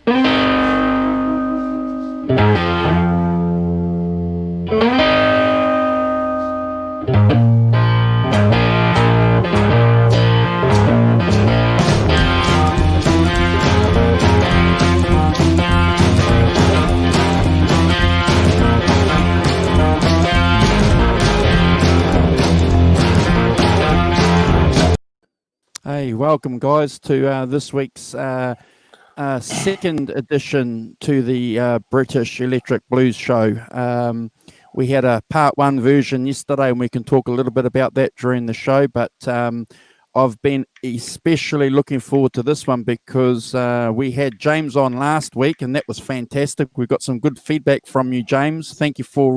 Hey, welcome guys to this week's second edition to the British Electric Blues Show. We had a part one version yesterday, and we can talk a little bit about that during the show, but I've been especially looking forward to this one because we had James on last week, and that was fantastic. We got some good feedback from you, James. Thank you for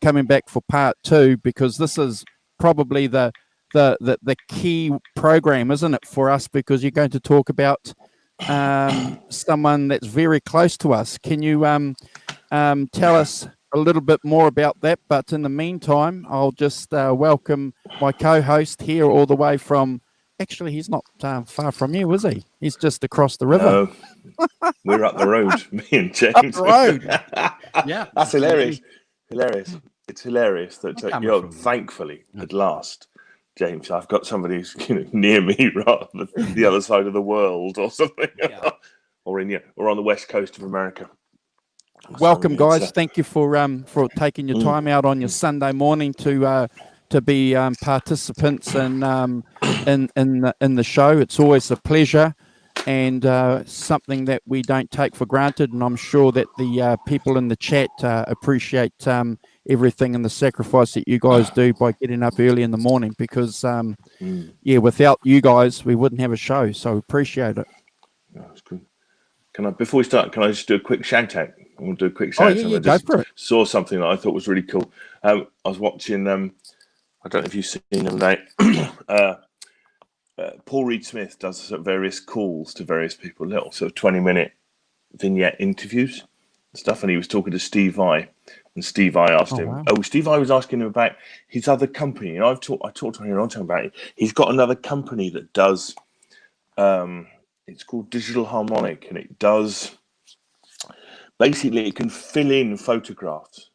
coming back for part two, because this is probably the key program, isn't it, for us, because you're going to talk about someone that's very close to us. Can you tell us a little bit more about that? But in the meantime, I'll just welcome my co-host here all the way from, actually he's not far from you, is he? He's just across the river. No, we're up the road, me and James. Up the road. Yeah, that's hilarious. It's hilarious that you're thankfully at last, James, I've got somebody who's near me rather than the other side of the world or something, or on the west coast of America. Welcome, guys. Thank you for taking your time out on your Sunday morning to be participants in the show. It's always a pleasure and something that we don't take for granted. And I'm sure that the people in the chat appreciate everything and the sacrifice that you guys do by getting up early in the morning, because without you guys we wouldn't have a show, so appreciate it. That's good. Before we start, can I just do a quick shout out? I want to do a quick shout out. I just go for it. Saw something that I thought was really cool. I was watching I don't know if you've seen them today. Paul Reed Smith does various calls to various people, little sort of 20-minute vignette interviews and stuff, and he was talking to Steve Vai. And Steve Vai asked him. Wow. Steve Vai was asking him about his other company. And I talked to him a long time about it. He's got another company that does. It's called Digital Harmonic, and it does. Basically, it can fill in photographs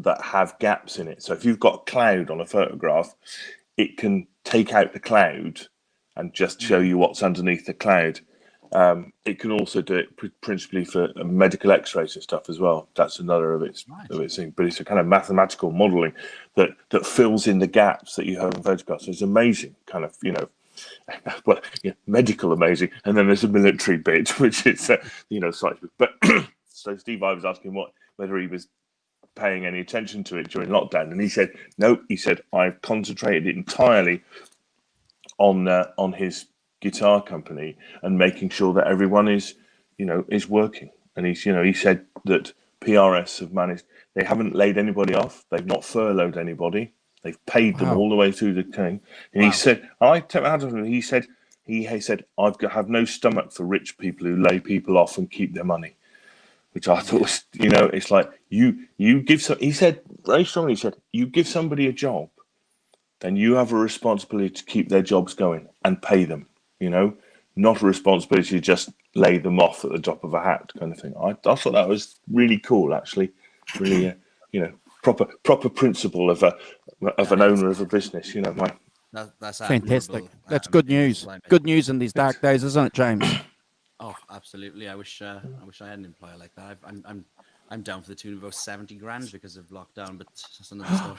that have gaps in it. So if you've got a cloud on a photograph, it can take out the cloud and just show you what's underneath the cloud. It can also do it principally for medical X-rays and stuff as well. That's another of its thing. But it's a kind of mathematical modelling that fills in the gaps that you have in photographs. So it's amazing, kind of medical amazing. And then there's a military bit, which is slightly. But so Steve I was asking whether he was paying any attention to it during lockdown, and he said no. He said I've concentrated entirely on his guitar company and making sure that everyone is working. And he said that PRS have managed, they haven't laid anybody off, they've not furloughed anybody, they've paid them all the way through the thing. And he said, he said I have no stomach for rich people who lay people off and keep their money, which I thought was, it's like you give some, he said very strongly, he said, you give somebody a job, then you have a responsibility to keep their jobs going and pay them. Not a responsibility to just lay them off at the drop of a hat, kind of thing. I thought that was really cool, actually. Really, proper principle of an owner of a business. That's fantastic. That's good news. Good news in these dark days, isn't it, James? Oh, absolutely. I wish I had an employer like that. I'm down for the tune of about 70 grand because of lockdown, but that's another story.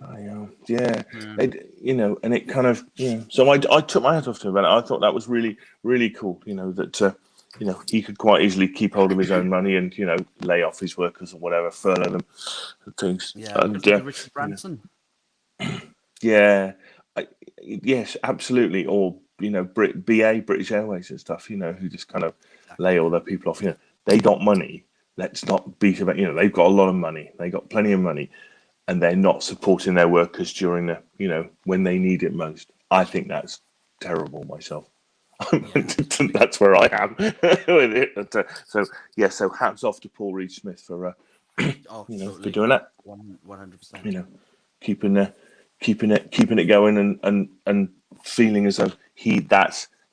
And it kind of, so I took my hat off to him about it. I thought that was really, really cool, that, he could quite easily keep hold of his own money and, lay off his workers or whatever, furlough them, and things. Yeah, and, Richard Branson. Yes, absolutely. Or, BA, British Airways and stuff, who just kind of lay all their people off. They got money. Let's not beat about, they've got a lot of money. They got plenty of money. And they're not supporting their workers during the, when they need it most. I think that's terrible myself. That's where I am with it. So hats off to Paul Reed Smith for, for doing that. 100%. Keeping it going and feeling as though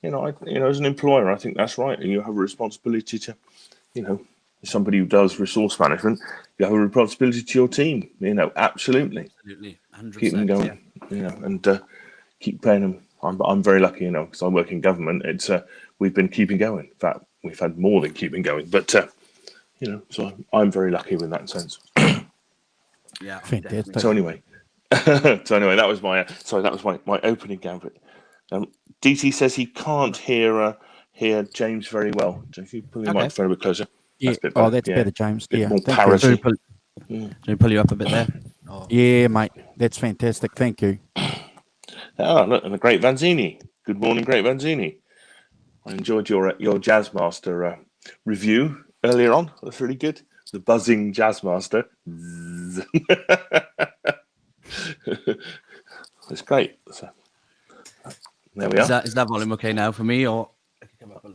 as an employer, I think that's right. And you have a responsibility to, somebody who does resource management, you have a responsibility to your team. Absolutely. Absolutely, 100%. Keep them going. And keep paying them. I'm very lucky, because I work in government. It's we've been keeping going. In fact, we've had more than keeping going. But so I'm very lucky in that sense. Yeah, Fantastic. So anyway, that was my opening gambit. DT says he can't hear James very well. If you pull your microphone a bit closer. Yeah. That's a bit better. That's better, James. Bit Yeah. more Thank parity. you. Can we pull you up a bit there? Oh. Yeah, mate. That's fantastic. Thank you. Look, and the Great Vanzini. Good morning, Great Vanzini. I enjoyed your Jazzmaster review earlier on. That's really good. The buzzing Jazzmaster. It's great. So, there we are. Is that volume okay now for me, or?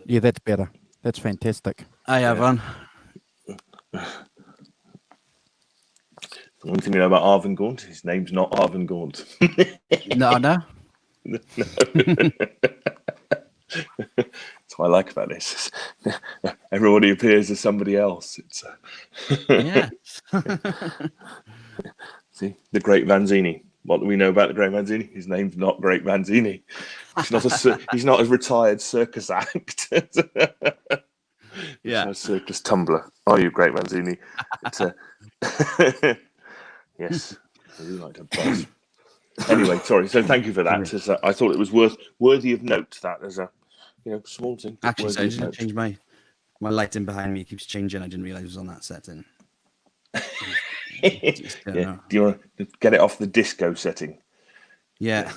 Yeah, that's better. That's fantastic. I have one. The one thing you know about Arvin Gaunt, his name's not Arvin Gaunt. No. No. That's what I like about this. Everybody appears as somebody else. It's Yeah. See, the Great Vanzini. What do we know about the Great Vanzini? His name's not Great Vanzini. He's not a retared circus act. Yeah. He's a circus tumbler. Are you, Great Vanzini? Yes, I do like to buzz. Anyway, sorry. So thank you for that. I thought it was worthy of note. That as a small thing. Actually, so I didn't change my lighting behind me. It keeps changing. I didn't realize it was on that setting. Yeah. Do you want to get it off the disco setting? Yeah.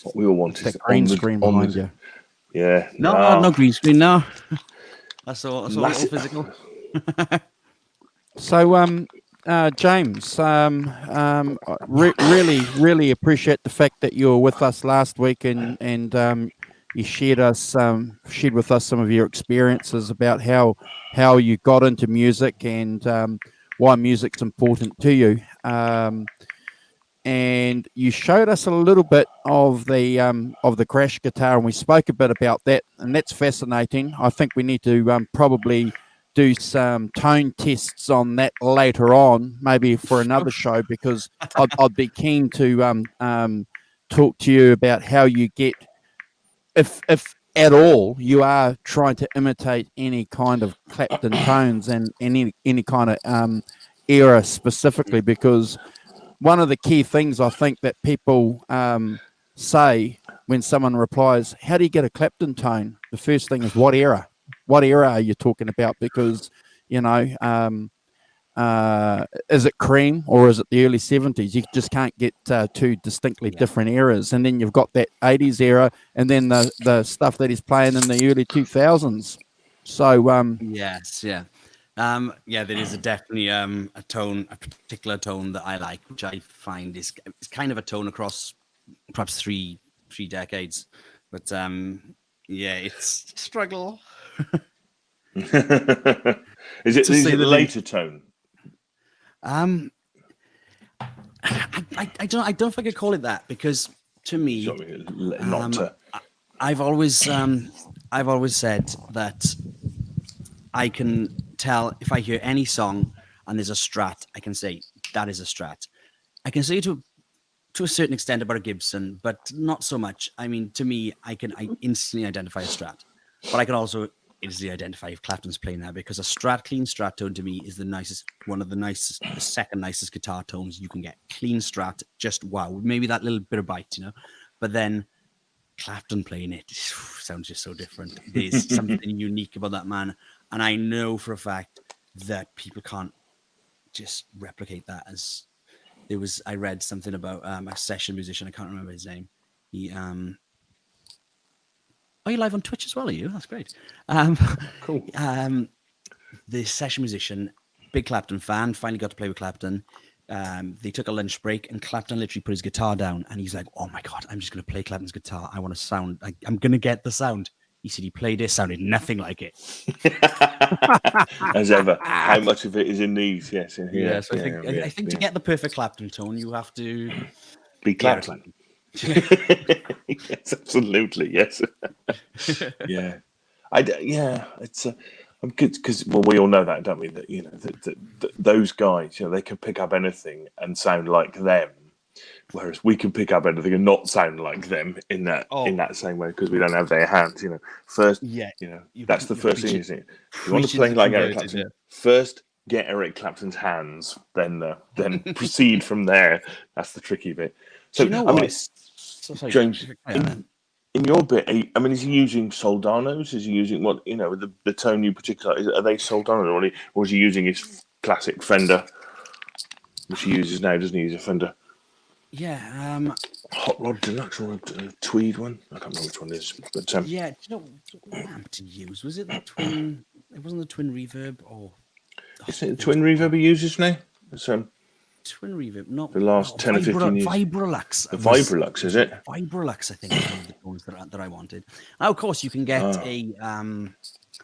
What we all want is that green screen behind you. Yeah. No green screen. No. That's all physical. So, James, really appreciate the fact that you were with us last week and you shared with us some of your experiences about how you got into music and why music's important to you. And you showed us a little bit of the crash guitar, and we spoke a bit about that, and that's fascinating. I think we need to probably do some tone tests on that later on, maybe for another show, because I'd be keen to talk to you about how you get, if at all you are trying to imitate any kind of Clapton tones and any kind of era specifically, because one of the key things I think that people say when someone replies, how do you get a Clapton tone? The first thing is, what era? What era are you talking about? Because, is it Cream or is it the early 70s? You just can't get two distinctly different eras. And then you've got that 80s era and then the stuff that he's playing in the early 2000s. So, yes, yeah. There is definitely a particular tone that I like, which I find is kind of a tone across perhaps three decades. But it's a struggle. Is it the later tone? I don't know if I could call it that, because to me, I've always said that I can tell if I hear any song and there's a strat, I can say that is a strat. I can say to a certain extent about a Gibson, but not so much. I mean, to me, I instantly identify a strat, but I can also instantly identify if Clapton's playing that, because a clean strat tone to me is the second nicest guitar tones you can get. Clean strat, just wow. Maybe that little bit of bite, but then Clapton playing it sounds just so different. There's something unique about that man. And I know for a fact that people can't just replicate that. I read something about a session musician. I can't remember his name. He, are you live on Twitch as well? Are you? That's great. Cool. The session musician, big Clapton fan, finally got to play with Clapton. They took a lunch break and Clapton literally put his guitar down and he's like, oh my God, I'm just going to play Clapton's guitar. I want to sound, I'm going to get the sound. He said he played it, sounded nothing like it. As ever, how much of it is in these? Yes, Yeah, so I think to get the perfect Clapton tone, you have to be Clapton. Yes, absolutely. Yes. Yeah. It's I'm good because we all know that, don't we? That that those guys, they can pick up anything and sound like them, whereas we can pick up anything and not sound like them in that same way because we don't have their hands. First, that's the first thing, isn't it? If you want to play like Eric Clapton, first get Eric Clapton's hands, then proceed from there. That's the tricky bit. So, James, in your bit, is he using Soldanos? Is he using the tone you particularly? Are they Soldanos, or is he using his classic Fender, which he uses now? Doesn't he use a Fender? Yeah. Hot Rod Deluxe or a Tweed one? I can't remember which one it is. But yeah, do you know what amp to use? Was it the twin? It wasn't the twin reverb, or is it the twin reverb he uses now? It's twin reverb, not the last 10 or 15 years. Vibrolux. The Vibrolux, is it? Vibrolux, I think, is one of the tones that I wanted. Now, of course, you can get I'm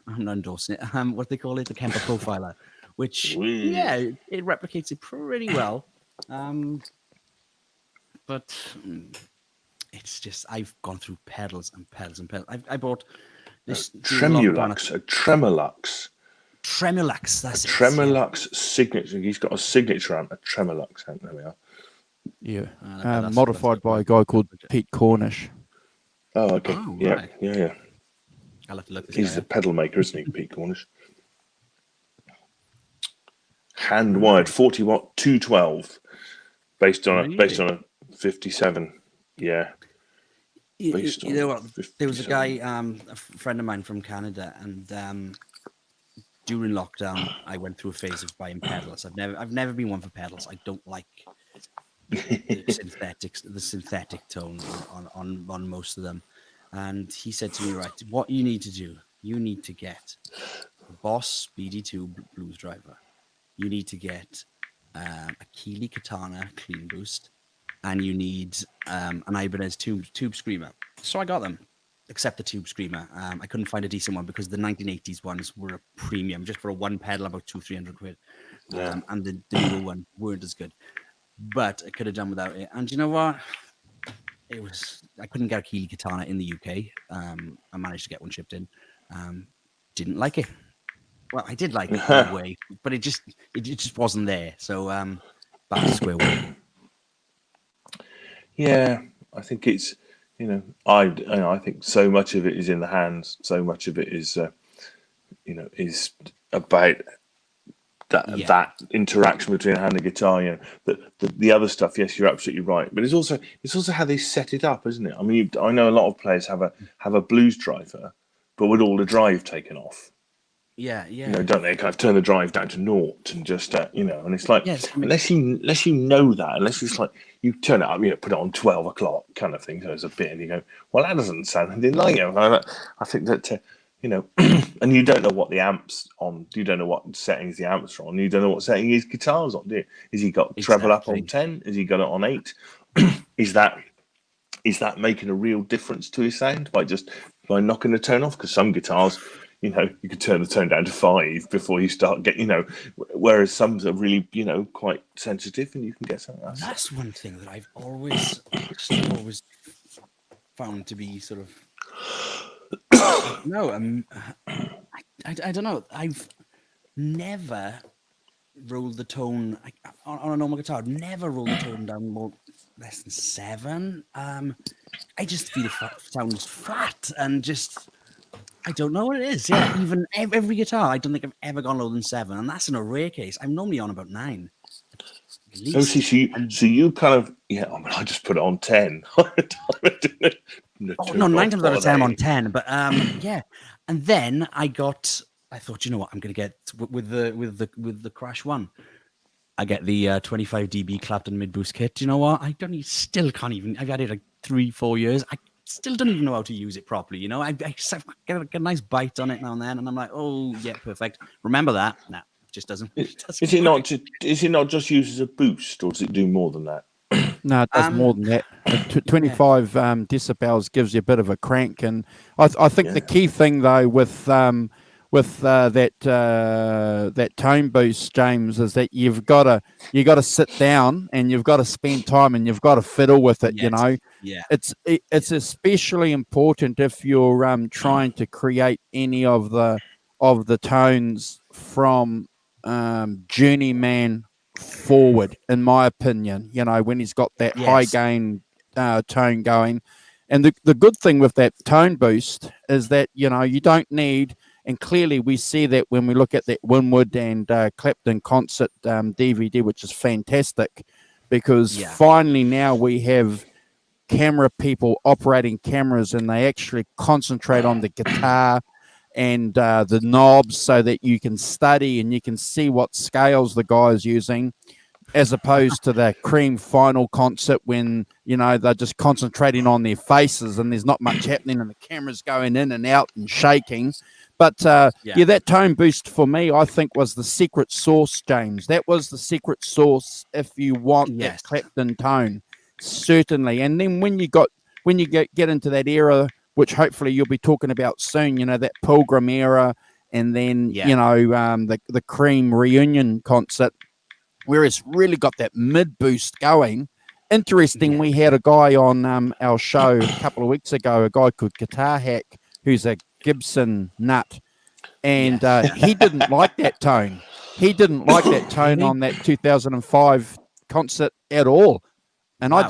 not endorsing it. What they call it, the Kemper Profiler, which it replicates it pretty well. But it's just I've gone through pedals and pedals and pedals. I bought this Tremulux, a Tremolux. Tremulux, that's it. Tremolux signature. He's got a signature amp, a Tremolux amp. There we are. Yeah, modified by a guy called Pete Cornish. Oh, okay. Right. Yeah. I'll have to look. He's the pedal maker, isn't he, Pete Cornish? Hand wired 40 watt 212, based on a 57. Yeah. You know what? There was a guy, a friend of mine from Canada, and during lockdown, I went through a phase of buying pedals. I've never been one for pedals. I don't like the synthetic tone on most of them. And he said to me, right, what you need to do, you need to get a Boss BD2 Blues Driver. You need to get a Keeley Katana Clean Boost, and you need an Ibanez tube screamer. So I got them. Except the tube screamer. I couldn't find a decent one because the 1980s ones were a premium, just for a one pedal, about 200-300 quid. And the newer ones weren't as good. But I could have done without it. And you know what? I couldn't get a Keeley Katana in the UK. I managed to get one shipped in. Didn't like it. Well, I did like it in a way, but it just wasn't there. So back to square one. Yeah, I think it's. I think so much of it is in the hands. So much of it is, is about that interaction between hand and guitar. The other stuff. Yes, you're absolutely right. But it's also how they set it up, isn't it? I mean, I know a lot of players have a blues driver, but with all the drive taken off. Yeah. Don't they kind of turn the drive down to naught and just and it's like unless you know that, unless it's like you turn it up, put it on 12 o'clock kind of thing. So there's a bit, and you go, well, that doesn't sound anything like it. I think that and you don't know what the amp's on. You don't know what settings the amp's are on. You don't know what setting his guitar's on, do you? Has he got treble up on 10? Has he got it on 8? Is that making a real difference to his sound by knocking the tone off? Because some guitars, you can turn the tone down to 5 before you start getting, whereas some are really, quite sensitive, and you can get something else. That's one thing that I've always found to be sort of. No, I don't know. I've never rolled the tone on a normal guitar. I've never rolled the tone down less than 7. I just feel it sounds flat and just. I don't know what it is. Yeah, even every guitar, I don't think I've ever gone lower than 7, and that's in a rare case. I'm normally on about 9. So you kind of I just put it on 10. No, 9 times out of 10 I'm on 10. But yeah, and then I thought, you know what, I'm going to get with the Crash one. I get the 25 dB Clapton mid boost kit. Do you know what? Still can't even. I've had it like 3-4 years. I still don't even know how to use it properly. I get a nice bite on it now and then, and I'm like, oh yeah, perfect. Remember that? No, it just doesn't. Is it not just used as a boost, or does it do more than that? No, it does more than that. 25 decibels gives you a bit of a crank, and I think the key thing though with that tone boost, James, is that you got to sit down and you've got to spend time and you've got to fiddle with it. You know, it's especially important if you're trying to create any of the tones from journeyman forward, in my opinion. You know, when he's got that high gain tone going. And the good thing with that tone boost is that, you know, you don't need, and clearly we see that when we look at that Winwood and Clapton concert DVD, which is fantastic, because finally now we have camera people operating cameras and they actually concentrate on the guitar and the knobs so that you can study and you can see what scales the guy's using, as opposed to the Cream final concert when, you know, they're just concentrating on their faces and there's not much happening and the camera's going in and out and shaking. But that tone boost for me, I think, was the secret sauce, James. That was the secret sauce if you want that Clapton tone, certainly. And then when you get into that era, which hopefully you'll be talking about soon, you know, that Pilgrim era, and then you know the Cream reunion concert, where it's really got that mid boost going. Interesting, we had a guy on our show a couple of weeks ago, a guy called Guitar Hack, who's a Gibson nut, and he didn't like that tone. He didn't like that tone on that 2005 concert at all, and I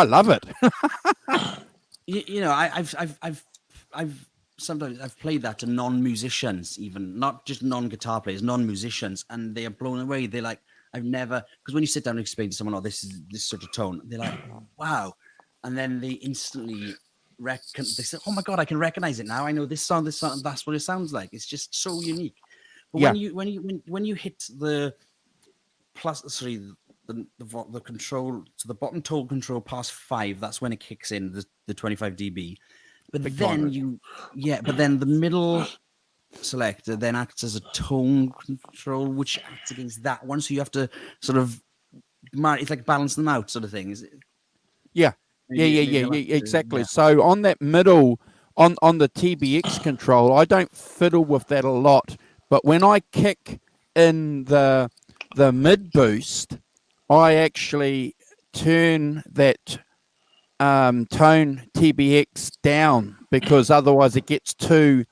love it. You know, I've sometimes I've played that to non-musicians, even not just non-guitar players, non-musicians, and they are blown away. They're like, I've never, because when you sit down and explain to someone, oh, this is this sort of tone, they're like, wow, and then they instantly they say, oh my god, I can recognize it now. I know this song, that's what it sounds like. It's just so unique. But when you hit the the control, so the bottom tone control past 5, that's when it kicks in, the 25 dB. But then the middle selector then acts as a tone control, which acts against that one. So you have to sort of, it's like balance them out, sort of thing. Is it? Yeah, exactly. So on that middle, on the TBX control, I don't fiddle with that a lot. But when I kick in the mid boost, I actually turn that tone TBX down, because otherwise it gets too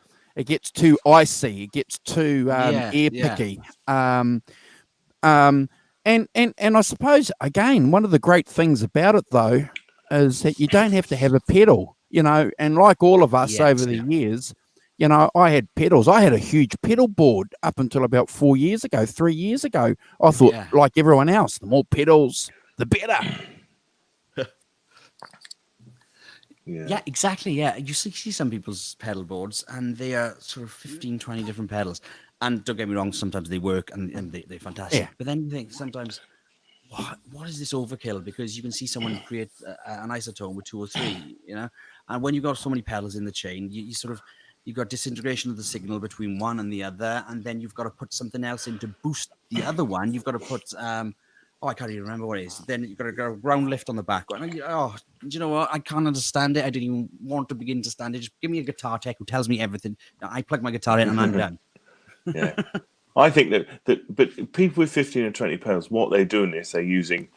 icy, it gets too ear picky. And I suppose, again, one of the great things about it though is that you don't have to have a pedal, you know, and like all of us over the years, you know, I had pedals. I had a huge pedal board up until about 3 years ago. I thought, like everyone else, the more pedals, the better. Yeah, exactly. Yeah, you see some people's pedal boards and they are sort of 15, 20 different pedals. And don't get me wrong, sometimes they work and they're fantastic. Yeah. But then you think sometimes, what is this overkill? Because you can see someone create an isotone with 2 or 3, you know? And when you've got so many pedals in the chain, you've got disintegration of the signal between one and the other, and then you've got to put something else in to boost the other one. You've got to put, I can't even remember what it is. Then you've got to go ground lift on the back. Do you know what? I can't understand it. I didn't even want to begin to stand it. Just give me a guitar tech who tells me everything. I plug my guitar in and I'm done. Yeah. I think but people with 15 and 20 pedals, what they're doing is they're using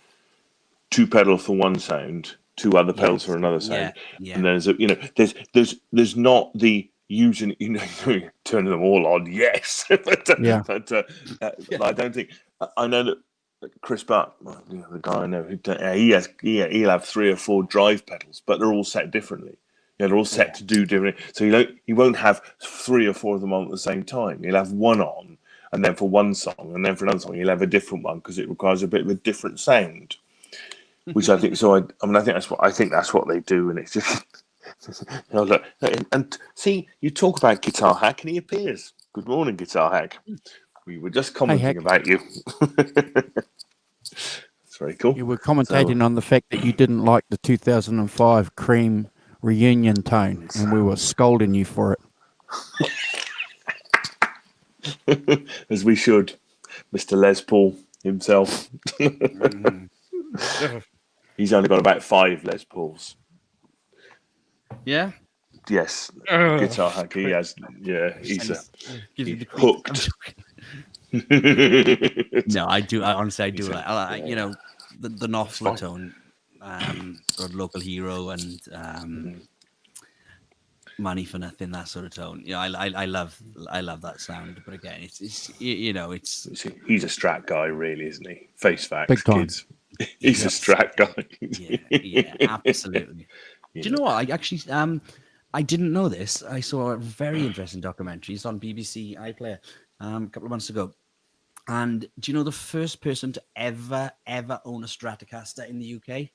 2 pedals for one sound, 2 other pedals for another sound. And there's not the using, turning them all on, yes. but I don't think, I know that Chris Butt, the guy I know, he'll have 3 or 4 drive pedals, but they're all set differently. They're all set to do different. So you won't have 3 or 4 of them on at the same time. You'll have one on, and then for one song, and then for another song, you'll have a different one because it requires a bit of a different sound. Which I think. So I think that's what they do, and it's just. Look, and see, you talk about Guitar Hack, and he appears. Good morning, Guitar Hack. We were just commenting about you. It's very cool. You were commentating on the fact that you didn't like the 2005 Cream reunion tone, and we were scolding you for it. As we should, Mr. Les Paul himself. He's only got about 5 Les Pauls. Yeah. Yes, Ugh. guitar hack. He has. Yeah, he's Gives you the hooked. No, I do. Honestly, I do. He's Like, you know, the Knopfler fine. tone, sort of Local Hero and Money for Nothing, that sort of tone. You know, I love that sound. But again, it's you know, it's He's a Strat guy, really, isn't he? Face facts, Big time. kids. He's a Strat guy. yeah, absolutely. Do you know what? I actually I didn't know this. I saw a very interesting documentary. It's on BBC iPlayer a couple of months ago. And do you know the first person to ever own a Stratocaster in the UK?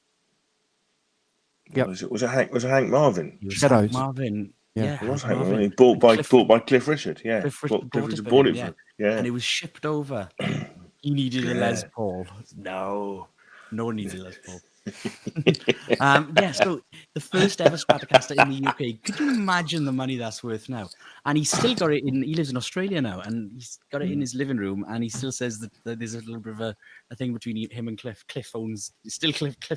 Yep. Was it Hank Marvin? It was Shadows. Hank Marvin. Yeah. It was Hank Hank Marvin. Bought by Cliff Richard. Yeah, Cliff Cliff bought Richard it bought for it him, for. Yeah, And it was shipped over. He needed a Les Paul. No one needs a Les Paul. So the first ever Stratocaster in the UK. Could you imagine the money that's worth now? And he's still got it he lives in Australia now, and he's got it in his living room, and he still says that there's a little bit of a thing between him and Cliff. Cliff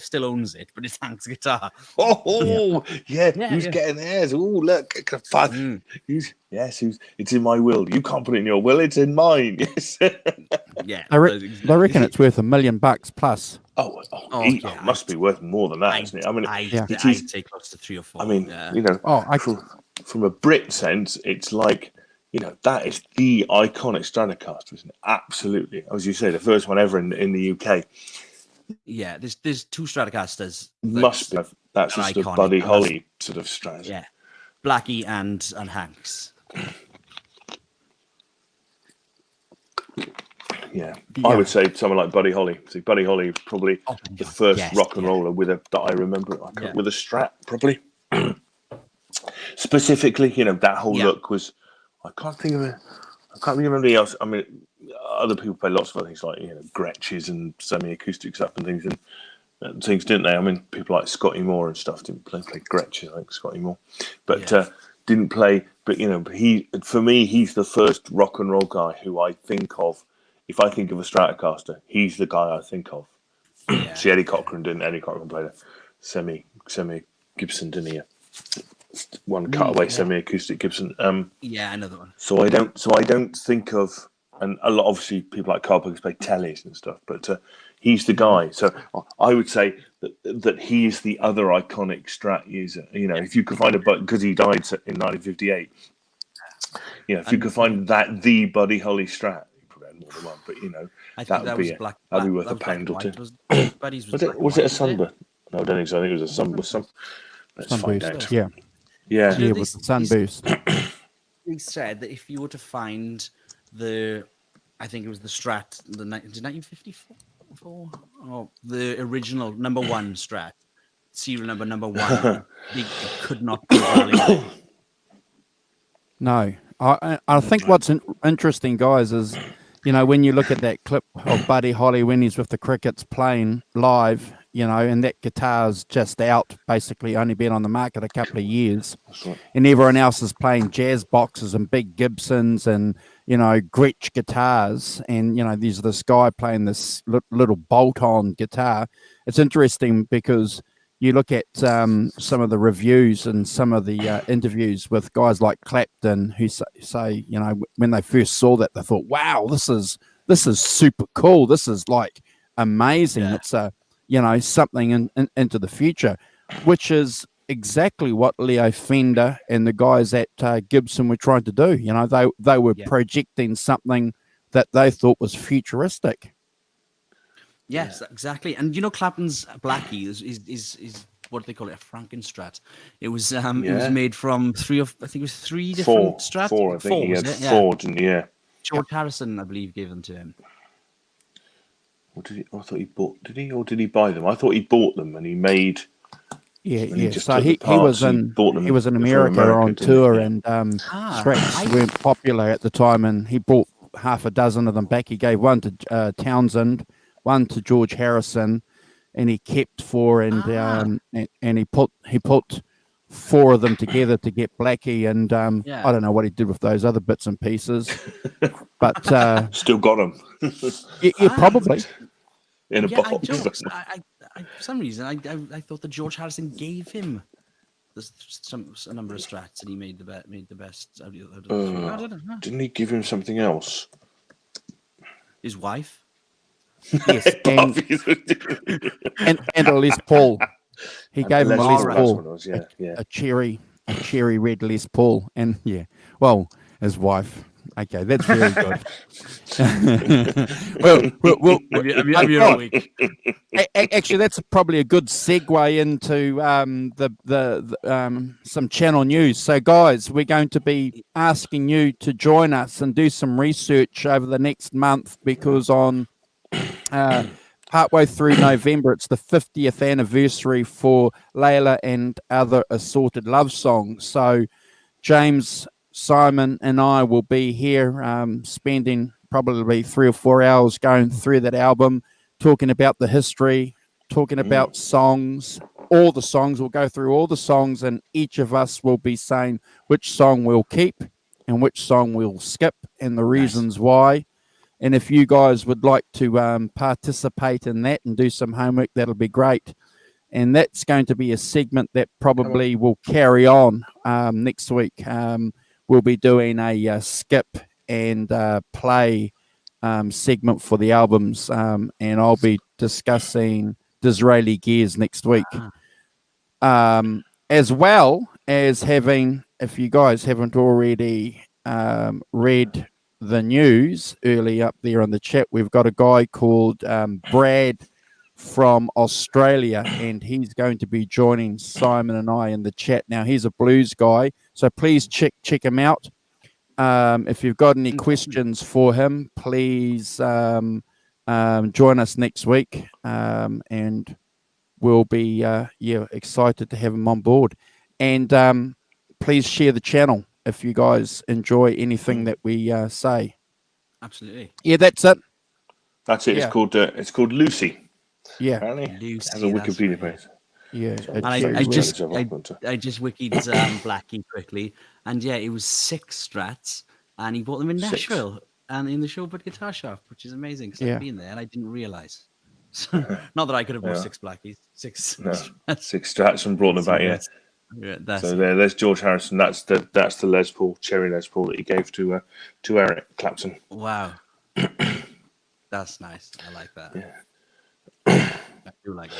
still owns it, but it's Hank's guitar. Who's getting theirs? Oh, look, it's in my will. You can't put it in your will, it's in mine. Yes. Yeah. I reckon it's worth $1 million plus. It must be worth more than that, isn't it? I mean, I'd say close to 3 or 4. I mean, you know, from a Brit sense, it's like, you know, that is the iconic Stratocaster, isn't it? Absolutely. As you say, the first one ever in the UK. Yeah, there's 2 Stratocasters. Must be. That's just a Buddy Holly sort of Strat. Yeah, Blackie and Hank's. Yeah, I would say someone like Buddy Holly. See, Buddy Holly probably the first rock and roller with that I remember with a Strat, probably. Specifically, you know, that whole look was. I can't think of anybody else. I mean, other people play lots of other things like, you know, Gretches and semi-acoustic stuff and things and things, didn't they? I mean, people like Scotty Moore and stuff didn't play Gretches. I think Scotty Moore, but didn't play. But you know, for me, he's the first rock and roll guy who I think of. If I think of a Stratocaster, he's the guy I think of. See, Eddie Cochran played a semi Gibson, didn't he? One cutaway semi-acoustic Gibson. Another one. So I don't think of, and a lot, obviously people like Carl Perkins play tellies and stuff, but he's the guy. So I would say that he is the other iconic Strat user. You know, if you could find because he died in 1958. You know, if you could find the Buddy Holly Strat, you probably had more than one, but you know, that'd be worth £1 or £2. Was it a Sunburn? No, I don't think so. I think it was a Sunburn. Let's find out. Yeah. Yeah, with the Sunboost. He said that if you were to find I think it was the Strat, 1954, the original number 1 Strat, serial number 1, it could not be valid. No, I think what's interesting, guys, is, you know, when you look at that clip of Buddy Holly when he's with the Crickets playing live, you know, and that guitar's just out, basically only been on the market a couple of years, and everyone else is playing jazz boxes and big Gibsons and, you know, Gretsch guitars, and, you know, there's this guy playing this little bolt-on guitar. It's interesting because you look at some of the reviews and some of the interviews with guys like Clapton who say, you know, when they first saw that, they thought, wow, this is super cool. This is like amazing. Yeah. It's you know, something into the future, which is exactly what Leo Fender and the guys at Gibson were trying to do. You know, they were projecting something that they thought was futuristic. Yes, exactly. And you know, Clapton's Blackie is what do they call it? A Frankenstrat. It was made from three different Strats. 4, I think. He had 4, didn't he? Yeah. George Harrison, I believe, gave them to him. Or did he? I thought he bought. Did he, or did he buy them? I thought he bought them and he made. Yeah. So he was in America on tour, and Strats weren't popular at the time, and he bought half a dozen of them back. He gave one to Townsend, one to George Harrison, and he kept 4, and he put 4 of them together to get Blackie, and I don't know what he did with those other bits and pieces, but still got them. yeah, probably in a box. For some reason, I thought that George Harrison gave him a number of strats, and he made the best out of the three. I don't know. Didn't he give him something else? His wife. Yes, and a Les Paul. He gave him a Les Paul, a cherry red Les Paul, and well, his wife. Okay, that's very good. well, I'm here all week. Actually, that's probably a good segue into some channel news. So, guys, we're going to be asking you to join us and do some research over the next month, because on partway through November, it's the 50th anniversary for Layla and Other Assorted Love Songs. So, James, Simon and I will be here spending probably 3 or 4 hours going through that album, talking about the history, talking about songs, all the songs. We'll go through all the songs, and each of us will be saying which song we'll keep and which song we'll skip and the reasons why. And if you guys would like to participate in that and do some homework, that'll be great. And that's going to be a segment that probably will carry on next week. We'll be doing a skip and play segment for the albums, and I'll be discussing Disraeli Gears next week, as well as having, if you guys haven't already read the news early up there on the chat, we've got a guy called Brad from Australia, and he's going to be joining Simon and I in the chat. Now, he's a blues guy, so please check him out. If you've got any questions for him, please join us next week, and we'll be excited to have him on board. And please share the channel if you guys enjoy anything that we say. Absolutely. Yeah, that's it. That's it. Yeah. It's called Lucy. Yeah, apparently Lucy, has a Wikipedia page. Yeah, and I just wikied Blackie quickly, and it was 6 strats, and he bought them in Nashville and in the Showboat Guitar Shop, which is amazing because I've been there and I didn't realize. So, not that I could have bought 6 Blackies, 6 strats and brought them back. There's George Harrison. That's the Les Paul, cherry Les Paul that he gave to Eric Clapton. Wow, that's nice. I like that. Yeah. I do like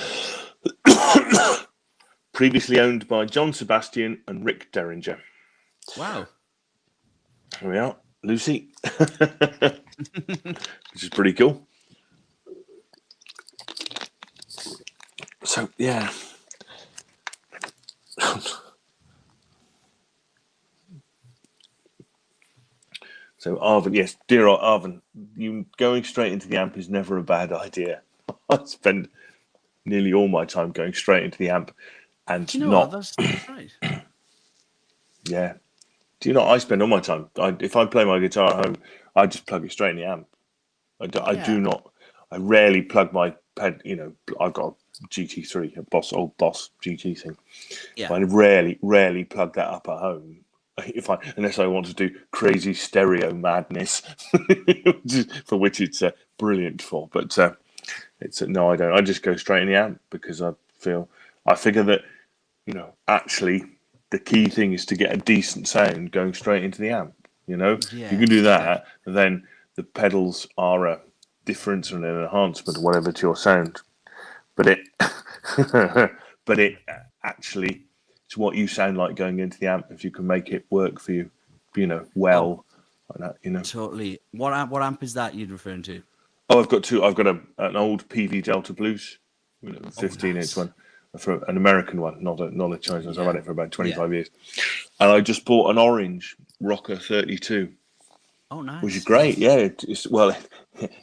that. Previously owned by John Sebastian and Rick Derringer. Wow. Here we are, Lucy, which is pretty cool. So, yeah. So, Arvin, yes, dear old Arvin, you going straight into the amp is never a bad idea. I spend nearly all my time going straight into the amp, and that's right. Yeah. Do you know? I spend all my time. If I play my guitar at home, I just plug it straight in the amp. I do not. I rarely plug my ped. I've got a GT3, old Boss GT thing. Yeah. I rarely plug that up at home. Unless I want to do crazy stereo madness, for which it's brilliant for. But no, I don't. I just go straight in the amp because I figure that actually the key thing is to get a decent sound going straight into the amp. If you can do that, then the pedals are a difference and an enhancement or whatever to your sound. But it actually, it's what you sound like going into the amp if you can make it work for you, well. Like that, Totally. What amp is that you're referring to? Oh, I've got two. I've got an old PV Delta Blues, 15-inch one, for an American one, not a Chinese one. Yeah. I've had it for about 25 years, and I just bought an orange Rocker 32. Oh, nice. Which is great. Yeah, it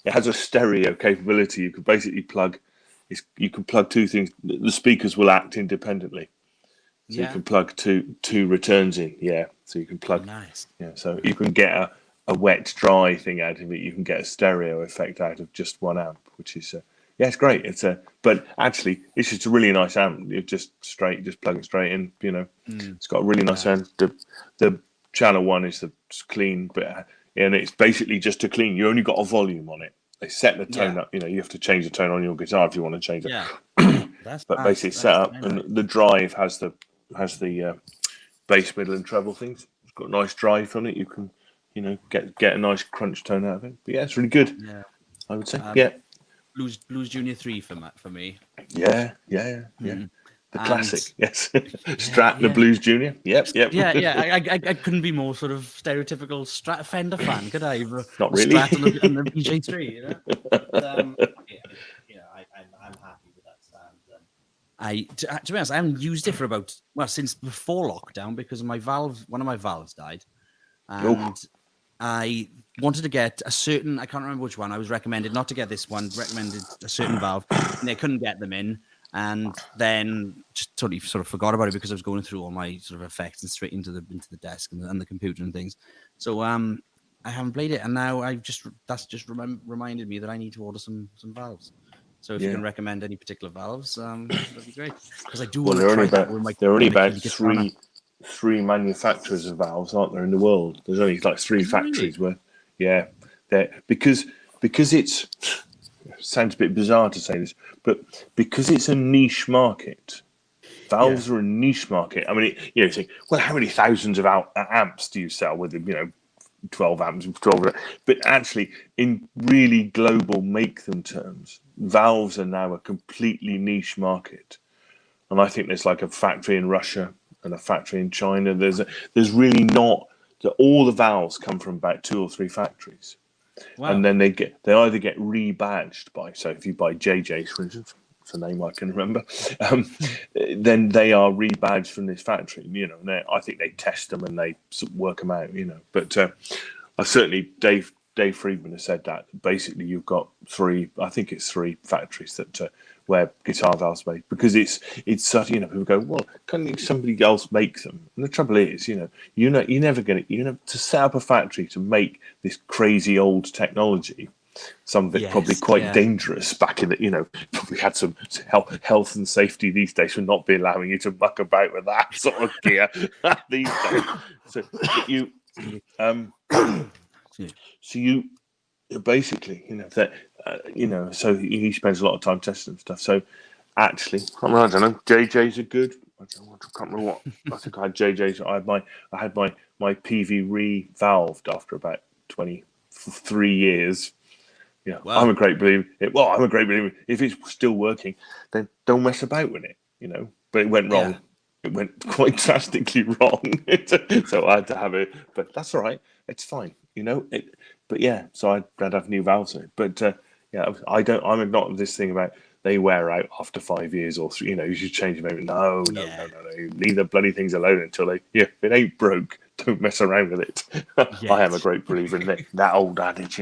has a stereo capability. You could basically plug. You can plug two things. The speakers will act independently, so you can plug two returns in. Yeah, so you can plug. Nice. Yeah, so you can get a wet dry thing out of it. You can get a stereo effect out of just one amp, which is it's great. But actually it's just a really nice amp. You just plug it straight in. It's got a really nice sound. The channel one is clean, and it's basically just to clean. You only got a volume on it, They set the tone up. You know, you have to change the tone on your guitar if you want to change it. Yeah. But basically it's set up, and the drive has the bass, middle, and treble things. It's got a nice drive on it. You can, you know, get a nice crunch tone out of it. But yeah, it's really good. Yeah. I would say. Blues Junior 3 for me. Yeah. The classic, yes. Strat and the yeah. Blues Junior. Yep. Yeah. I couldn't be more sort of stereotypical Strat Fender fan, could I? Not really. Strat and the BJ3, you know. But, I'm happy with that sound. To be honest, I haven't used it for since before lockdown because one of my valves died, and I wanted to get a certain. I can't remember which one. I was recommended not to get this one. Recommended a certain valve, and I couldn't get them in. And then just totally sort of forgot about it because I was going through all my sort of effects and straight into the desk and the computer and things. So I haven't played it, and now that's just reminded me that I need to order some valves. So if you can recommend any particular valves, that'd be great. Because I do want to try that with my. There are only about three manufacturers of valves, aren't there, in the world? There's only like three factories where, because it's. Sounds a bit bizarre to say this, but because it's a niche market, valves are a niche market. I mean, you think, well, how many thousands of amps do you sell with, 12 amps, 12? But actually, in really global make them terms, valves are now a completely niche market. And I think there's like a factory in Russia and a factory in China. There's really not. All the valves come from about 2 or 3 factories. Wow. And then they either get rebadged by, so if you buy JJ's, for instance, it's a name I can remember, then they are rebadged from this factory, and I think they test them and they work them out, But I certainly, Dave Friedman has said that basically you've got 3 factories that where guitar valves are made, because it's such, people go, well, can't somebody else make them? And the trouble is, you're never going to, to set up a factory to make this crazy old technology, some of it probably quite dangerous back in the, probably had some health and safety these days for not be allowing you to muck about with that sort of gear these days. So you basically, so he spends a lot of time testing stuff. So actually, I don't know, JJ's are good. I can't remember what. I think I had JJ's. I had my PV re-valved after about 23 years. Yeah, wow. I'm a great believer. If it's still working, then don't mess about with it. But it went wrong. It went quite drastically wrong. So I had to have it. But that's all right. It's fine. But yeah, so I'd have new valves in it. But I'm not of this thing about they wear out after 5 years or 3. You should change them. No. Leave the bloody things alone until if it ain't broke, don't mess around with it. I am a great believer in that old adage,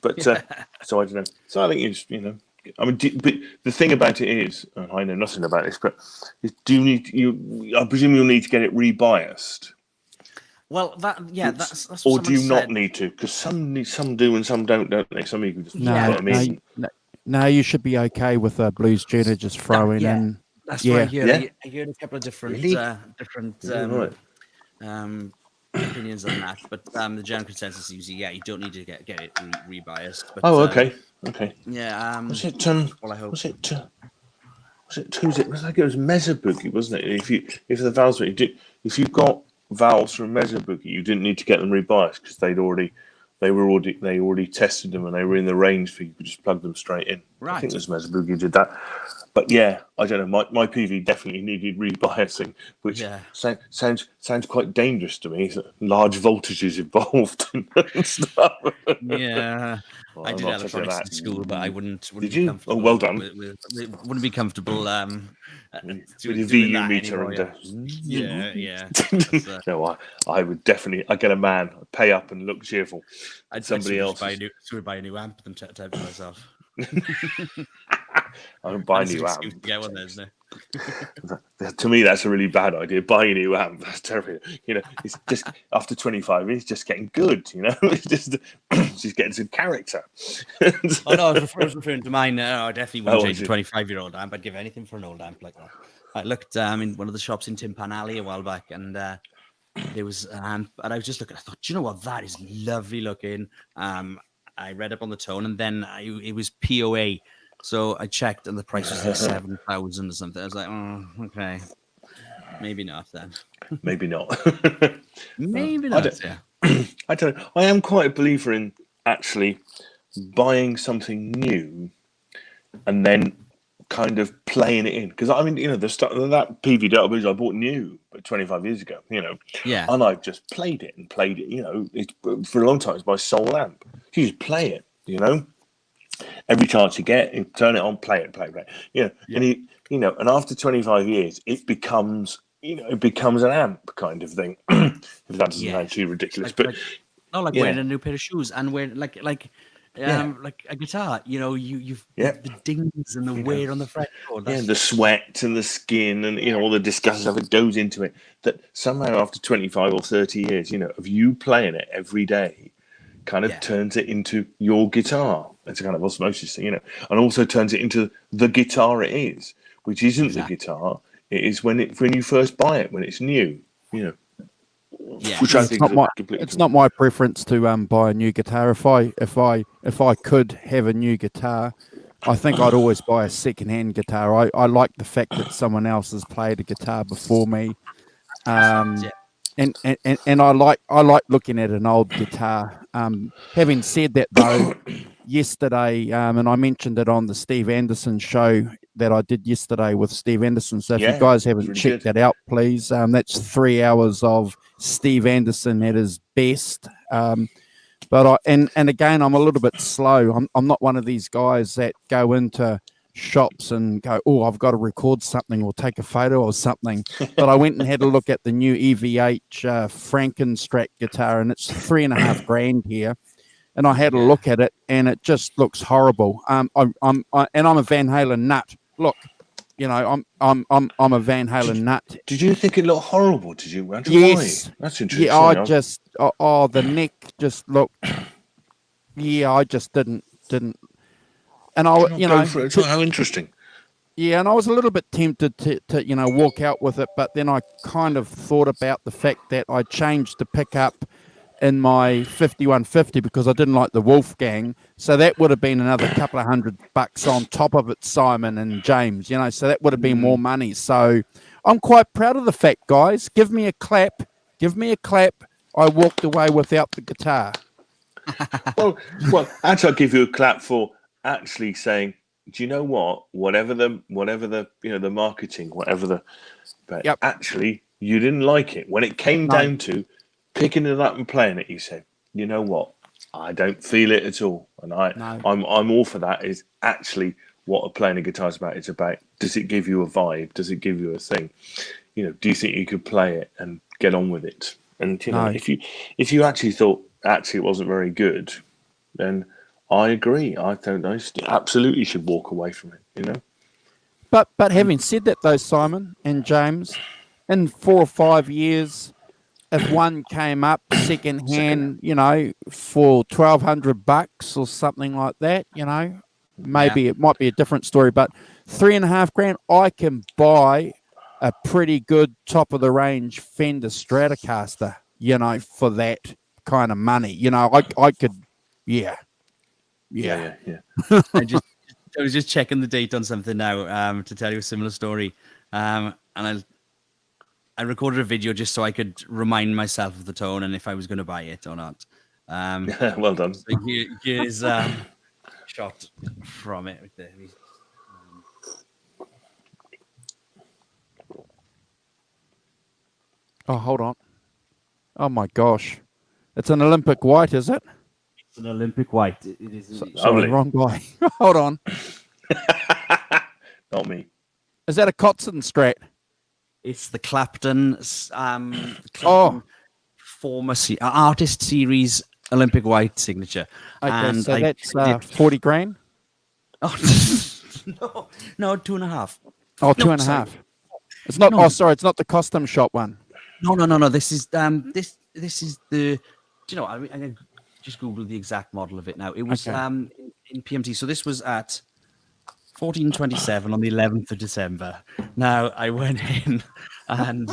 But so I don't know. So I think it's but the thing about it is, and I know nothing about this, but I presume you'll need to get it rebiased. Well, that's what or do you not need to? Because some do and some don't they? Some you can just No, you should be okay with a Blues Junior just throwing in. That's what I hear. I heard a couple of different opinions on that, but the general consensus seems you don't need to get it rebiased. But, okay. Yeah. Was it? Well, I hope. Was it? Who's it? It was like it was Mezza Boogie, wasn't it? If the valves if you got valves from Mezza Boogie, you didn't need to get them rebiased because they already tested them and they were in the range for you could just plug them straight in. Right. I think it was Mezza Boogie did that. But yeah, I don't know. My PV definitely needed rebiasing, which sounds quite dangerous to me. Large voltages involved and stuff. Yeah, well, I did electronics in school, but I wouldn't did be you? comfortable. Oh, well done. Wouldn't be comfortable with the VU meter and yeah. No, I would definitely. I get a man, pay up and look cheerful. Somebody else would buy a new amp and type to myself. I don't buy a new amp. Yeah, well, there's no. To me, that's a really bad idea. Buy a new amp. That's terrible. It's just after 25, it's just getting good. It's just getting some character. Oh no, I was referring to mine. I definitely wouldn't change a 25-year-old amp. I'd give anything for an old amp like that. I looked in one of the shops in Timpan Alley a while back, and there was an amp, and I was just looking. I thought, do you know what? That is lovely looking. I read up on the tone, and then it was POA. So I checked, and the price was like 7,000 or something. I was like, oh, okay, maybe not then. Maybe not. Maybe I not. don't, Yeah. I don't know. I am quite a believer in actually buying something new and then kind of playing it in, because I mean, the stuff that PV database I bought new 25 years ago, Yeah. and I've just played it. It's for a long time. It's my soul amp. You just play it, every chance you get, you turn it on, play it, Yeah. and after 25 years, it becomes an amp kind of thing. If that doesn't sound too ridiculous, but wearing a new pair of shoes and wearing like a guitar. You've the dings and the wear on the fretboard. The sweat and the skin and all the disgusting stuff that goes into it. That somehow after 25 or 30 years, of you playing it every day, kind of turns it into your guitar. It's a kind of osmosis thing, and also turns it into the guitar it is, which isn't the guitar. It is when you first buy it, when it's new, Yeah. Which I think it's not my preference to buy a new guitar. If I could have a new guitar, I think I'd always buy a second-hand guitar. I like the fact that someone else has played a guitar before me. And I like looking at an old guitar. Having said that, though, yesterday, and I mentioned it on the Steve Anderson show that I did yesterday with Steve Anderson. So if you guys haven't checked that out, please, that's 3 hours of Steve Anderson at his best. But again, I'm a little bit slow. I'm not one of these guys that go into shops and go, oh, I've got to record something or take a photo or something. But I went and had a look at the new EVH Frankenstrat guitar, and it's $3,500 here. And I had a look at it, and it just looks horrible. I'm a Van Halen nut. Look, I'm a Van Halen nut. Did you think it looked horrible? Did you? Yes. Why? That's interesting. Yeah, I just the neck just looked. Yeah, I just didn't. And how interesting. Yeah, and I was a little bit tempted to walk out with it, but then I kind of thought about the fact that I changed the pickup in my 5150 because I didn't like the Wolfgang, so that would have been another couple of $100 on top of it, Simon and James, so that would have been more money. So I'm quite proud of the fact, guys. Give me a clap. I walked away without the guitar. well, actually, I'll give you a clap for actually saying, do you know what? Whatever the the marketing, actually you didn't like it. When it came down to picking it up and playing it, you said, you know what? I don't feel it at all. And I'm all for that. Is actually what playing a guitar is about. It's about, does it give you a vibe? Does it give you a thing? Do you think you could play it and get on with it? And if you actually thought it wasn't very good, then I agree. I think I absolutely should walk away from it. But having said that, though, Simon and James, in 4 or 5 years, if one came up second hand, for $1,200 or something like that, maybe it might be a different story. But $3,500, I can buy a pretty good top of the range Fender Stratocaster, for that kind of money. I could, yeah. I was just checking the date on something now to tell you a similar story, and I recorded a video just so I could remind myself of the tone and if I was going to buy it or not. Well done. So here's a shot from it. Oh, hold on. Oh my gosh, it's an Olympic white, is it? It's an Olympic white. It is. Sorry, wrong guy. Hold on. Not me. Is that a Kotzen Strat? It's the Clapton, former artist series Olympic white signature. Okay, and so that's $40,000. Oh no, 2.5. Oh, 2.5. It's not. No. Oh, sorry, it's not the custom shop one. No. This is this is the. Do you know? I just googled the exact model of it now. It was in PMT. So this was at 1427 on the 11th of December. Now I went in and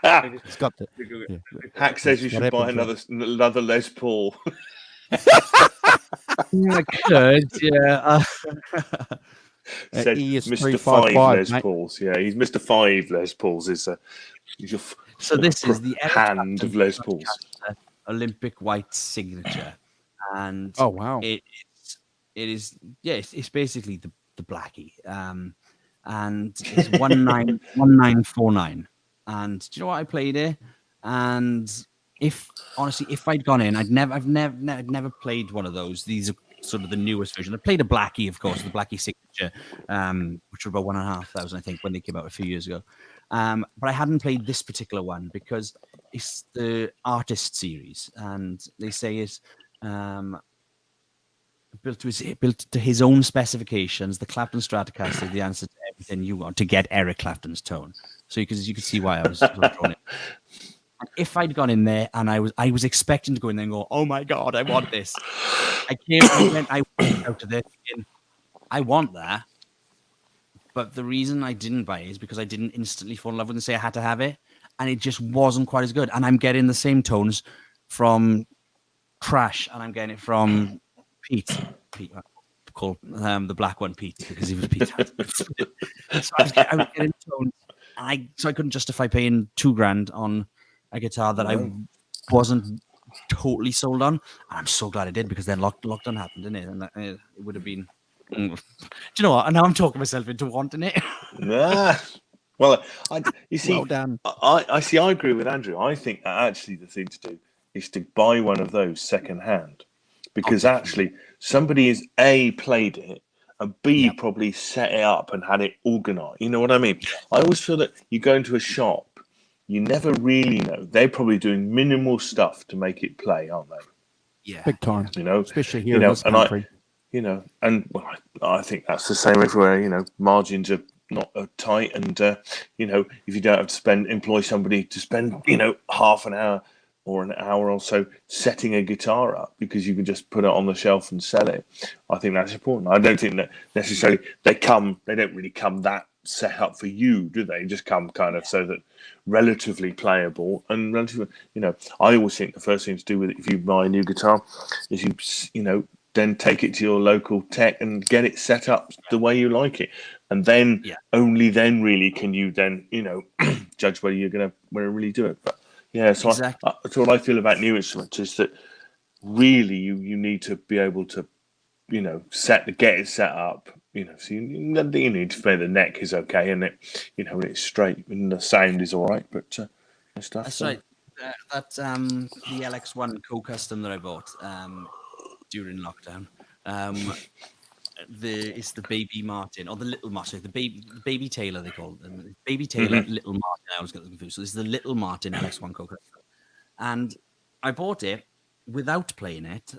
It's got the. Yeah. Hack says you That's what should buy happens, another Les Paul. I could, yeah. Said ES Mr. 5 Les mate. Pauls. Yeah, he's Mr. 5 Les Pauls. He's your So this is the Eric hand Clapton of Les Pauls. Olympic white signature, and Oh wow! it is it's basically the blackie, and it's 1949. And do you know what I played it? And if I'd gone in, I've never played one of those. These are sort of the newest version. I played a blackie, of course, the blackie signature, which were about 1,500, I think, when they came out a few years ago. But I hadn't played this particular one because it's the artist series, and they say it's built to his own specifications. The Clapton Stratocaster is the answer to everything you want to get Eric Clapton's tone. So you could see why I was sort of drawn in. And if I'd gone in there and I was expecting to go in there and go, oh my god, I want this. I went out to there thinking, I want that. But the reason I didn't buy it is because I didn't instantly fall in love with it and say I had to have it. And it just wasn't quite as good. And I'm getting the same tones from Crash, and I'm getting it from Pete. Call the black one Pete because he was Pete. So I was getting tones. So I couldn't justify paying $2,000 on a guitar that I wasn't totally sold on. And I'm so glad I did, because then lockdown happened, didn't it? And it would have been. Do you know what? Now I'm talking myself into wanting it. Nah. Well, you see, Well done. I agree with Andrew. I think that actually the thing to do is to buy one of those second hand, because actually somebody has A, played it, and B, probably set it up and had it organized. You know what I mean? I always feel that you go into a shop, you never really know. They're probably doing minimal stuff to make it play, aren't they? Yeah. Big time. You know, especially here in this country. I think that's the same everywhere. Margins are not tight, and if you don't have to employ somebody to spend half an hour or an hour or so setting a guitar up, because you can just put it on the shelf and sell it. I think that's important. I don't think that necessarily they don't really come that set up for you, do they? Just come kind of so that relatively playable and relatively, I always think the first thing to do with it, if you buy a new guitar, is you then take it to your local tech and get it set up the way you like it. And then only then really can you then, judge whether you're going to really do it. But yeah, so exactly. that's what I feel about new instruments, is that really you need to be able to, get it set up, so you need to play the neck is okay, and it, when it's straight and the sound is all right, but stuff. That's right. That's the LX1 co-custom that I bought during lockdown. It's the Baby Martin, or the Little Martin, the Baby Taylor, they call them. Baby Taylor, Little Martin. I always get them confused. So this is the Little Martin LX1 co-custom, and I bought it without playing it.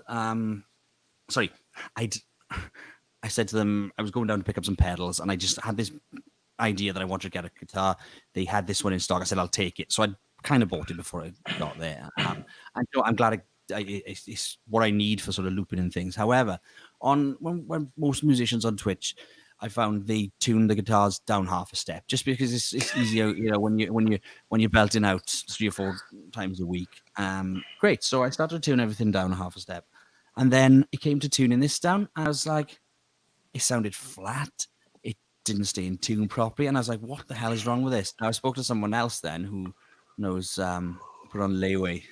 I said to them, I was going down to pick up some pedals, and I just had this idea that I wanted to get a guitar. They had this one in stock. I said, I'll take it. So I kind of bought it before I got there. And I'm glad it's what I need for sort of looping and things. However, when most musicians on Twitch, I found they tune the guitars down half a step, just because it's easier, when you're belting out 3 or 4 times a week. Great. So I started to tune everything down half a step, and then it came to tuning this down. And I was like, it sounded flat. It didn't stay in tune properly, and I was like, what the hell is wrong with this? Now I spoke to someone else then who knows, put on layaway.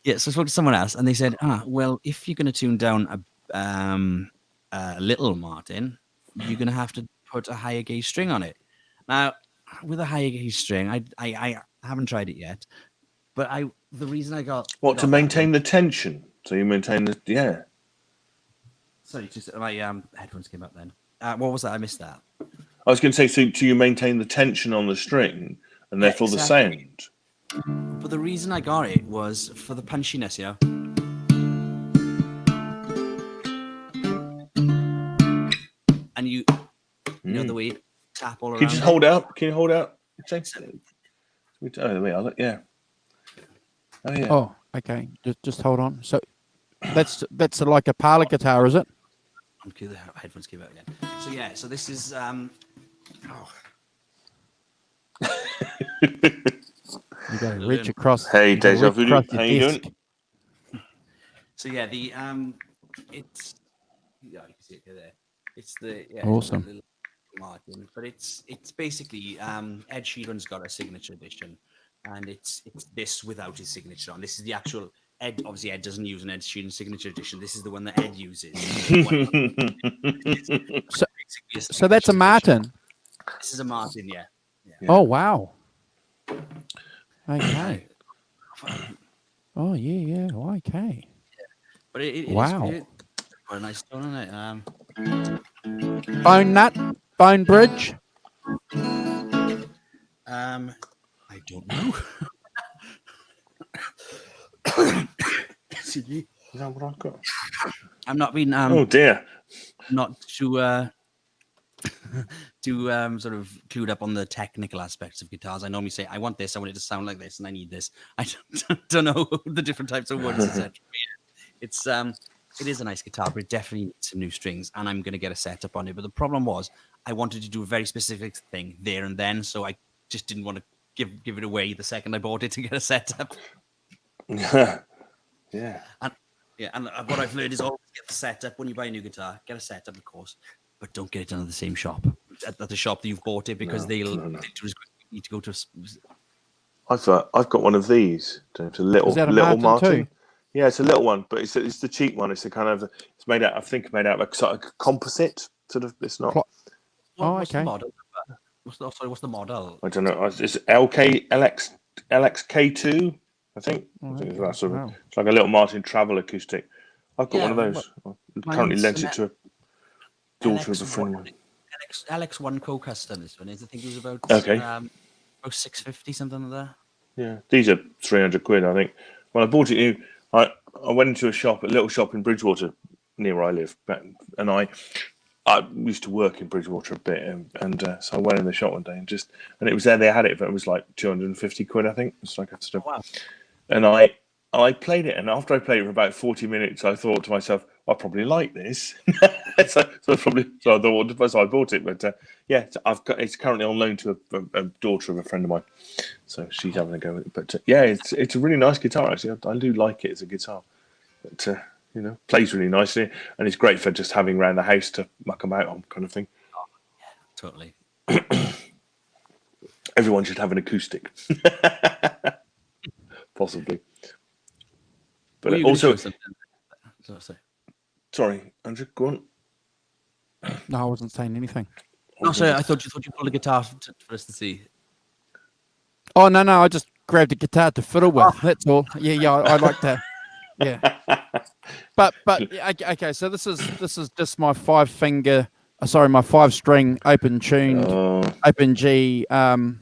Yeah, so I spoke to someone else, and they said, well, if you're going to tune down a Little Martin, you're going to have to put a higher gauge string on it. Now, with a higher gauge string, I haven't tried it yet, but the reason I got to maintain the tension, so you maintain the Sorry, just my headphones came up then. What was that? I missed that. I was going to say, so do you maintain the tension on the string and therefore the sound? But the reason I got it was for the punchiness, and you know the way you tap all around. Can you just hold out? Can you hold out? Oh, there we are. Yeah. Oh yeah. Oh, okay. Just hold on. So that's like a parlor guitar, is it? Okay, the headphones came out again. So yeah, so this is You got to reach across. Hey, you gotta Deja reach Voodoo, across your how you desk. doing? So yeah, it's yeah, you can see it there. It's the Awesome. little Martin, but it's basically Ed Sheeran's got a signature edition, and it's this without his signature on. This is the actual Ed. Obviously, Ed doesn't use an Ed Sheeran signature edition. This is the one that Ed uses. So, Basically a so that's a signature edition. Martin. This is a Martin, yeah. Oh wow. Okay. Oh yeah. Okay. But it Wow. is quite a nice tone, isn't it? Bone nut, bone bridge. I don't know. Excuse me. Is that what I've got? I'm not being Oh dear. not too too sort of clued up on the technical aspects of guitars. I normally say I want this, I want it to sound like this, and I need this. I don't know the different types of woods, etc. It's it is a nice guitar, but it definitely needs some new strings, and I'm gonna get a setup on it. But the problem was I wanted to do a very specific thing there and then, so I just didn't want to give it away the second I bought it to get a setup. Yeah. And what I've learned is always get the setup when you buy a new guitar. Get a setup, of course, but don't get it done at the same shop at the shop that you've bought it because they'll do as quick. You need to go to. I've got one of these. It's a little Is that a little Martin too? Yeah, it's a little one, but it's the cheap one. It's a kind of it's made out. I think made out of a sort of composite sort of. It's not. What's okay. the model? What's the model? I don't know. It's LXK2. I think. I think it's that sort of. Wow. It's like a little Martin Travel acoustic. I've got one of Yeah, those. I currently lent it to a daughter of a LX1 friend of mine. LX1 co-custom. This one is. I think it was about Okay. about $650 something like that. Yeah, these are 300 quid. I think. When I bought it new, I went into a little shop in Bridgewater, near where I live, and I used to work in Bridgewater a bit, and so I went in the shop one day and it was there. They had it, but it was like 250 quid. I think it's like a sort of. Wow. And I played it, and after I played it for about 40 minutes, I thought to myself, I probably like this. so I bought it. But yeah, it's currently on loan to a daughter of a friend of mine, so she's having a go with it. But yeah, it's a really nice guitar actually. I do like it as a guitar. But plays really nicely, and it's great for just having around the house to muck about on, kind of thing. Totally. Everyone should have an acoustic, possibly. But also, sorry, Andrew, go on. No, I wasn't saying anything. No, sorry, I thought you pulled a guitar for us to see. Oh no, I just grabbed a guitar to fiddle with. That's all. Yeah, I like that. Yeah. But okay, so this is just my 5-string open tuned open G. Wow.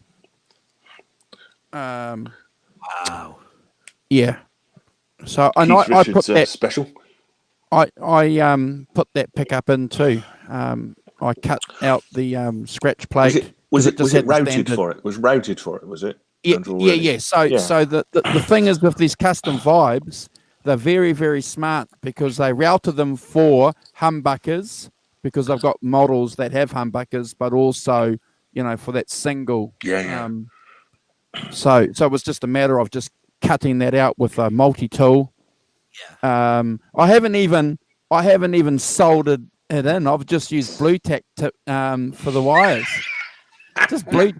Yeah. So I put that special. I put that pickup in too. I cut out the scratch plate. Was it routed for it? Was routed for it? Was it? Yeah. So the thing is with these custom vibes, they're very, very smart because they routed them for humbuckers because I've got models that have humbuckers, but also for that single. Yeah. So it was just a matter of just cutting that out with a multi-tool. Yeah. I haven't even soldered it in. I've just used blue tack for the wires. Just blue.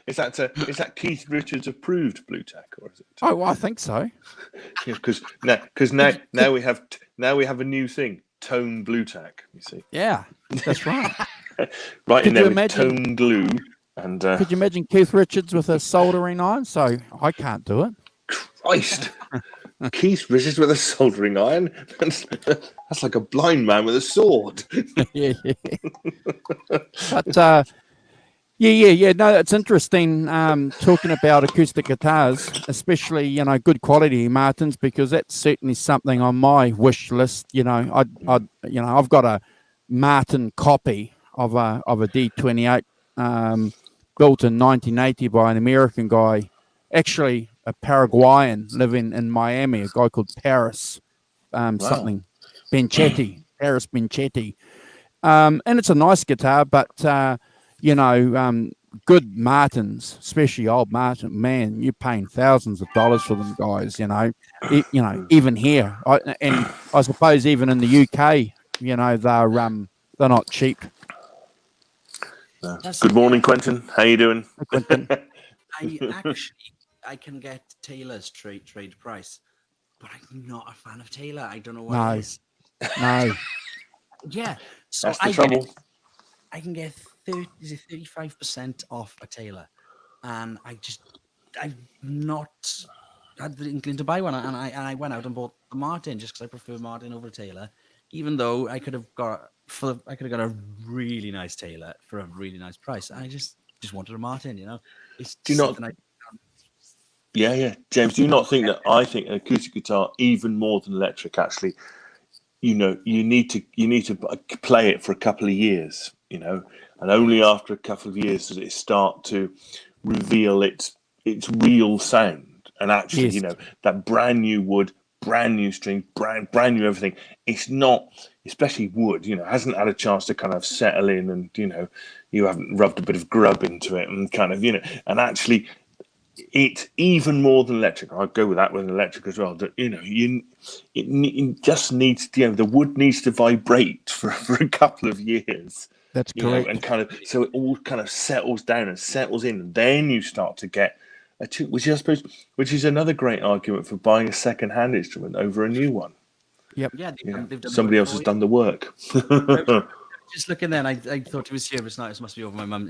Is that Keith Richards approved blue tack, or is it? Oh, well, I think so. Because now we have a new thing, tone blue tack. You see? Yeah, that's right. Right in there with tone glue. And could you imagine Keith Richards with a soldering iron? So I can't do it. Christ. Keith Richards with a soldering iron? That's like a blind man with a sword. Yeah. But yeah. No, it's interesting talking about acoustic guitars, especially good quality Martins, because that's certainly something on my wish list. I've got a Martin copy of a D28 built in 1980 by an American guy, actually a Paraguayan living in Miami, a guy called Paris something Benchetti, Paris Benchetti. And it's a nice guitar, but good Martins, especially old Martin, man, you're paying thousands of dollars for them guys. Even here, and I suppose even in the UK, they're not cheap. Good morning, Quentin. How you doing? Quentin. I can get Taylor's trade price, but I'm not a fan of Taylor. I don't know what it is. No. Yeah, so That's the trouble. I can get 35% off a Taylor, and I've not had the inkling to buy one, and I went out and bought the Martin just because I prefer Martin over Taylor, even though I could have got a really nice Taylor for a really nice price. I just wanted a Martin, It's Do you not? something Yeah. James, do you not think that I think an acoustic guitar, even more than electric, actually, you need to play it for a couple of years, and only after a couple of years does it start to reveal its real sound. And actually, Yes. that brand new wood, brand new string, brand new everything. It's not, especially wood, hasn't had a chance to kind of settle in, and you haven't rubbed a bit of grub into it, and kind of and actually. It even more than electric. I'd go with that with an electric as well. It just needs, the wood needs to vibrate for a couple of years. That's correct. And kind of so it all kind of settles down and settles in, and then you start to get which I suppose, which is another great argument for buying a second-hand instrument over a new one. Yep. Yeah, they've done somebody else has done the work. Just looking then, I thought it was here, but it's not. It must be over my mum.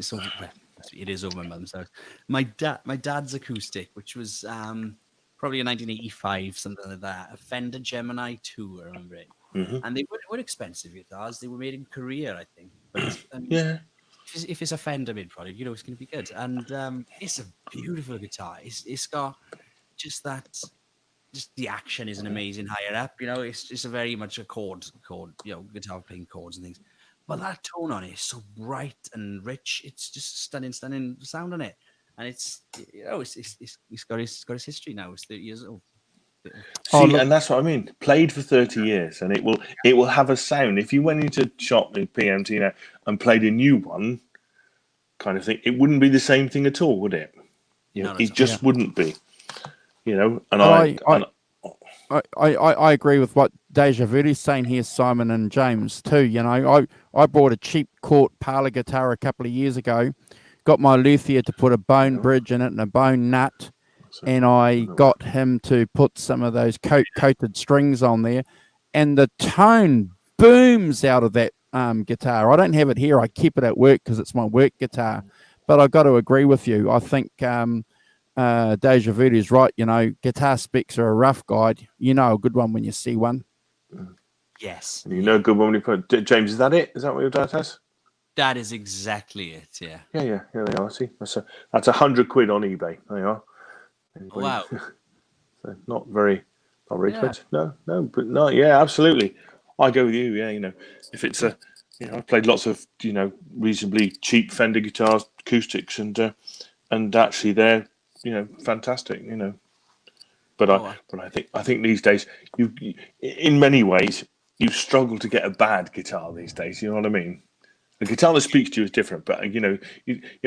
It is over my mum's house. My dad's acoustic, which was probably in 1985, something like that. A Fender Gemini 2, I remember it. Mm-hmm. And they were expensive guitars. They were made in Korea, I think. But yeah. If it's a Fender made product, it's going to be good. And it's a beautiful guitar. It's got just the action isn't amazing higher up. It's a very much a chord, guitar playing chords and things. But that tone on it is so bright and rich. It's just stunning sound on it. And it's got its history now. It's 30 years old. And that's what I mean. Played for 30 years, and it will have a sound. If you went into shop in PMT and played a new one, kind of thing, it wouldn't be the same thing at all, would it? It just wouldn't be. And I agree with what Deja Vu's saying here, Simon and James too. I bought a cheap Court parlor guitar a couple of years ago, got my luthier to put a bone bridge in it and a bone nut, and I got him to put some of those coated strings on there, and the tone booms out of that guitar. I don't have it here. I keep it at work because it's my work guitar, but I've got to agree with you. I think Deja Vu is right. Guitar specs are a rough guide. A good one when you see one. Yes. A good one when you put. James, is that it? Is that what your dad has? That is exactly it. Yeah. Yeah. Here they are. See, that's £100 on eBay. There you are. Wow. So not very expensive. No, but no. Yeah, absolutely. I go with you. Yeah, if it's I've played lots of reasonably cheap Fender guitars, acoustics, and actually they're fantastic. But I think these days you in many ways you struggle to get a bad guitar these days. You know what I mean? The guitar that speaks to you is different, but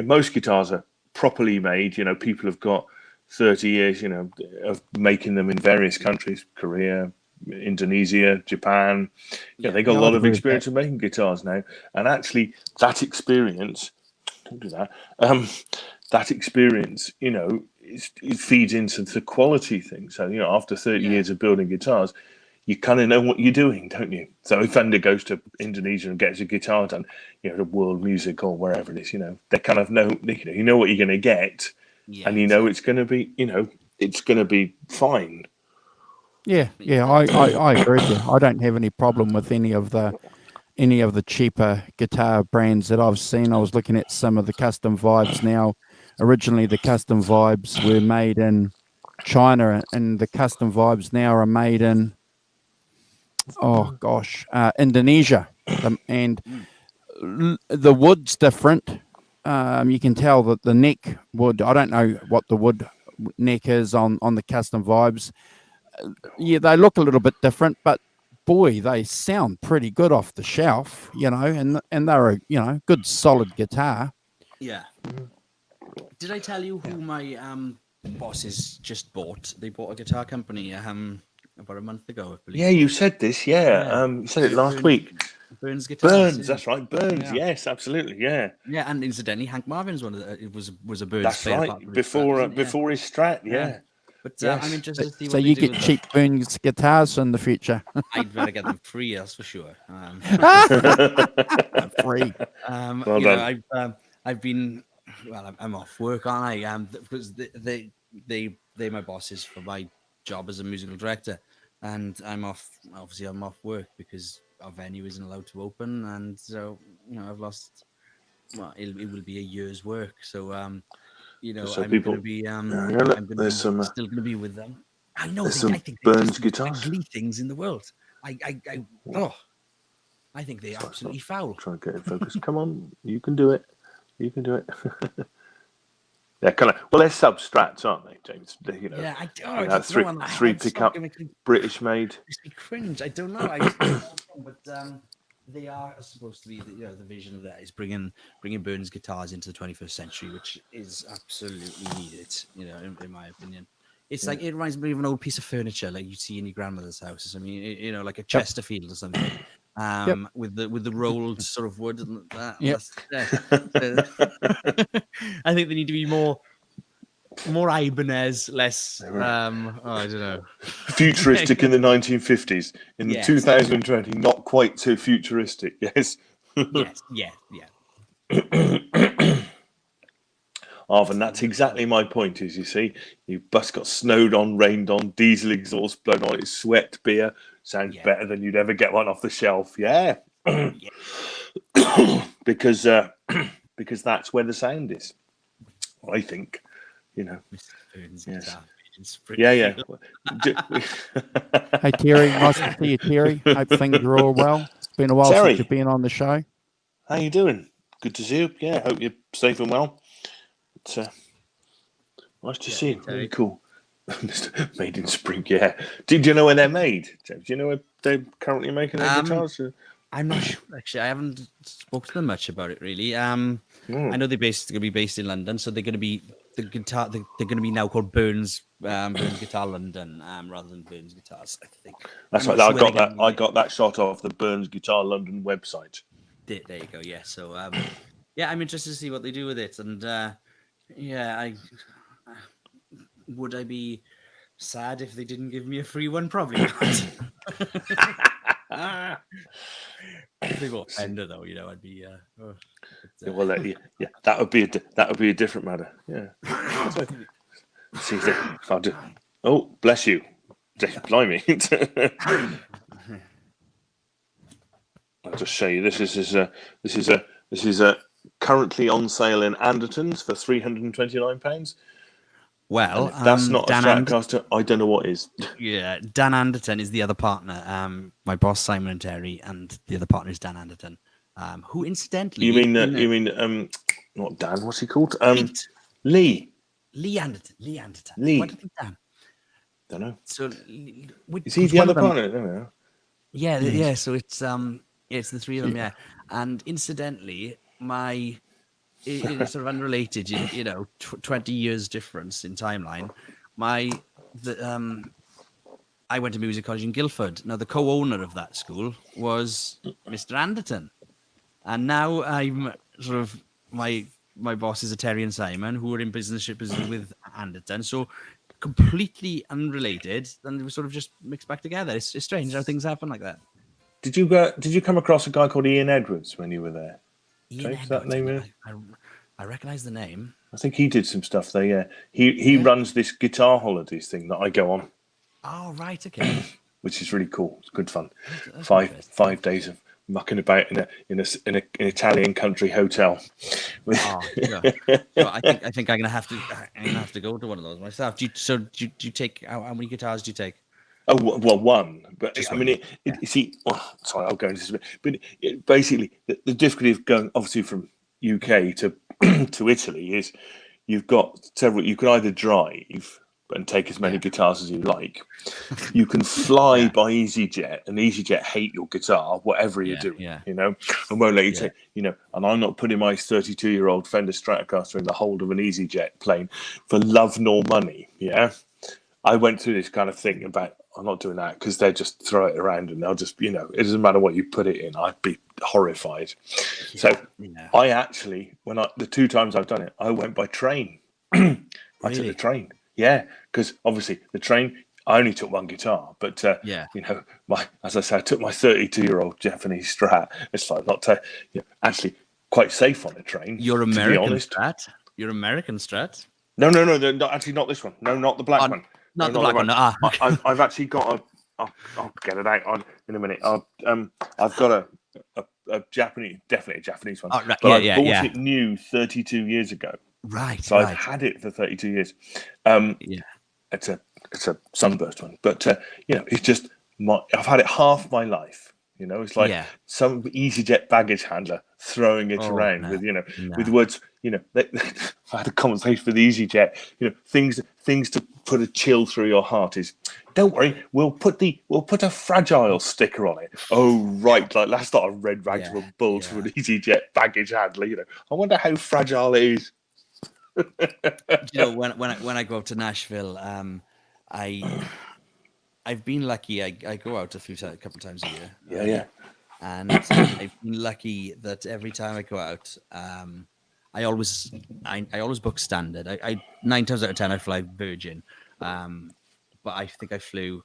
most guitars are properly made. People have got 30 years, of making them in various countries, Korea, Indonesia, Japan. They got a lot of experience of making guitars now, and actually that experience, don't do that. That experience, it feeds into the quality thing. So after 30 years of building guitars, you kind of know what you're doing, don't you? So if Fender goes to Indonesia and gets a guitar done, the World Music or wherever it is, they kind of know, you know what you're going to get, and it's going to be, it's going to be fine. Yeah, I agree with you. I don't have any problem with any of the cheaper guitar brands that I've seen. I was looking at some of the custom vibes now. Originally, the custom vibes were made in China, and the custom vibes now are made in Indonesia. And the wood's different. You can tell that the neck wood, I don't know what the wood neck is on the custom vibes. They look a little bit different, but boy, they sound pretty good off the shelf, and they're a good solid guitar. Yeah. Did I tell you who my bosses just bought? They bought a guitar company about a month ago, I believe. Yeah, you said this. Yeah, you said it last week. Burns Guitars. Burns, that's right. Burns. Yeah. Yes, absolutely. Yeah. Yeah, and incidentally, Hank Marvin's one of the, it was a Burns That's player right. apart from his Before Strat, before his Strat. Yeah. But Yes. I'm interested to see So what you they do get with cheap Burns guitars in the future. I'd better get them free, that's for sure. Free. Well you know, done. I've been I'm off work, aren't I? Because they're my bosses for my job as a musical director, and I'm off. Obviously, I'm off work because our venue isn't allowed to open, and so I've lost. Well, it will be a year's work. So So I'm people- going to be look, I'm going to be there's some, still going to be with them. I know. there's I some think they're Burns just the most guitars. ugly things in the world. I think they're absolutely foul. Try and get in focus. Come on, you can do it. You can do it. Yeah, kind of. Well, they're substrats, aren't they, James? Yeah, I don't you know. know, three pickup, British made. Makes me cringe. I don't know. But they are supposed to be the vision of that is bringing Burns guitars into the 21st century, which is absolutely needed. In my opinion, it's like it reminds me of an old piece of furniture like you see in your grandmother's house. I mean, like a Chesterfield or something. With the rolled sort of wood and that. Yep. I think they need to be more Ibanez, less I don't know. Futuristic in the 1950s. In the 2020, not quite so futuristic. Yes. Yeah. Arvin, that's exactly my point. Is you see, your bus got snowed on, rained on, diesel exhaust blown on, it's sweat beer. Sounds better than you'd ever get one off the shelf. Yeah. because that's where the sound is. I think. Yeah. Hey Terry, nice to see you, Terry. Hope things are all well. It's been a while Terry, since you've been on the show. How you doing? Good to see you. Yeah, hope you're safe and well. It's nice to see you. Very cool. Made in spring, yeah. Did you know where they're made, James? Do you know where they're currently making their guitars? I'm not sure, actually. I haven't spoken to them much about it, really. I know they're going to be based in London, so they're going to be they're going to be now called Burns Guitar London, rather than Burns Guitars, I think. That's right. I got that shot off the Burns Guitar London website. There you go. Yeah. So I'm interested to see what they do with it, and would I be sad if they didn't give me a free one? Probably not. If they bought Fender, though, I'd be. Well, that would be a different matter. Yeah. See if I'll do. Oh, bless you, blimey! I'll just show you. This is currently on sale in Anderton's for £329. Well, that's not a Stratocaster. I don't know what is. Yeah, Dan Anderton is the other partner. My boss Simon and Terry, and the other partner is Dan Anderton, who incidentally. You mean not Dan? What's he called? Lee Anderton. Lee. Why do you think Dan? Don't know. So is he the other partner? I don't know. Yeah. So it's the three of them. Yeah, and incidentally, it's sort of unrelated, 20 years difference in timeline. I went to music college in Guildford. Now, the co-owner of that school was Mr. Anderton. And now I'm sort of, my bosses are Terry and Simon, who are in business with Anderton. So completely unrelated, and they were sort of just mixed back together. It's strange how things happen like that. Did you come across a guy called Ian Edwards when you were there? Ian Edwards, I recognize the name. I think he did some stuff there. Yeah, he runs this guitar holidays thing that I go on. Oh right, okay. Which is really cool. It's good fun. That's 5 days of mucking about in an Italian country hotel. Oh, yeah. So I think I'm gonna have to go to one of those myself. Do you take how many guitars do you take? Oh well, one. But Just I one. mean, you see. Oh, sorry, I'll go into this a bit. But basically, the difficulty of going obviously from UK to Italy is you've got several. You can either drive, and take as many guitars as you like. You can fly by EasyJet, and EasyJet hate your guitar, whatever you're doing, you know, and won't let you take, you know. And I'm not putting my 32-year-old Fender Stratocaster in the hold of an EasyJet plane for love nor money. Yeah, I went through this kind of thing about, I'm not doing that, because they just throw it around and they'll just, you know, it doesn't matter what you put it in. I'd be horrified. So I actually, the 2 times I've done it, I went by train. I took the train. Yeah, because obviously the train, I only took one guitar, but you know, as I say, I took my 32-year-old Japanese Strat. It's like actually quite safe on a train. Your American Strat? Your American Strat? No, actually not this one. No, not the black one. Not the black one. I've actually got I'll get it out in a minute. I've got a Japanese, definitely a Japanese one. Oh, right. But I bought it new 32 years ago. Right. So I've had it for 32 years. It's a Sunburst one, but you know, it's just I've had it half my life. You know, it's like some EasyJet baggage handler throwing it around with, you know, with words. You know, I had a conversation with EasyJet. You know, things to put a chill through your heart is, don't worry, we'll put a fragile sticker on it. Oh right, like that's not a red rag to a bull to an EasyJet baggage handler. You know, I wonder how fragile it is. You know, when I go up to Nashville, I've been lucky. I go out a couple times a year. Yeah. And I've been lucky that every time I go out, I always book standard. I 9 times out of 10 I fly Virgin, but I think I flew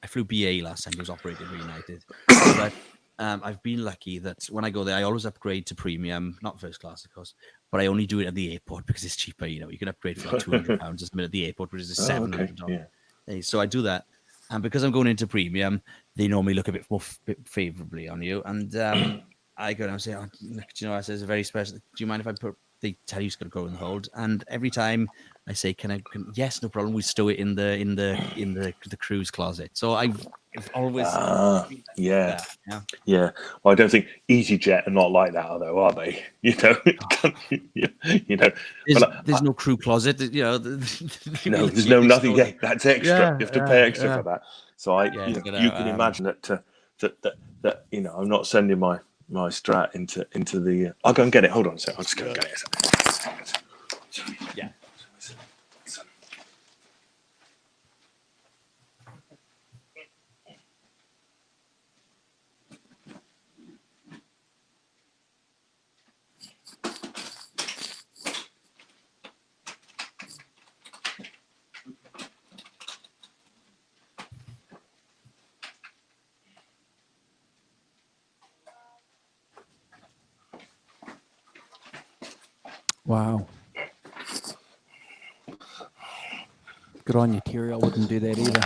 BA last time. It was operated by United. But I've been lucky that when I go there, I always upgrade to premium, not first class, of course, but I only do it at the airport because it's cheaper. You know, you can upgrade for like £200 just a minute at the airport, which is $700. So I do that. And because I'm going into premium, they normally look a bit more favorably on you. And I go down and say, oh, do you know, I say, it's a very special. Do you mind if I they tell you it's going to go in the hold? And every time I say, yes, no problem. We stow it in the cruise closet. So I've always, Well, I don't think EasyJet are not like that, though, are they? You know, you know. There's no crew closet. You know, no, there's nothing. Yeah, that's extra. You have to pay extra for that. So you can imagine that you know, I'm not sending my Strat into the. I'll go and get it. Hold on a sec. I'll just go and get it. Yeah. Wow. Good on you, Terry. I wouldn't do that either.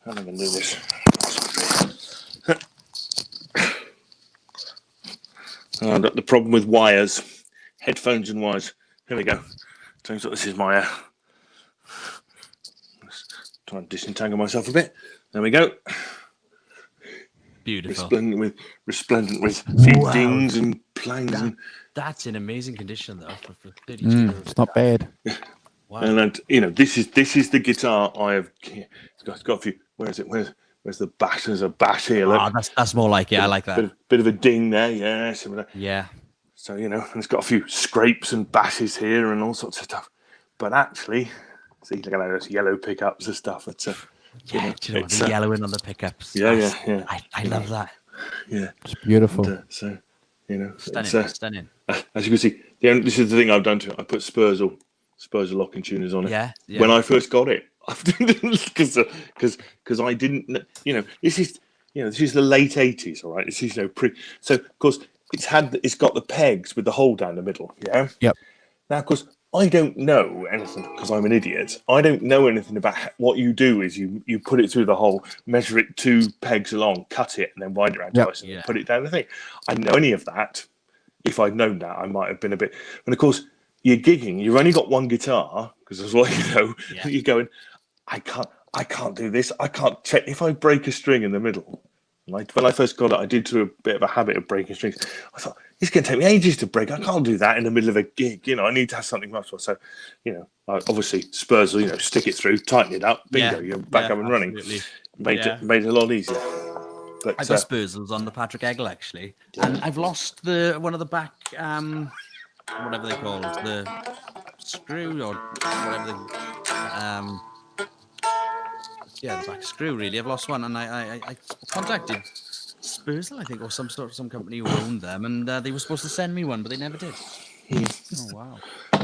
I'm not going to do this. The problem with wires, headphones and wires. Here we go. Turns out this is my. Try and disentangle myself a bit. There we go. Beautiful. Resplendent with fittings and planes. That's in amazing condition, though. For 32 it's not bad. Wow. And you know, this is the guitar I have. It's got a few. Where is it? Where's the bass? There's a bass here. Look. That's more like it. I like that. Bit of a ding there. Yeah. Yeah. So you know, and it's got a few scrapes and bashes here and all sorts of stuff. But actually, see, look at those yellow pickups and stuff. It's the yellowing on the pickups. Yeah. I love that. Yeah, it's beautiful. And, so you know, stunning. As you can see, this is the thing I've done to it. I put Spursel locking tuners on it. Yeah. When I first got it, because I didn't, you know, this is the late 80s, all right. This is so of course it's got the pegs with the hole down the middle. Yeah. Yep. Now, of course, I don't know anything because I'm an idiot. I don't know anything about what you do. Is you put it through the hole, measure it 2 pegs along, cut it, and then wind it around twice and put it down the thing. I didn't know any of that. If I'd known that, I might have been a bit. And of course, you're gigging. You've only got one guitar because that's what you know. Yeah. You're going. I can't do this. I can't check if I break a string in the middle. Like when I first got it, I did to a bit of a habit of breaking strings. I thought it's going to take me ages to break. I can't do that in the middle of a gig. I need to have something much more. So, obviously Spurs will stick it through, tighten it up, bingo, you're back up and running. Made it a lot easier. But I got Spursels on the Patrick Eggle actually, and I've lost one of the back, whatever they call it, the screw or whatever the back screw. Really, I've lost one, and I contacted Spursel, I think, or some company who owned them, and they were supposed to send me one, but they never did. Oh wow!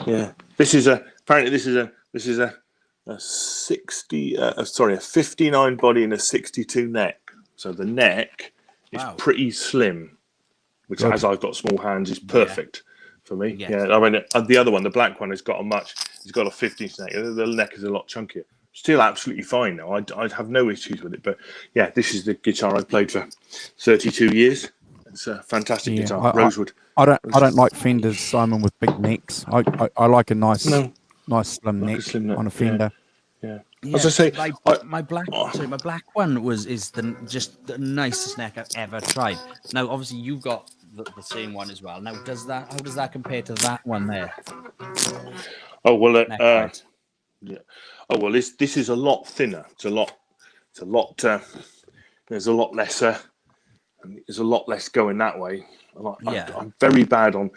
Yeah, this is a 59 body and a 62 neck. So the neck is pretty slim, which, as I've got small hands, is perfect for me. Yeah, I mean the other one, the black one, it's got a 50 neck. The neck is a lot chunkier. Still absolutely fine now. I'd have no issues with it. But yeah, this is the guitar I've played for 32 years. It's a fantastic guitar, Rosewood. I don't like Fenders, Simon, with big necks. I like a nice slim neck on a Fender. Yeah. As I say, my black one is just the nicest neck I've ever tried. Now, obviously, you've got the same one as well. Now, how does that compare to that one there? Oh well, yeah. Oh well, this is a lot thinner. There's a lot less. There's a lot less going that way. I'm very bad on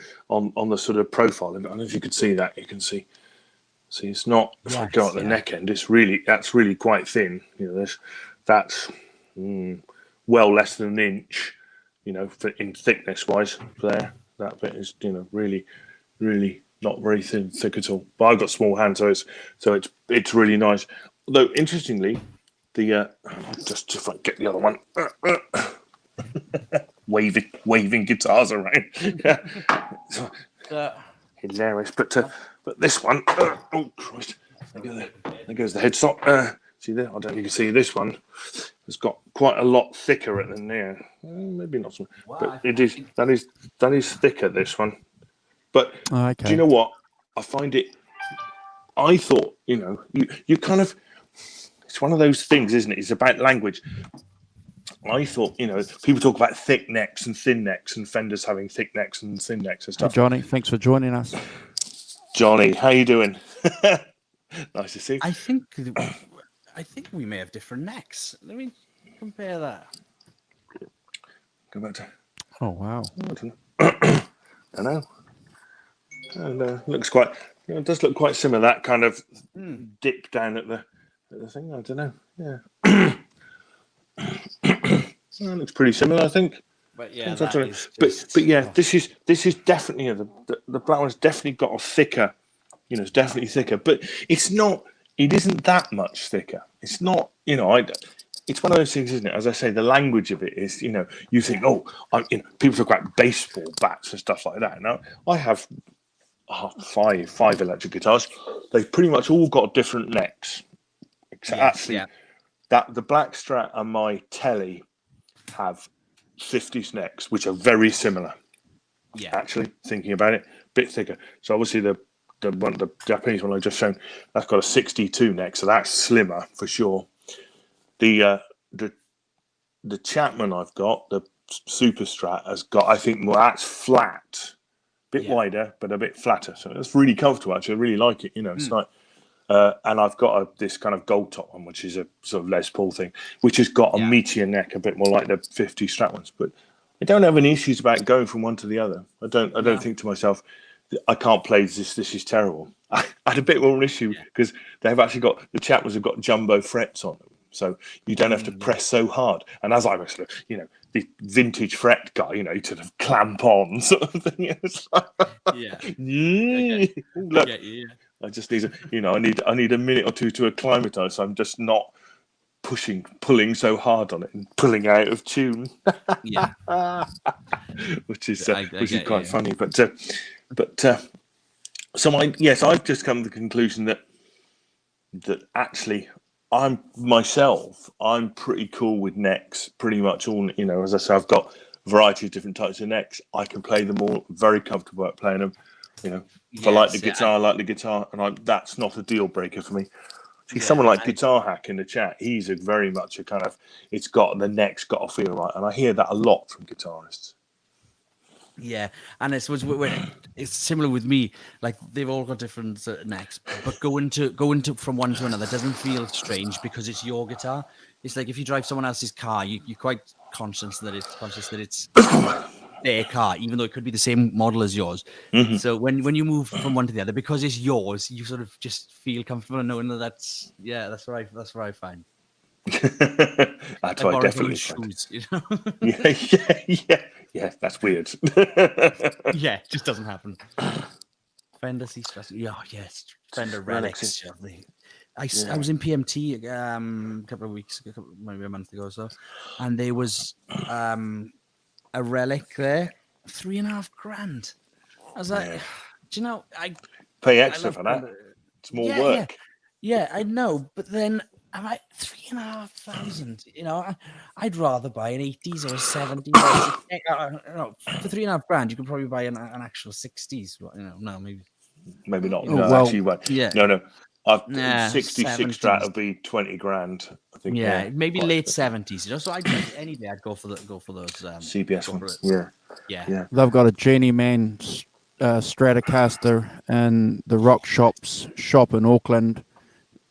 the sort of profile. I don't know if you could see that. You can see it's not. If I go at the neck end, that's really quite thin. That's well less than an inch. In thickness wise, there that bit is really, really not very thick at all. But I've got small hands, so it's really nice. Although interestingly, just if I get the other one. waving guitars around. Hilarious. But this one, oh Christ, there goes the headstock. See there? I don't know if you can see this one. It's got quite a lot thicker than there. Maybe not so, but it is. That is thicker. This one. But do you know what? I find it. I thought you kind of. It's one of those things, isn't it? It's about language. I thought, people talk about thick necks and thin necks and Fenders having thick necks and thin necks and stuff. Hey Johnny, thanks for joining us. Johnny, how you doing? Nice to see you. I think we may have different necks. Let me compare that. Go back to. Oh wow! I know. And looks quite. It does look quite similar. That kind of dip down at the thing. I don't know. Yeah. Well, it looks pretty similar, I think. But yeah, but yeah, this is definitely the black one's definitely got a thicker. It's definitely thicker, but it's not. It isn't that much thicker. It's not. It's one of those things, isn't it? As I say, the language of it is. You think, people talk about baseball bats and stuff like that. Now, I have five electric guitars. They've pretty much all got different necks. That the black Strat and my Telly have 50s necks, which are very similar. Yeah. Actually, thinking about it, a bit thicker. So obviously the Japanese one I just shown, that's got a 62 neck, so that's slimmer for sure. The Chapman I've got, the Super Strat, has got, I think, that's flat, a bit wider, but a bit flatter. So it's really comfortable. Actually, I really like it. It's like. And I've got this kind of gold top one, which is a sort of Les Paul thing, which has got a meatier neck, a bit more like the 50 Strat ones. But I don't have any issues about going from one to the other. I don't think to myself, I can't play this. This is terrible. I had a bit more of an issue because they've actually got the Chapmans have got jumbo frets on them, so you don't have to press so hard. And as I was sort of, the vintage fret guy, you sort of clamp on sort of thing. Look. I just need I need a minute or two to acclimatise. So I'm just not pulling so hard on it and pulling out of tune. which is quite funny. But so I've just come to the conclusion that actually I'm pretty cool with necks. Pretty much all, as I say, I've got a variety of different types of necks. I can play them all. Very comfortable at playing them. If I like the guitar, I like the guitar, and that's not a deal breaker for me. See, someone like Guitar Hack in the chat, he's very much a kind of, the neck's got to feel right. And I hear that a lot from guitarists. Yeah, and I suppose it's similar with me. Like they've all got different necks, but going from one to another doesn't feel strange because it's your guitar. It's like if you drive someone else's car, you're quite conscious that it's their car, even though it could be the same model as yours. Mm-hmm. So when you move from one to the other, because it's yours, you sort of just feel comfortable knowing that's what I find. That's what I definitely find. Shoes, you know? Yeah. That's weird. Yeah, it just doesn't happen. Fender C stress. Yeah, yes. Fender Relics. I was in PMT a couple of weeks, maybe a month ago or so, and there was a Relic there, $3,500. I was like, do you know, I pay extra for that. It's more work. Yeah, I know, but then I'm like $3,500. You know, I'd rather buy an 80s or a 70s. For $3,500, you could probably buy an actual 60s. You know, no, maybe not. Oh, No, well, actually, won't. Yeah. No. 66 70s. Strat would be $20,000. I think. Yeah, maybe late 70s. You know, so any day I'd go for those. CBS ones. Yeah. They've got a Journeyman Stratocaster in the Rock Shops shop in Auckland,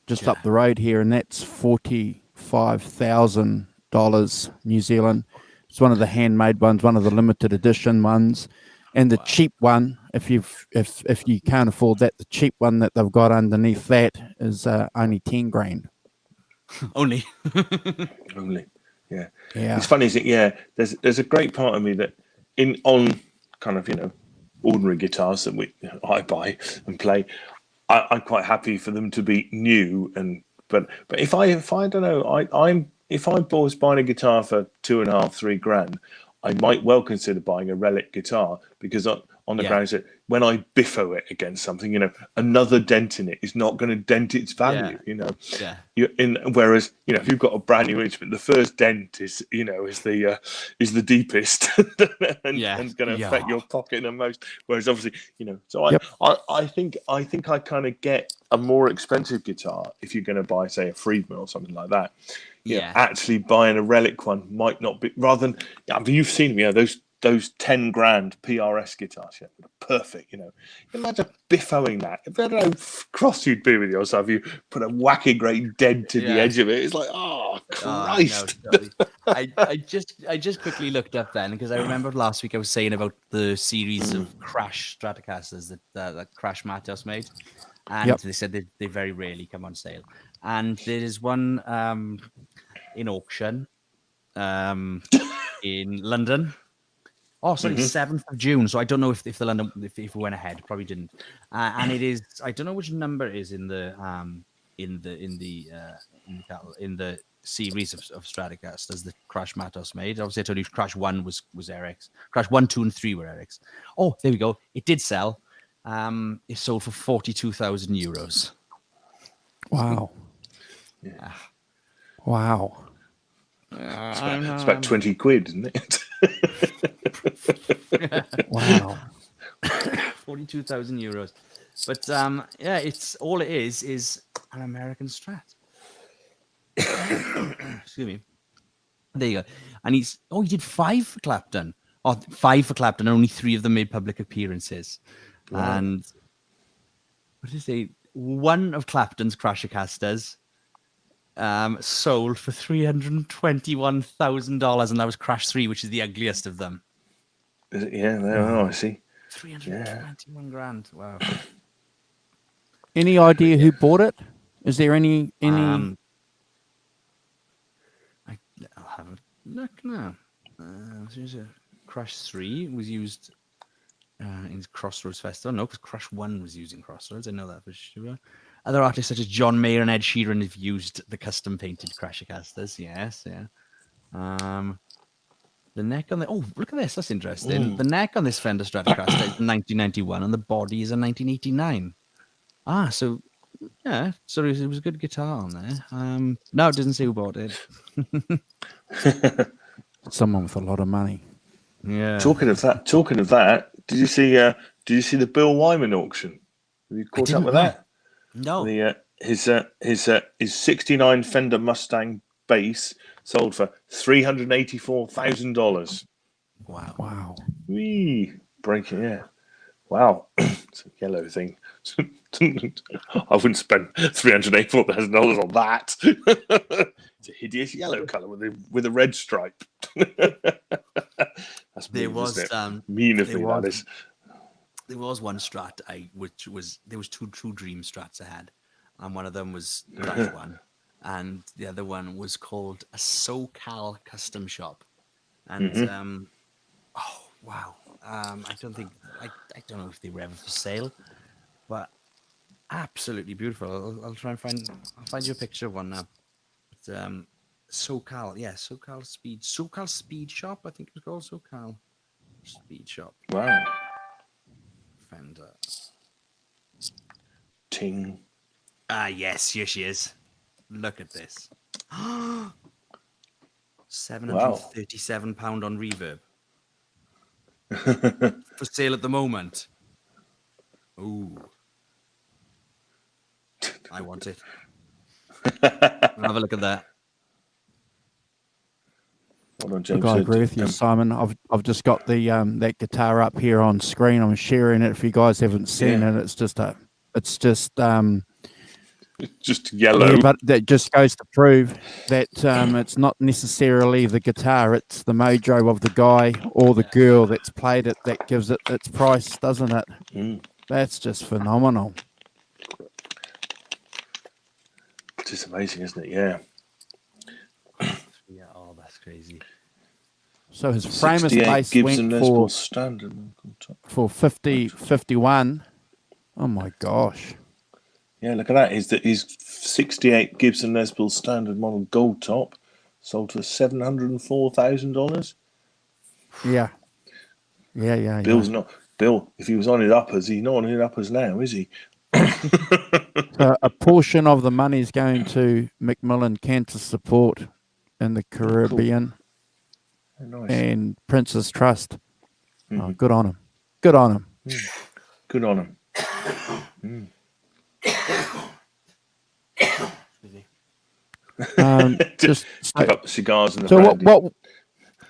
just up the road here, and that's $45,000 New Zealand. It's one of the handmade ones, one of the limited edition ones, and the cheap one. If you can't afford that, the cheap one that they've got underneath that is only $10,000. Only. Yeah. Yeah. It's funny, is it? Yeah. There's a great part of me that on kind of ordinary guitars that I buy and play. I'm quite happy for them to be new, but if I don't know, if I was buying a guitar for $2,500-3,000, I might well consider buying a Relic guitar because on the grounds that when I biffo it against something, another dent in it is not going to dent its value. Whereas if you've got a brand new instrument, the first dent is the deepest and going to affect your pocket the most. Whereas obviously, so I think I kind of get a more expensive guitar if you're going to buy, say, a Friedman or something like that. Actually buying a Relic one might not be, rather than, you've seen those $10,000 PRS guitars, perfect. Imagine biffoing that. If I don't know how cross you'd be with yourself, you put a whacking great dent in the edge of it. It's like, oh Christ! No, totally. I just quickly looked up then because I remember last week I was saying about the series of Crash Stratocasters that Crash Matos made, and they said they very rarely come on sale. And there is one in auction in London. Oh, sorry, 7th of June. So I don't know if the London if we went ahead, probably didn't. And it is, I don't know which number it is in the series of Stratocasters that Crash Matos made. Obviously, I told you Crash 1 was Eric's. Crash 1, 2, and 3 were Eric's. Oh, there we go. It did sell. It sold for €42,000. Wow. Yeah. Wow. It's about 20 quid, isn't it? Wow. €42,000. But it's all it is an American Strat. Excuse me. There you go. And he did 5 for Clapton. 5 for Clapton, and only 3 of them made public appearances. Wow. And what did he say? One of Clapton's Crashcasters sold for $321,000, and that was Crash 3, which is the ugliest of them. Is it? Yeah, I see. $321,000. Wow. Any idea who bought it? Is there any? I'll have a look now. Crash 3 was used in Crossroads Festival. No, because Crash 1 was using Crossroads. I know that for sure. Other artists such as John Mayer and Ed Sheeran have used the custom painted Crashcasters. Yes, yeah. The neck on look at this. That's interesting. The neck on this Fender Stratocaster is 1991, and the body is a 1989. So yeah, so it was a good guitar on there. No, it didn't say who bought it. Someone with a lot of money. Yeah. Talking of that, did you see the Bill Wyman auction? Have you caught up with that? No. his '69 Fender Mustang bass sold for $384,000. Wow. Wow. Wee, breaking, yeah. Wow, it's a yellow thing. I wouldn't spend $384,000 on that. It's a hideous yellow color with a red stripe. That's There mean, was isn't it? Mean of there me, was that is. there was one Strat there was two True Dream Strats I had, and one of them was Crash One, and the other one was called a SoCal Custom Shop, and oh wow, I don't think I don't know if they were ever for sale, but absolutely beautiful. I'll try and find you a picture of one now. But, SoCal, yeah, SoCal Speed Shop, I think it's called SoCal Speed Shop. Wow. Fender. Ting. Ah, yes, here she is. Look at this. £737 on Reverb. For sale at the moment. Ooh. I want it. Have a look at that. Hold on, James. Look, I agree with you, Simon. I've just got the that guitar up here on screen. I'm sharing it. If you guys haven't seen it, it's just yellow. Yeah, but that just goes to prove that it's not necessarily the guitar; it's the mojo of the guy or the girl that's played it that gives it its price, doesn't it? That's just phenomenal. It's just amazing, isn't it? Yeah. Yeah, oh, that's crazy. So his famous bass Gibson went Les Paul standard for 51. Oh my gosh! Yeah, look at that. His '68 Gibson Les Paul standard model gold top sold for $704,000. Yeah. Bill's not Bill. If he was on his uppers, he's not on his uppers now, is he? So a portion of the money is going to Macmillan Cancer Support in the Caribbean Nice. and Prince's Trust. Oh, good on him. Good on him. Good on him. Just pick up the cigars and the so brandy.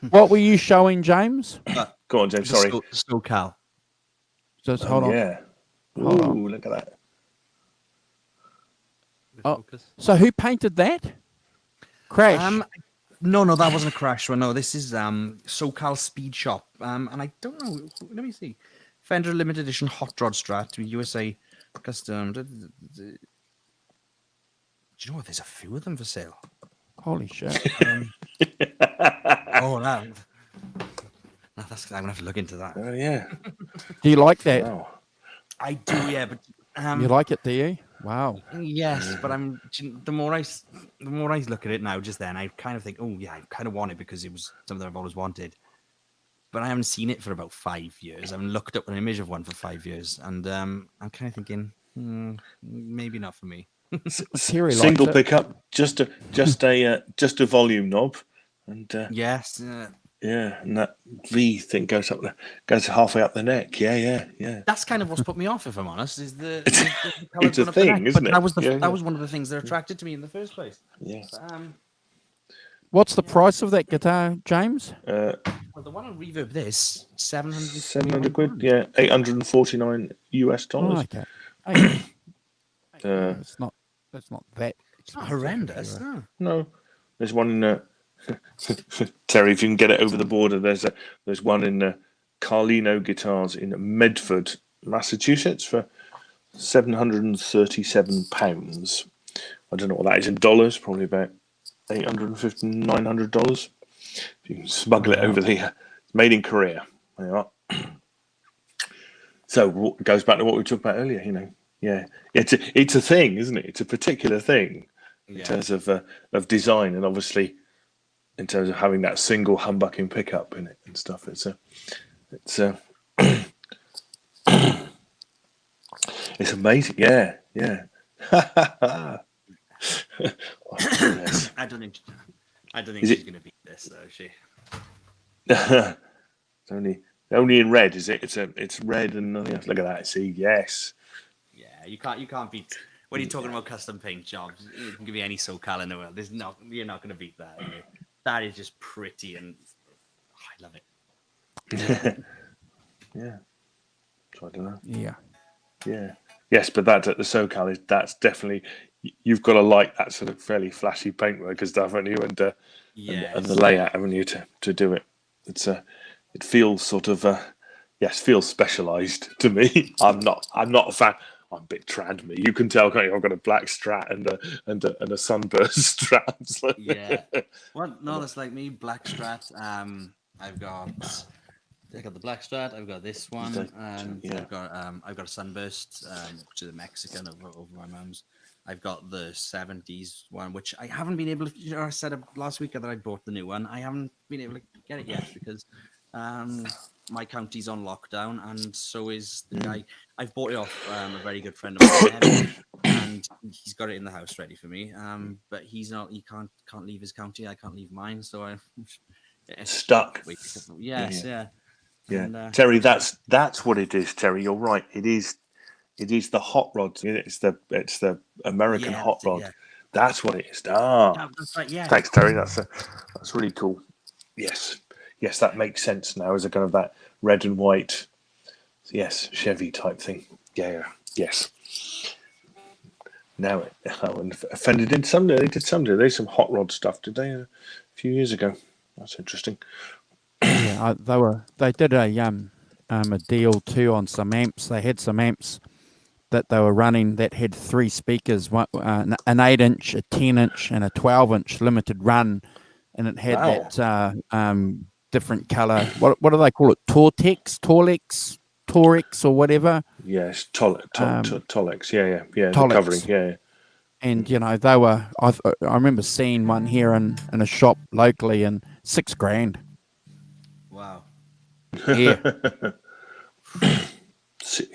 what were you showing, James? Go on, James. Sorry. SoCal. Just hold on. Yeah. Hold Ooh, on. look at that. Oh, so who painted that? Crash. No, that wasn't a Crash one. No, this is SoCal Speed Shop. And I don't know. Let me see. Fender limited edition hot rod Strat, USA custom. Do you know what? There's a few of them for sale. Holy shit. Oh, no. I'm gonna have to look into that. Oh yeah. Do you like that? Wow. I do, yeah, but You like it, do you? Wow. yes, but the more I look at it now, just then I kind of think, oh yeah, I kind of want it because it was something I've always wanted. But I haven't seen it for about 5 years. I haven't looked up an image of one for 5 years, and I'm kind of thinking, maybe not for me. Single pickup, just a volume knob, and yes, yeah, and that V thing goes halfway up the neck. Yeah. That's kind of what's put me off, if I'm honest. Is the it's a thing, isn't it? That was one of the things that attracted to me in the first place. Yeah. But, What's the price of that guitar, James? Well, the one on Reverb, this £700, yeah, $849 US. Oh, okay. That's not that. It's not horrendous. No, there's one in Terry. If you can get it over the border, there's one in Carlino Guitars in Medford, Massachusetts for £737. I don't know what that is in dollars. Probably about $850, $900. If you can smuggle it over there, it's made in Korea. There you are. So it goes back to what we talked about earlier. Yeah, it's a thing, isn't it? It's a particular thing in terms of design, and obviously in terms of having that single humbucking pickup in it and stuff. It's amazing. Yeah. Oh, I don't think she's going to beat this, though. She. It's only in red, is it? It's red and nothing else. Look at that. See, yes. Yeah, you can't beat. when you're talking about custom paint jobs, you can give me any SoCal in the world. You're not going to beat that. That is just pretty, and I love it. Yeah. So I don't know. Yeah. Yeah. Yes, but that's at the SoCal that's definitely you've got to like that sort of fairly flashy paintwork and stuff, haven't you? And the layout, haven't you, to do it? It feels sort of feels specialised to me. I'm not a fan. I'm a bit trad, me. You can tell, can't you? I've got a black Strat and a sunburst Strat. Yeah. Well, no, that's like me. Black Strat. I've got the black Strat. I've got this one, and I've got a sunburst, which is a Mexican over my mum's. I've got the 70s one, which I haven't been able to. I said last week that I bought the new one. I haven't been able to get it yet because my county's on lockdown, and so is the guy. I've bought it off a very good friend of mine, and he's got it in the house ready for me. But he's not. He can't leave his county. I can't leave mine, so I'm stuck. Yes, yeah. Yeah, And, Terry, that's what it is. Terry, you're right. It is the hot rod. It's the American hot rod. Yeah. That's what it is. That's right. Yeah. Thanks, Terry. That's really cool. Yes, that makes sense now as a kind of that red and white, Chevy type thing. Yeah. Yes. Now Fender did some. They did some. Did they some hot rod stuff? Did they a few years ago? That's interesting. Yeah, they did a deal too on some amps. They had some amps that they were running that had 3 speakers, an 8-inch, a 10-inch, and a 12-inch limited run, and it had that different color. What do they call it? Torlex, or whatever. Yes, Tolex. Yeah. The Tolex. covering. Yeah. And they were. I remember seeing one here in a shop locally, and $6,000. Wow. Yeah.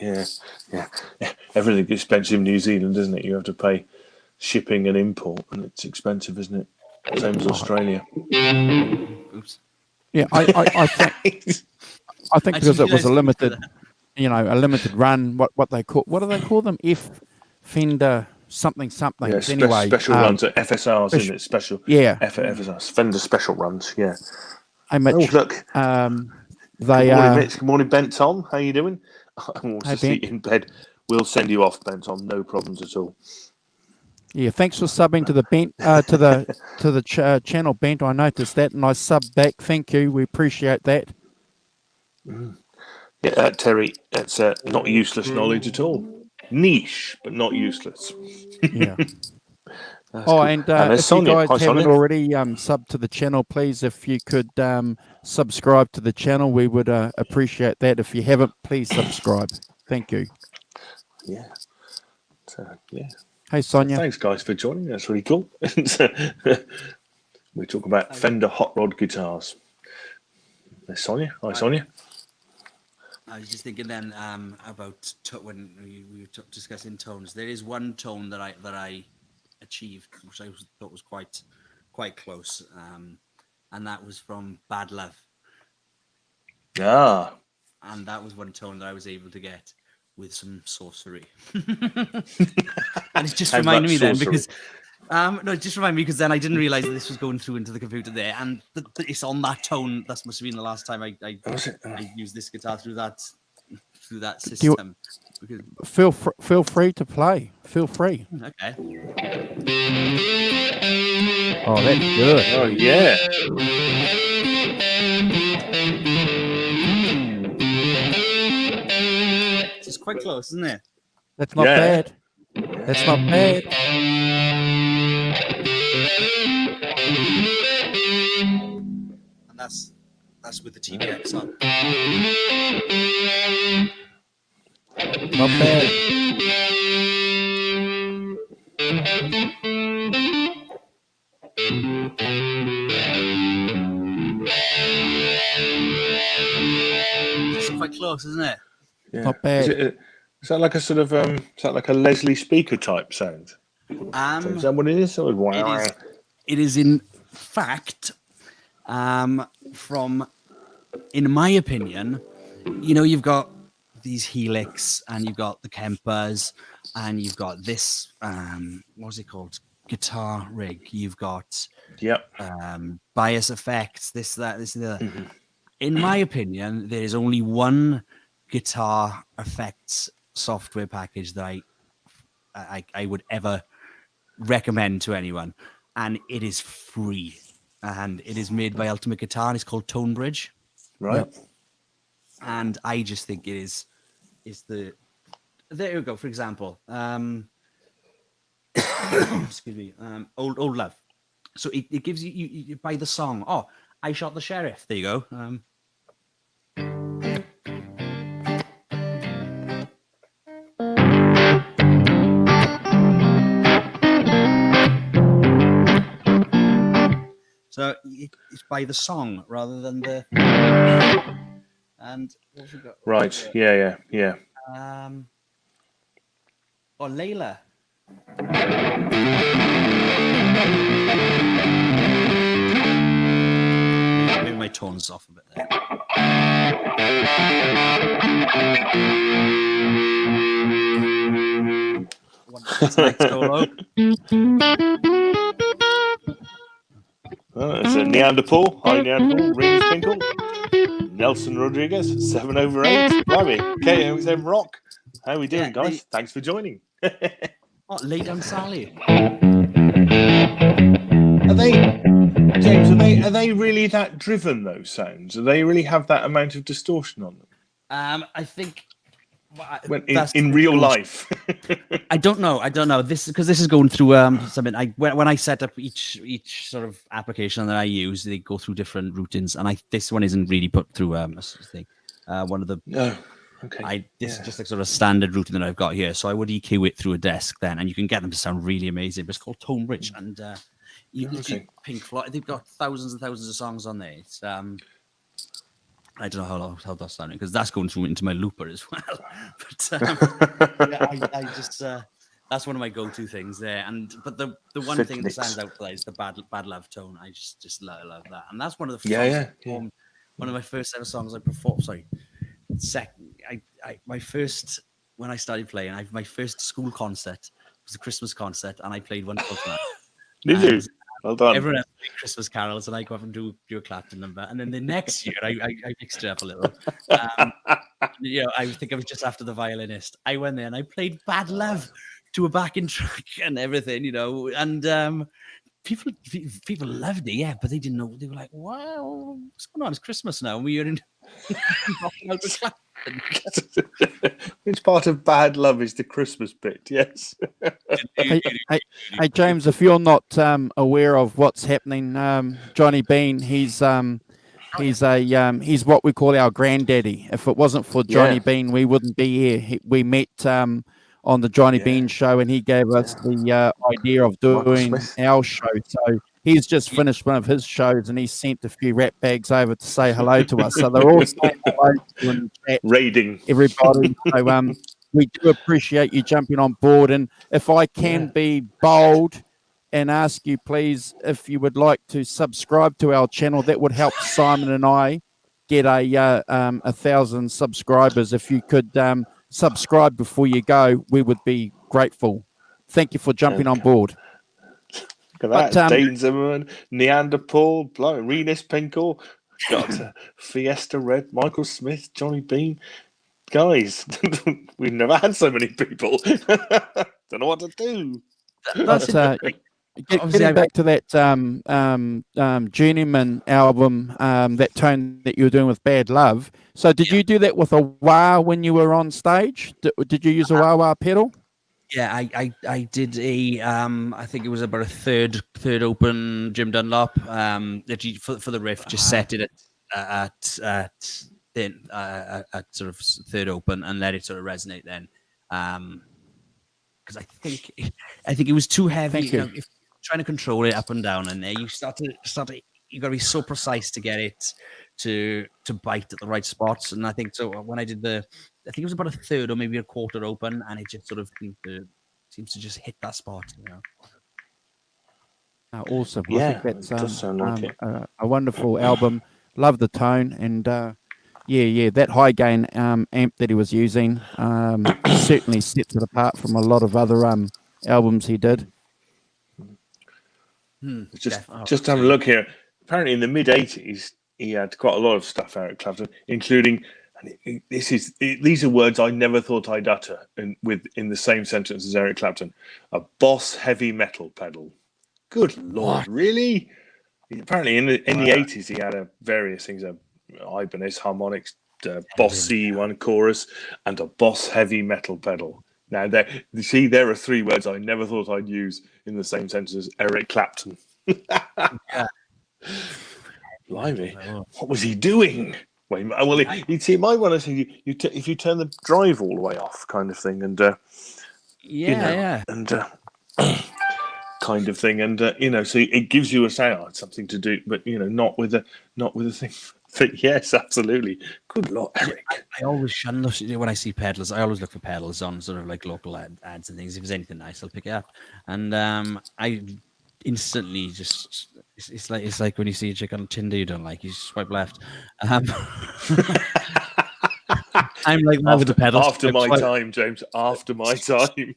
Yeah. Everything's expensive in New Zealand, isn't it? You have to pay shipping and import, and it's expensive, isn't it? Same as Australia. Oops. Yeah, I think because it was a limited, a limited run. What do they call them? Fender something. Yeah, anyway, special runs at FSRs, isn't it? Special. Yeah. FSRs, Fender special runs. Yeah. Hey, Mitch. Oh, look. They Good morning, Mitch. Good morning, Ben Tom. How you doing? I'm also Ben. in bed. We'll send you off, Ben Tom. No problems at all. Yeah, thanks for subbing to the Bent to the channel, Bent. I noticed that, and I subbed back. Thank you. We appreciate that. Yeah, Terry, that's not useless knowledge at all. Niche, but not useless. Yeah. Cool. And if Sonia. you guys Hi, haven't Sonia. already subbed to the channel, please, if you could subscribe to the channel, we would appreciate that. If you haven't, please subscribe. Thank you. Yeah. Yeah. Hey, Sonia. Thanks, guys, for joining. That's really cool. We're talking about Fender hot rod guitars. There's Sonia. Hi, Sonia. I was just thinking then about when we were discussing tones. There is one tone that I achieved, which I thought was quite close, and that was from Bad Love. And that was one tone that I was able to get with some sorcery. And it just reminded me then because it just reminded me because then I didn't realize that this was going through into the computer there, and it's on that tone. That must have been the last time I used this guitar through that system. Feel free to play. Feel free. Okay. Oh, that's good. Oh, yeah. It's quite close, isn't it? That's not bad. That's not bad. And that's with the TBX on. Not bad. It's quite close, isn't it? Yeah. Not bad. Is that like a sort of is that like a Leslie speaker type sound? Is that what it is? It is in fact from, in my opinion, you've got these helix, and you've got the Kempers, and you've got this what's it called, guitar rig. You've got Yep. bias effects, this, that, this, and the other. Mm-hmm. In my opinion, there is only one guitar effects software package that I would ever recommend to anyone, and it is free, and it is made by Ultimate Guitar, and it's called Tonebridge. Right. Yep. And I just think it is the, there you go. For example, excuse me, old love. So it gives you by the song. Oh, I shot the sheriff. There you go. So it's by the song rather than the. And what have we got? Right. Yeah. Oh, Layla. Maybe my tone's off a bit there. Next solo. It's a Neanderthal. Hi, Neanderthal. Ring Spinkle. Nelson Rodriguez. 7 over 8. Blimey. KMXM Rock. How are we doing, guys? Thanks for joining. Oh, Late on Sally. Are they, James? Are they really that driven? Those sounds? Do they really have that amount of distortion on them? I think. When in real life, I don't know. This is going through something. When I set up each sort of application that I use, they go through different routines, and this one isn't really put through a thing. One of the okay. This is just like sort of standard routing that I've got here. So I would EQ it through a desk then, and you can get them to sound really amazing. But it's called Tonebridge, and Pink Floyd. They've got thousands and thousands of songs on there. It's I don't know how that's sounding because that's going through into my looper as well. But I just that's one of my go-to things there. But the one thing that stands out for that is the bad love tone. I just love that, and that's one of the songs one of my first ever songs I performed. Sorry, my first when I started playing, my first school concert was a Christmas concert, and I played one called that. Did you? Well done. Everyone else played Christmas carols, and I go up and do a Clapton number. And then the next year, I mixed it up a little. I think I was just after the violinist. I went there and I played Bad Love to a backing track and everything, and people loved it, yeah, but they didn't know. They were like, "Wow, what's going on? It's Christmas now." And we were in Which part of Bad Love is the Christmas bit? Yes. Hey, James, if you're not aware of what's happening, Johnny Bean, he's what we call our granddaddy. If it wasn't for Johnny Bean, we wouldn't be here. We met on the Johnny Bean show, and he gave us the idea of doing our show. So he's just finished one of his shows, and he sent a few rat bags over to say hello to us. So they're all saying hello to and raiding everybody. So we do appreciate you jumping on board. And if I can be bold and ask you, please, if you would like to subscribe to our channel, that would help Simon and I get 1,000 subscribers. If you could subscribe before you go, we would be grateful. Thank you for jumping on board. Look at that. Dane Zimmerman, Neanderthal, Renus Pinkle, got Fiesta Red, Michael Smith, Johnny Bean. Guys, we've never had so many people. Don't know what to do. Getting back to that Journeyman album, that tone that you were doing with Bad Love. So did you do that with a wah when you were on stage? Did you use a wah pedal? Yeah, I did I think it was about a third open Jim Dunlop. For the riff, just set it at sort of third open and let it sort of resonate then. Because I think it was too heavy. If you're trying to control it up and down, and you start to you got to be so precise to get it to bite at the right spots. And I think so when I did I think it was about a third or maybe a quarter open, and it just sort of seems to just hit that spot. Awesome. Yeah, I think that's it does sound like a wonderful album. Love the tone, and yeah, that high gain amp that he was using certainly sets it apart from a lot of other albums he did. Just have a look here. Apparently, in the mid-80s, he had quite a lot of stuff, Eric Clapton, including. And these are words I never thought I'd utter in the same sentence as Eric Clapton. A Boss heavy metal pedal. Good Lord, really? Apparently, in the 80s, he had various things: Ibanez harmonics, Boss C1 chorus, and a Boss heavy metal pedal. Now, there are three words I never thought I'd use in the same sentence as Eric Clapton. Blimey, what was he doing? Well, you might want to say if you turn the drive all the way off, kind of thing, and kind of thing, and so it gives you a sound, something to do, but not with a thing. But yes, absolutely. Good Lord, Eric. I always shun those when I see pedals. I always look for pedals on sort of like local ads and things. If there's anything nice, I'll pick it up. And I instantly just it's like when you see a chick on Tinder you don't like, you swipe left. I'm like with the pedals. After my time, James. After my time.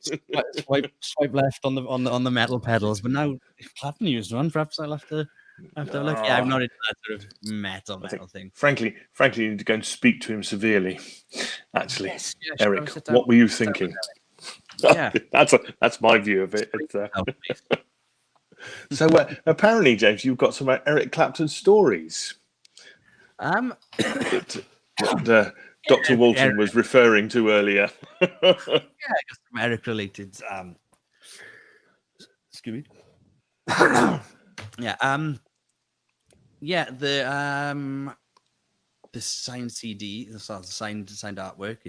swipe left on the metal pedals. But now if Clapton used one, perhaps I'll have to look. Yeah, I'm not into that sort of metal thing. Frankly, you need to go and speak to him severely. Actually, yes, Eric, what were you thinking? Yeah, that's my view of it. So apparently, James, you've got some Eric Clapton stories. Dr. Walton was referring to earlier. Yeah, I guess some Eric related. Excuse me. Yeah. The signed CD, the signed artwork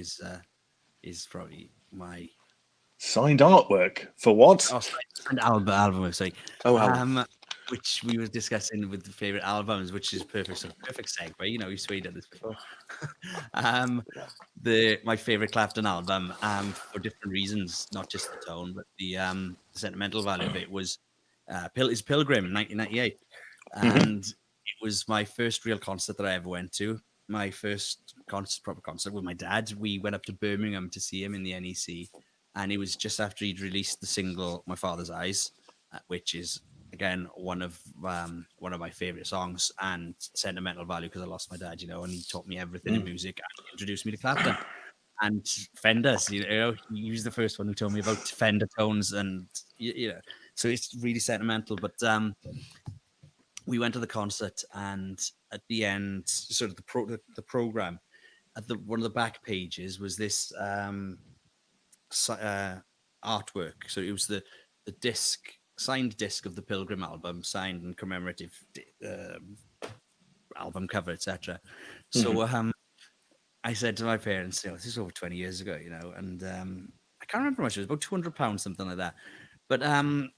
is probably my signed artwork for what? Oh, signed album. Sorry. Oh, album. Which we were discussing with the favorite albums, which is perfect segue. We've done this before. My favorite Clapton album, for different reasons, not just the tone, but the sentimental value of it was Pilgrim in 1998, and it was my first real concert that I ever went to. My first proper concert with my dad. We went up to Birmingham to see him in the NEC, and it was just after he'd released the single "My Father's Eyes," which is again one of my favorite songs and sentimental value because I lost my dad, and he taught me everything in music and introduced me to Clapton and Fenders. He was the first one who told me about Fender tones, and so it's really sentimental. But we went to the concert, and at the end, sort of the program, at one of the back pages was this artwork. So it was the signed disc of the Pilgrim album, signed and commemorative album cover, etc. So I said to my parents, this is over 20 years ago, and I can't remember how much it was, about £200, something like that. But I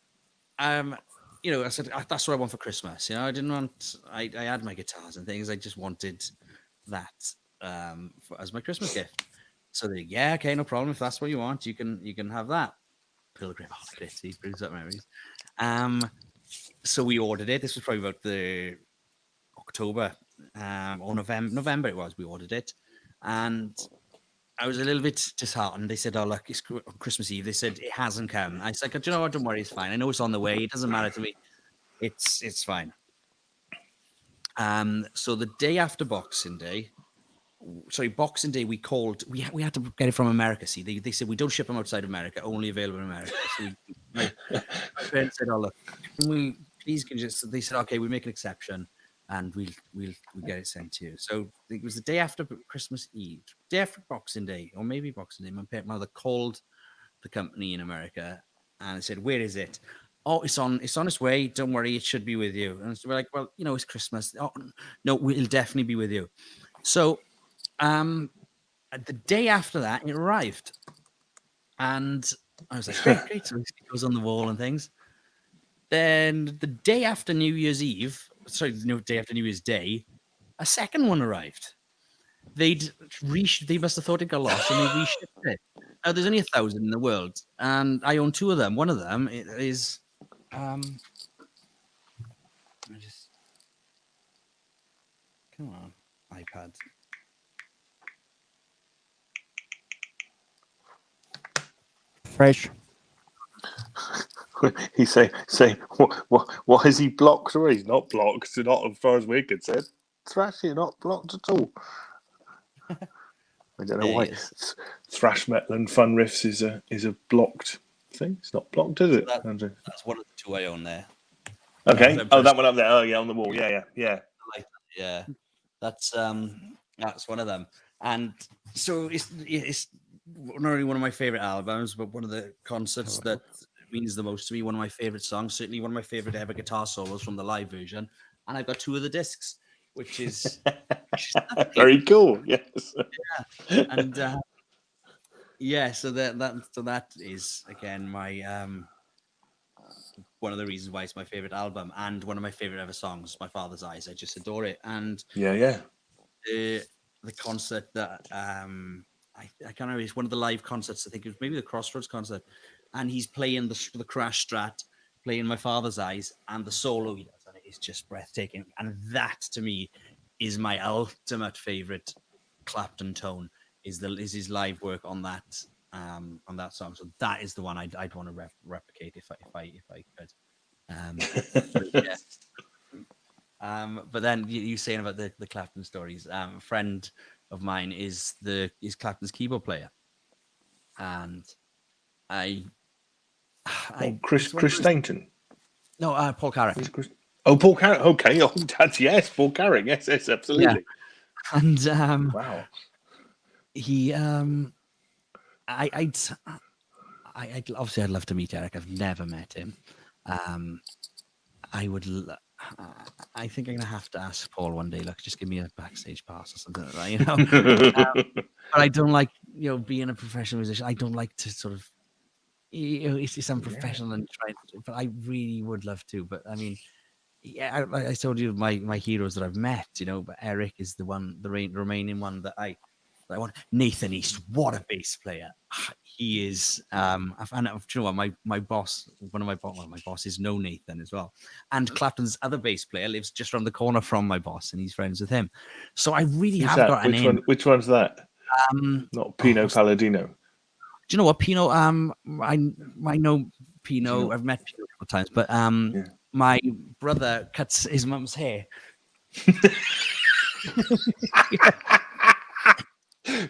said that's what I want for Christmas. I didn't want. I had my guitars and things. I just wanted that as my Christmas gift. So they, okay, no problem. If that's what you want, you can have that. Pilgrim, it brings up memories. So we ordered it. This was probably about the October or November it was. We ordered it, and I was a little bit disheartened. They said, "Oh, look, it's Christmas Eve." They said it hasn't come. I said, "Do you know what? Don't worry, it's fine. I know it's on the way. It doesn't matter to me. It's fine." So the day after Boxing Day, we called. We had to get it from America. See, they said we don't ship them outside America. Only available in America. So my parents said, "Oh, look, can just?" They said, "Okay, we make an exception." And we'll get it sent to you. So it was the day after Christmas Eve, day after Boxing Day, or maybe Boxing Day. My mother called the company in America and said, "Where is it?" "Oh, it's on its way. Don't worry, it should be with you." And so we're like, "Well, it's Christmas. Oh, no, it'll definitely be with you." So, the day after that, it arrived, and I was like, "Great!" So it goes on the wall and things. Then the day after New Year's Eve. Sorry, the day after New Year's Day, a second one arrived. They must have thought it got lost and they reshipped it. Now, there's only 1,000 in the world, and I own 2 of them. One of them is come on, iPad. Fresh. He's saying, why is he blocked? Or he's not blocked. Not as far as we're concerned. Thrash, you're not blocked at all. I don't know why thrash metal and fun riffs is a blocked thing. It's not blocked, is it? That's one of the two I own there. Okay. Oh, that one up there. Oh, yeah, on the wall. Yeah. Yeah, that's one of them. And so it's not only one of my favorite albums, but one of the concerts that means the most to me. One of my favorite songs, certainly one of my favorite ever guitar solos from the live version. And I've got 2 of the discs, which is very cool. Yes. Yeah, and so that is again my one of the reasons why it's my favorite album and one of my favorite ever songs, My Father's Eyes. I just adore it. And the concert that I can't remember, it's one of the live concerts, I think it was maybe the Crossroads concert, and he's playing the Crash Strat, playing My Father's Eyes, and the solo he does, and it is just breathtaking. And that to me is my ultimate favorite Clapton tone, is his live work on that song. So that is the one I'd want to replicate if I could. But then you saying about the Clapton stories. A friend of mine is Clapton's keyboard player, and Chris Stainton. No, Paul Carrick. Paul Carrick. Okay. Oh, yes, Paul Carrick. Yes, absolutely. Yeah. And wow. He I'd obviously I'd love to meet Eric. I've never met him. I think I'm gonna have to ask Paul one day. Look, just give me a backstage pass or something like that, but I don't like, being a professional musician. I don't like to sort of, it's unprofessional and trying to, but I really would love to. But I mean, I told you my heroes that I've met, but Eric is the one, the remaining one that I want. Nathan East, what a bass player he is. And do you know what, my boss, my bosses know Nathan as well, and Clapton's other bass player lives just around the corner from my boss, and he's friends with him. So I really have got a name. Which one's that? Not Pino Palladino. Do you know what, Pino? I know Pino. I've met Pino a couple of times, but my brother cuts his mum's hair.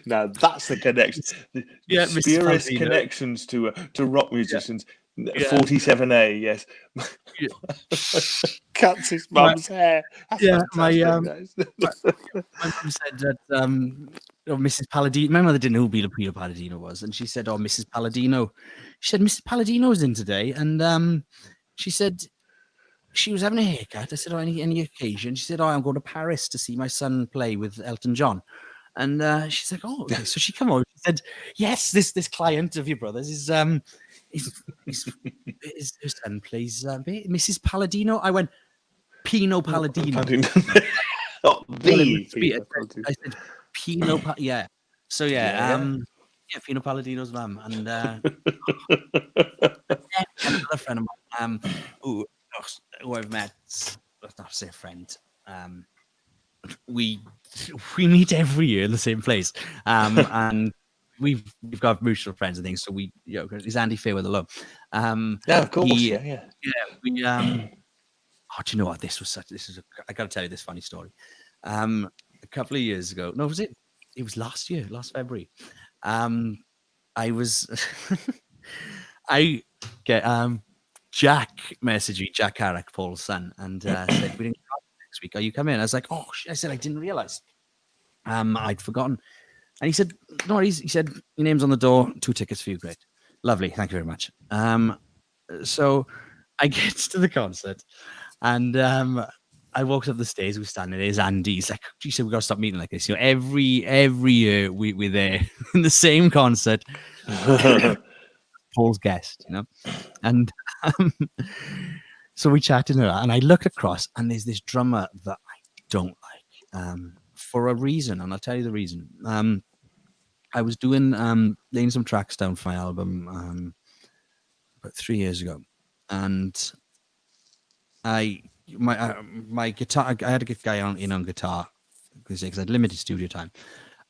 Now that's the connection. Yeah, spurious connections to rock musicians. 47A, yes. Cuts his mum's hair. That's my mum said that Mrs. Palladino. My mother didn't know who Peter Palladino was, and she said, "Oh, Mrs. Palladino." She said, "Mrs. Palladino's in today," and she said she was having a haircut. I said, "Oh, any occasion?" She said, "Oh, I'm going to Paris to see my son play with Elton John." And she's like, "Oh, okay." So she come over. She said, "Yes, this client of your brother's is his son plays Mrs. Palladino." I went, "Pino Palladino." Not the I said, "Pino." Yeah. So Pino Palladino's mum, and another friend of mine, who I've met. Let's not say a friend. We meet every year in the same place, and we've got mutual friends and things. So is Andy Fairweather alone? Yeah, of course. Yeah. We do you know what? I got to tell you this funny story. A couple of years ago, no, was it? It was last February. I was, I get Jack messaged me, Jack Carrick, Paul's son, and said, "We didn't come next week. Are you coming?" I was like, "Oh," I said, "I didn't realize. I'd forgotten." And he said, "No worries." He said, "Your name's on the door. 2 tickets for you." Great, lovely, thank you very much. So I get to the concert, and I walked up the stairs. We're standing there. There's Andy. He's like, "He said, we got to stop meeting like this." Every year we're there in the same concert. Paul's guest, and so we chatted and I look across, and there's this drummer that I don't like for a reason, and I'll tell you the reason. I was laying some tracks down for my album about 3 years ago, and my guitar. I had to get a guy on guitar because I had limited studio time,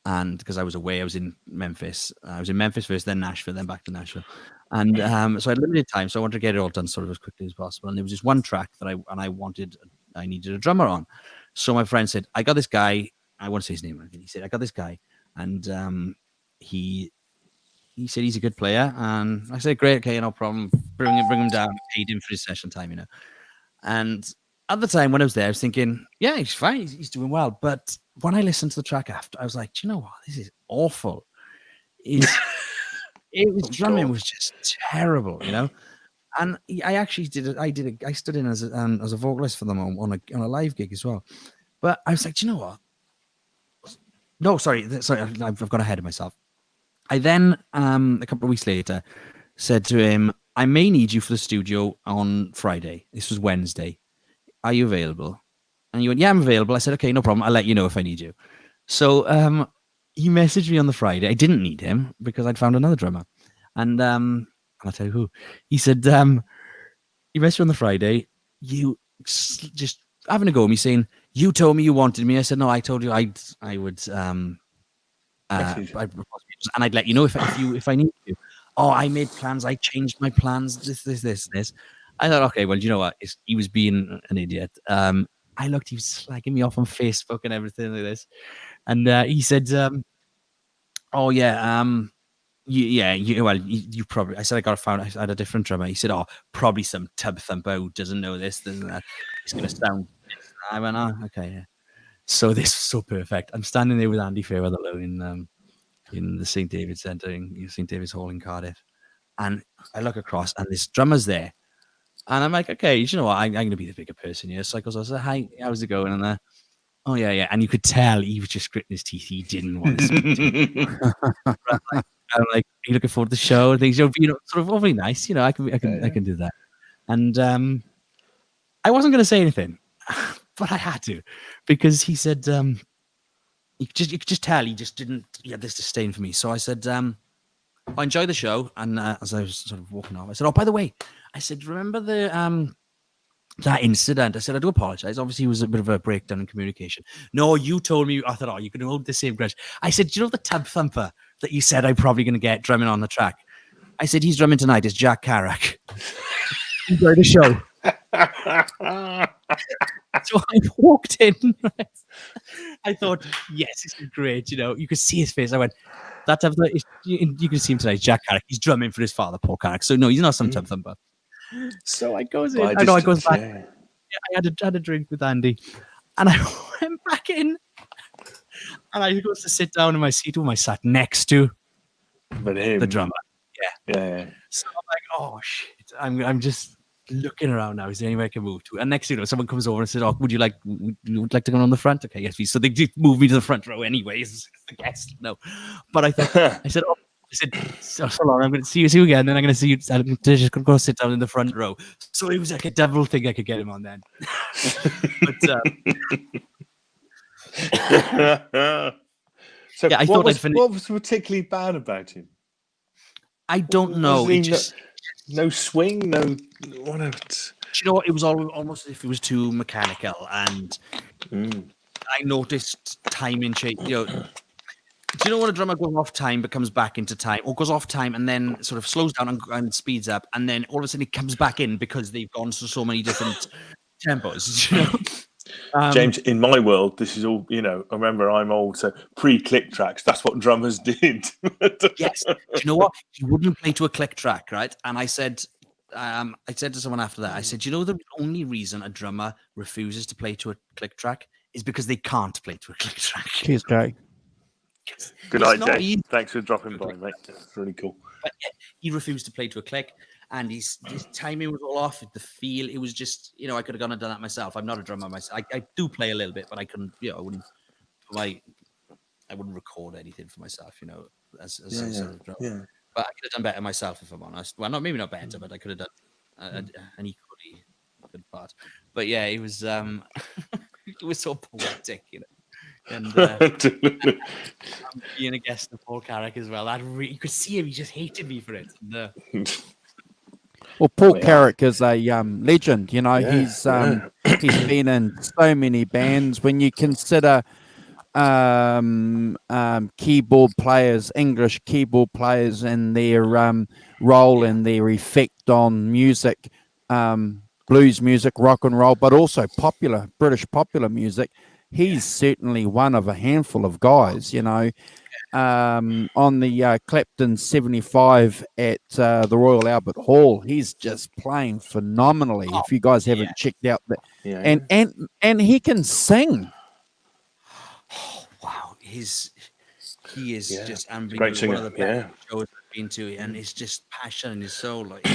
and because I was away, I was in Memphis. I was in Memphis first, then Nashville, then back to Nashville, And so I had limited time, so I wanted to get it all done sort of as quickly as possible. And there was this one track that I needed a drummer on. So my friend said, I got this guy. I won't say his name. He said, I got this guy, and he said he's a good player. And I said, great, okay, no problem. Bring him down. Paid him for his session time, you know. And at the time when I was there, I was thinking, yeah, he's fine. He's doing well. But when I listened to the track after, I was like, do you know what? This is awful. His drumming was just terrible, you know. And I actually did it. I stood in as a vocalist for them on a live gig as well. But I was like, do you know what? No, sorry, I've gone ahead of myself. I then, a couple of weeks later, said to him, I may need you for the studio on Friday. This was Wednesday. Are you available? And he went, yeah, I'm available. I said, okay, no problem. I'll let you know if I need you. So he messaged me on the Friday. I didn't need him because I'd found another drummer. And I'll tell you who. He said, he messaged me on the Friday. You just having a go at me saying, you told me you wanted me. I said, no, I told you I would, and I'd let you know if I need you. Oh, I made plans. I changed my plans. This. I thought, okay, well, you know what? He was being an idiot. I looked, he was slagging me off on Facebook and everything like this. And he said, oh, yeah, you probably, I said, I had a different drummer. He said, oh, probably some tub thumper who doesn't know this, doesn't that. It's going to sound. I went, oh, okay, yeah. So this was so perfect. I'm standing there with Andy Fairweather in the St. David's Centre, in St. David's Hall in Cardiff. And I look across and this drummer's there. And I'm like, okay, you know what? I'm going to be the bigger person here. So I said, hi, how's it going? And oh, yeah. And you could tell he was just gritting his teeth. He didn't want to speak to me. I'm like, are you looking forward to the show? And things, sort of awfully nice. You know, I can do that. And I wasn't going to say anything, but I had to, because he said, you could just tell he just didn't. He had this disdain for me. So I said, I enjoy the show. And as I was sort of walking off, I said, oh, by the way, I said, remember that incident? I said, I do apologize. Obviously, it was a bit of a breakdown in communication. No, you told me. I thought, oh, you can hold the same grudge. I said, do you know the tub thumper that you said I'm probably going to get drumming on the track? I said, he's drumming tonight. It's Jack Carrack. Enjoy the show. So I walked in. Right? I thought, yes, this is great. You know, you could see his face. I went, that tub thumper, you can see him tonight. Jack Carrack. He's drumming for his father, Paul Carrack. So no, he's not some tub thumper. So I goes in. I goes back. Yeah, I had a drink with Andy, and I went back in, and I goes to sit down in my seat. Who I sat next to, but him, the drummer. Yeah. So I'm like, oh shit! I'm just looking around now. Is there anywhere I can move to? And next, someone comes over and says, "Oh, would you like to go on the front?" Okay, yes, please. So they did move me to the front row, anyways. The guest, no. But I thought, I said, oh. I said, so long, I'm going to see you again, then I'm going to see you. I'm just going to go sit down in the front row. So it was like a double thing I could get him on then. So yeah, what was particularly bad about him? I don't know. No swing, no whatever. You know what? It was almost as if it was too mechanical, and I noticed timing change. You know. Do you know when a drummer goes off time but comes back into time, or goes off time and then sort of slows down and speeds up, and then all of a sudden it comes back in because they've gone to so many different tempos? You know? James, in my world, this is all, you know, remember I'm old, so pre-click tracks, that's what drummers did. Yes. Do you know what? He wouldn't play to a click track, right? And I said to someone after that, I said, you know, the only reason a drummer refuses to play to a click track is because they can't play to a click track. Cheers, Jay. Good night, Jay. Thanks for dropping by, mate. That's really cool. But yeah, he refused to play to a click, and his timing was all off. The feel, it was just, you know, I could have gone and done that myself. I'm not a drummer myself. I do play a little bit, but I couldn't, you know, I wouldn't record anything for myself, you know, as sort of drummer. Yeah. But I could have done better myself, if I'm honest. Well, maybe not better, but I could have done an equally good part. But yeah, it was it was so poetic, you know. And being a guest of Paul Carrack as well, you could see him. He just hated me for it. Well, Paul Carrack is a legend. You know, he's been in so many bands. When you consider keyboard players, English keyboard players, and their role and their effect on music, blues music, rock and roll, but also British popular music. He's certainly one of a handful of guys, on the Clapton 75 at the Royal Albert Hall. He's just playing phenomenally. If you guys haven't checked out that, and he can sing. Oh, wow, he is just unbelievable. Great singer. One of the best shows I've been to, and it's just passion in his soul. Like,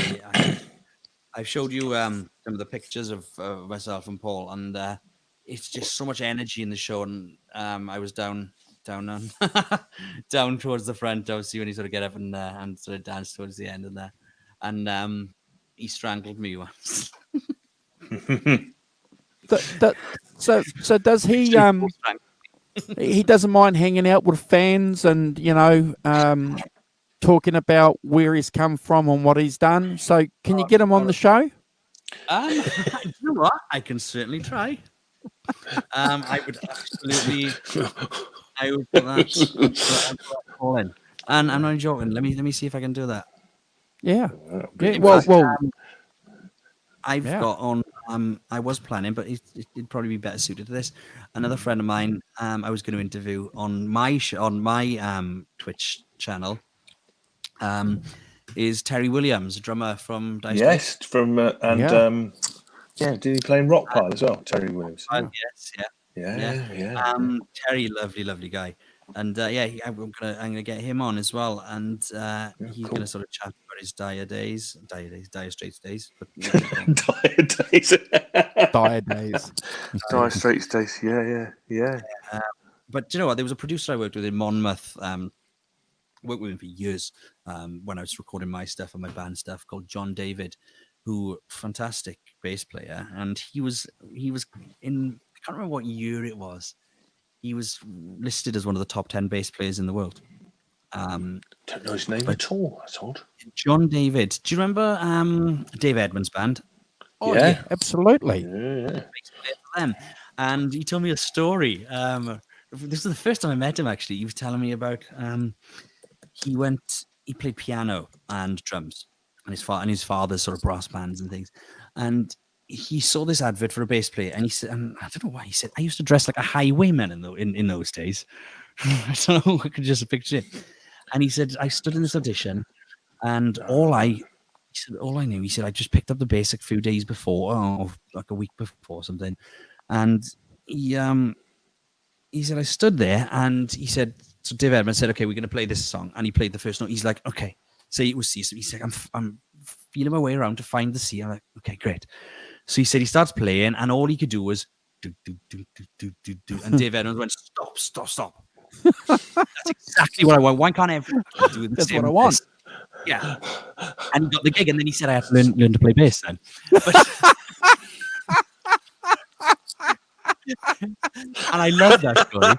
I've showed you some of the pictures of myself and Paul, and it's just so much energy in the show. And I was down down towards the front, obviously, when he sort of get up and sort of dance towards the end, and he strangled me once. So does he? He doesn't mind hanging out with fans and talking about where he's come from and what he's done. So can you get him on the show? You know what? I can certainly try. I would absolutely. I would put that call in. And I'm not joking. Let me see if I can do that. Yeah. Well. I've got on. I was planning, but it'd probably be better suited to this. Another friend of mine, I was going to interview on my Twitch channel, is Terry Williams, a drummer from Dire Yes, Straits. Did he play in Rock Pile as well? Terry Williams. Yes, yeah. Terry, lovely guy, and I'm gonna get him on as well, and he's gonna sort of chat about his Dire Straits days, but Dire days, Dire Straits days, yeah. But you know what? There was a producer I worked with in Monmouth. Worked with him for years when I was recording my stuff and my band stuff, called John David, who fantastic bass player, and he was in, I can't remember what year it was. He was listed as one of the top 10 bass players in the world. Don't know his name at all. That's odd. John David. Do you remember Dave Edmunds' band? Oh yeah, absolutely. Yeah. Them. And he told me a story. This was the first time I met him. Actually, he was telling me about. He played piano and drums, and his father's sort of brass bands and things, and he saw this advert for a bass player, and he said, and I don't know why, he said, I used to dress like a highwayman in those days. I don't know, I could just picture it. And he said, I stood in this audition, and all I knew, he said, I just picked up the bass a few days before, or like a week before or something, and he said, I stood there, and he said, so Dave Edmunds said, okay, we're going to play this song, and he played the first note. He's like, okay, say it was C. So he's like, I'm feeling my way around to find the C. I'm like, okay, great. So he said he starts playing, and all he could do was do, do, do, do, do, do, do. And Dave Edmunds went, stop. That's exactly what I want. Why can't everyone do the That's same what I want. bass? Yeah. And he got the gig, and then he said, I had to learn to play bass then. But, and I love that story.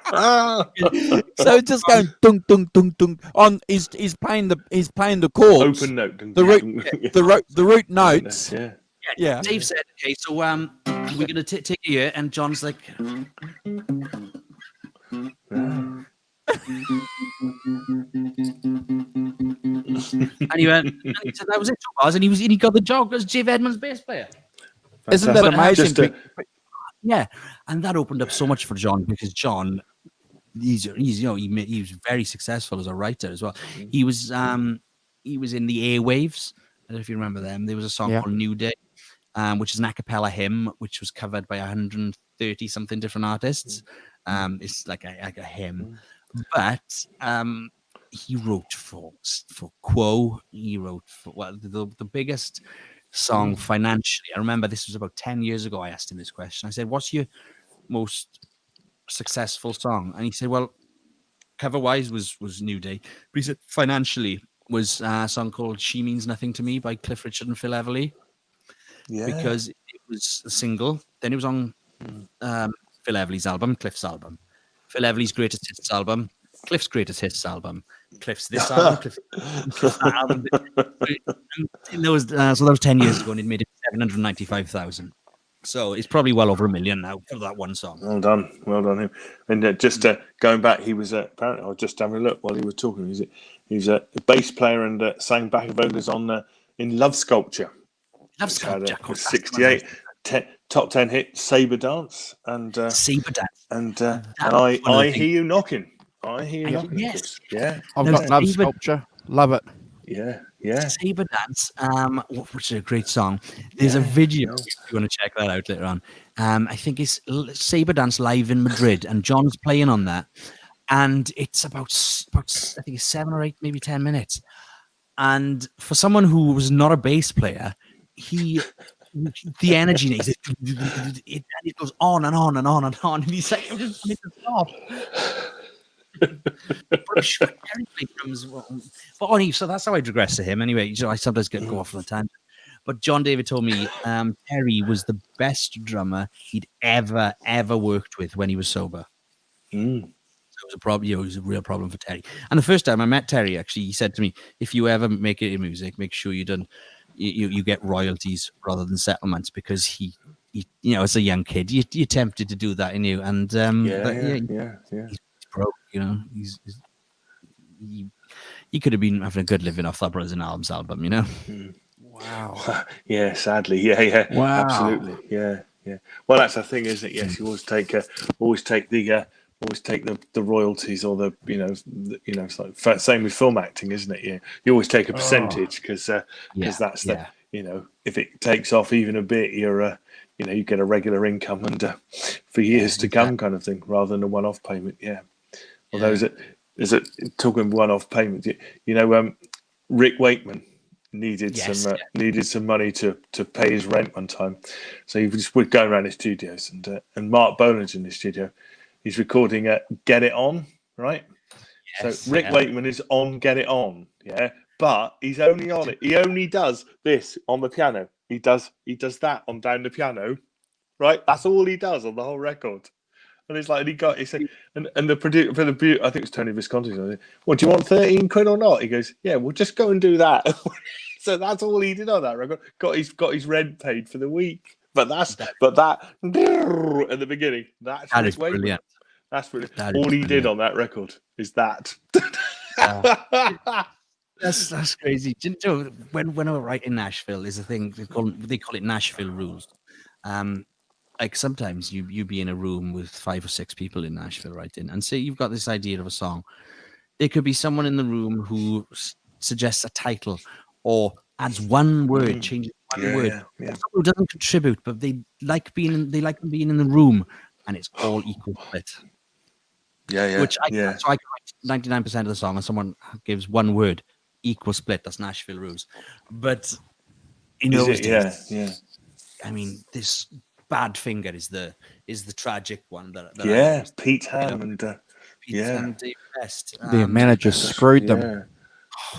So it's just going dunk dunk dunk dunk on. He's playing the chords. Open note. The root notes. Yeah. Dave said, okay, so we're gonna take a year, and John's like, and he went, and he said that was it, and he got the job as Dave Edmunds' bass player. Isn't that amazing? Yeah, and that opened up so much for John, because John, he's he was very successful as a writer as well. He was in the Airwaves. I don't know if you remember them. There was a song called New Day, which is an a cappella hymn, which was covered by 130 something different artists. It's like a hymn, but he wrote for Quo. He wrote for the biggest song financially. I remember this was about 10 years ago. I asked him this question. I said, what's your most successful song? And he said, well, cover wise was New Day, but he said financially was a song called She Means Nothing to Me by Cliff Richard and Phil Everly, because it was a single. Then it was on Phil Everly's album, Cliff's album, Phil Everly's greatest hits album, Cliff's greatest hits album, Cliff's this album, Cliff's that album. So that was 10 years ago, and it made it 795,000. So it's probably well over 1 million now for that one song. Well done him. And just going back, he was apparently I was just having a look while he was talking. He's a bass player and sang backing vocals on in Love Sculpture. Love Sculpture, Had a 68 top 10 hit Sabre Dance and Sabre Dance and I hear you knocking. I hear you knocking. Yes. Yeah. I've No, got Love Sabre- Sculpture. Love it. Yeah. Sabre Dance, which is a great song. There's a video if you want to check that out later on. I think it's Sabre Dance live in Madrid, and John's playing on that. And it's about I think it's 7 or 8, maybe 10 minutes. And for someone who was not a bass player, the energy it goes on and on and on and on, and he's like, I just want it to stop. But I'm sure Terry played drums well. But only so that's how I digress to him anyway. I sometimes go off on a tangent. But John David told me Terry was the best drummer he'd ever worked with when he was sober. So it was a problem. It was a real problem for Terry. And the first time I met Terry, actually, he said to me, "If you ever make it in music, make sure you get royalties rather than settlements," because he as a young kid, you're tempted to do that in you. And he's broke. He could have been having a good living off that Brothers and Albums album. Wow. Yeah, sadly. Yeah. Wow. Absolutely. Yeah. Well, that's the thing, isn't it? Yes, you always take the royalties or it's like same with film acting, isn't it? You always take a percentage because that's the if it takes off even a bit, you get a regular income and for years to come kind of thing rather than a one-off payment. Yeah. Although is it talking one-off payment? Rick Wakeman needed some money to pay his rent one time, so he just would go around his studios and Mark Boland's in the studio. He's recording Get It On, right? Yes, so Rick Wakeman is on Get It On, but he's only on it. He only does this on the piano. He does that on down the piano, right? That's all he does on the whole record. And it's like, he said, and the producer for the I think it's Tony Visconti. Well, do you want 13 quid or not? He goes, yeah, we'll just go and do that. So that's all he did on that record. Got his rent paid for the week. But that at the beginning, that is brilliant. That's brilliant. All he did on that record is that. That's crazy. Do you know, when I write in Nashville, is a thing they call it Nashville rules. Like sometimes you be in a room with 5 or 6 people in Nashville writing, and say you've got this idea of a song. There could be someone in the room who suggests a title or adds one word, changes one word. Someone who doesn't contribute, but they like being in the room, and it's all equal split. Which I can write 99% of the song, and someone gives one word, equal split. That's Nashville rules. But I mean, this Badfinger is the tragic one that Pete Ham and Dave Best. Their manager screwed them.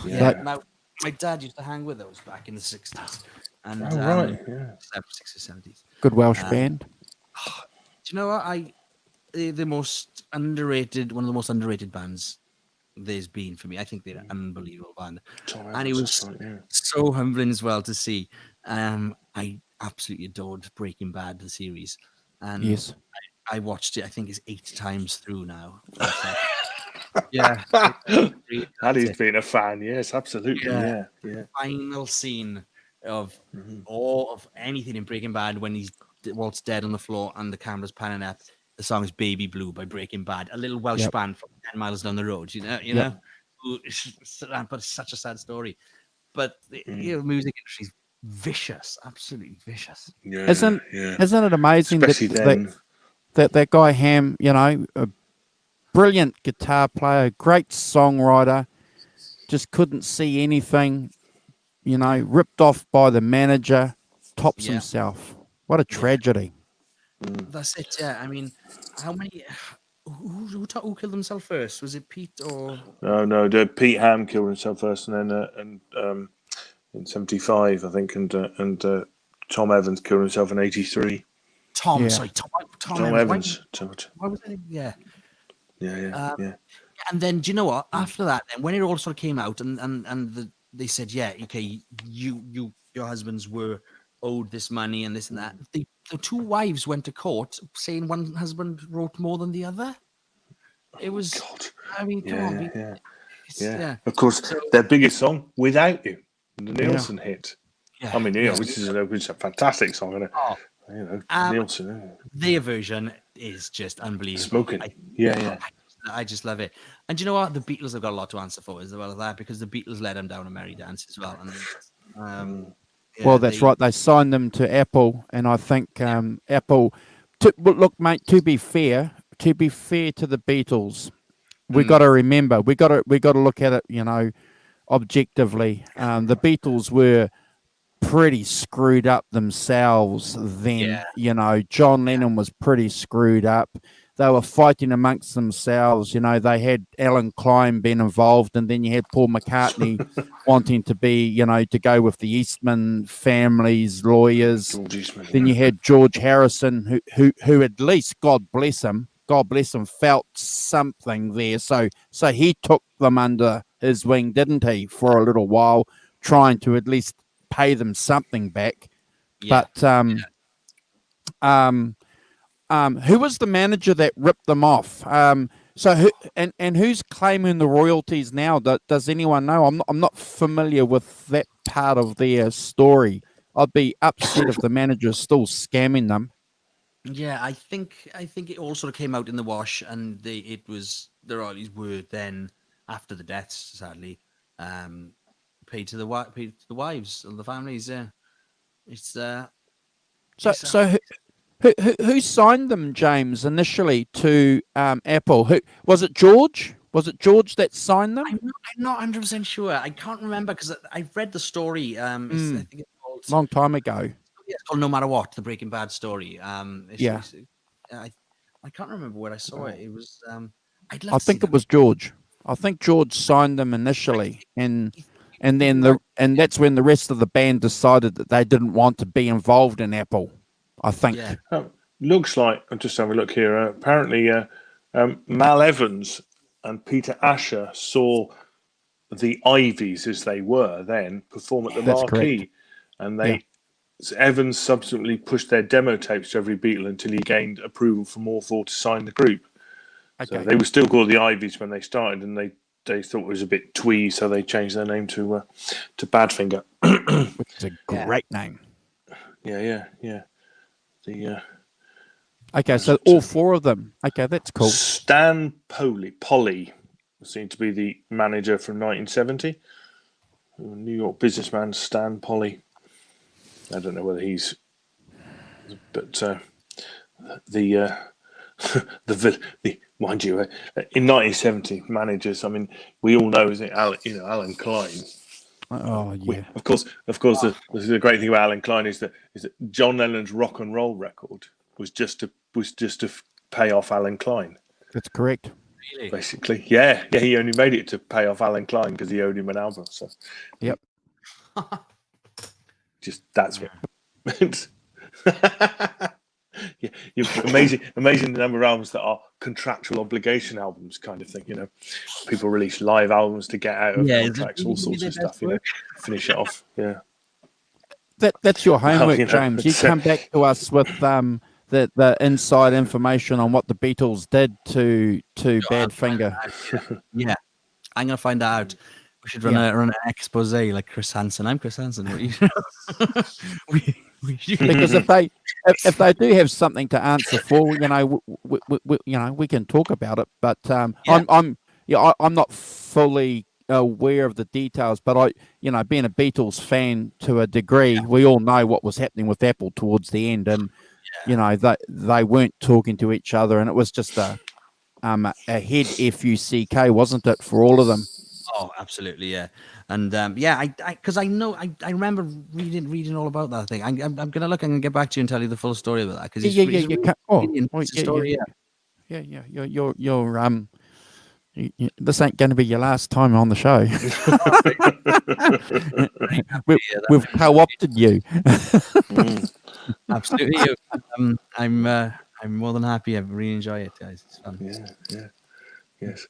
Now, my dad used to hang with those back in the 60s. And 60s, 70s. Good Welsh band. Do you know what? The most underrated, one of the most underrated bands there's been for me. I think they're an unbelievable band. And it was so humbling as well to see. I absolutely adored Breaking Bad, the series. And yes. I watched it, I think it's 8 times through now. Paddy's been a fan, yes, absolutely. Yeah. The final scene of all of anything in Breaking Bad when Walt's dead on the floor and the camera's panning up. The song is "Baby Blue" by Breaking Bad, a little Welsh band from 10 miles down the road. You know, but it's such a sad story. But the music industry's vicious, absolutely vicious. Isn't it amazing that guy Ham? A brilliant guitar player, great songwriter, just couldn't see anything. Ripped off by the manager, tops himself. What a tragedy. That's it. Yeah, I mean, how many? Who killed himself first? Was it Pete or? No. Pete Ham killed himself first, and then in '75, I think, and Tom Evans killed himself in '83. Tom Evans. Why was it? Yeah. And then, do you know what? After that, then when it all sort of came out, and they said, yeah, okay, your husbands were owed this money and this and that. The two wives went to court saying one husband wrote more than the other. It was, God. I mean, come on. Yeah. Of course, So, their biggest song, Without You, the Nielsen hit. yeah, I mean, which is a fantastic song, isn't it? Oh, Nielsen. their version is just unbelievable. Smoking. I just love it. And you know what? The Beatles have got a lot to answer for as well as that, because the Beatles let them down a merry dance as well. And well, that's right. They signed them to Apple, and I think Apple. Look, mate. To be fair to the Beatles, we got to remember we got to look at it, objectively. The Beatles were pretty screwed up themselves then. John Lennon was pretty screwed up. They were fighting amongst themselves. They had Alan Klein being involved, and then you had Paul McCartney wanting to be, to go with the Eastman family's lawyers. Then you had George Harrison, who at least, God bless him, felt something there. So he took them under his wing, didn't he, for a little while, trying to at least pay them something back. But who was the manager that ripped them off? Who's claiming the royalties now? Does anyone know? I'm not familiar with that part of their story. I'd be upset if the manager's still scamming them. Yeah, I think it all sort of came out in the wash, and the royalties were then, after the deaths, sadly, paid to the wives and the families. Yeah, it's Who signed them, James, initially to Apple? Who was it? George? Was it George that signed them? I'm not 100% sure. I can't remember because I've read the story. I think it's called, long time ago. Yeah, it's called No Matter What, the Breaking Bad story. Yeah. I can't remember where I saw it. It was. I think it was George. I think George signed them initially, and then that's when the rest of the band decided that they didn't want to be involved in Apple. I think. Yeah. Looks like, I'm just having a look here. Apparently, Mal Evans and Peter Asher saw the Ivies, as they were then, perform at the Marquee, and Evans subsequently pushed their demo tapes to every Beatle until he gained approval from all four to sign the group. Okay. So they were still called the Ivies when they started, and they thought it was a bit twee, so they changed their name to Badfinger, which is a great name. Yeah. Okay, so all four of them. Okay, that's cool. Stan Polly was seen to be the manager from 1970. New York businessman Stan Polly. I don't know whether he's, but the mind you, in 1970 managers. I mean, we all know, isn't it, Alan Klein. Oh yeah. Of course. The great thing about Alan Klein is that John Lennon's rock and roll record was just to pay off Alan Klein. That's correct. Really? Basically, yeah. He only made it to pay off Alan Klein because he owed him an album. So, yep. Just that's what. Yeah, amazing the number of albums that are contractual obligation albums, kind of thing. People release live albums to get out of contracts, all sorts of stuff. Finish it off. Yeah. That's your homework, James. You come back to us with the inside information on what the Beatles did to Badfinger. Yeah, I'm gonna find that out. We should run an expose like Chris Hansen. I'm Chris Hansen. Because if they do have something to answer for, we can talk about it. But I'm not fully aware of the details. But being a Beatles fan to a degree, we all know what was happening with Apple towards the end, and they weren't talking to each other, and it was just a head fuck, wasn't it, for all of them? Oh, absolutely, yeah. And because I remember reading all about that thing. I'm gonna look and get back to you and tell you the full story about that. Because this ain't going to be your last time on the show. We've co-opted you. Absolutely. I'm more than happy. I really enjoy it, guys. It's fun. Yeah. Yes.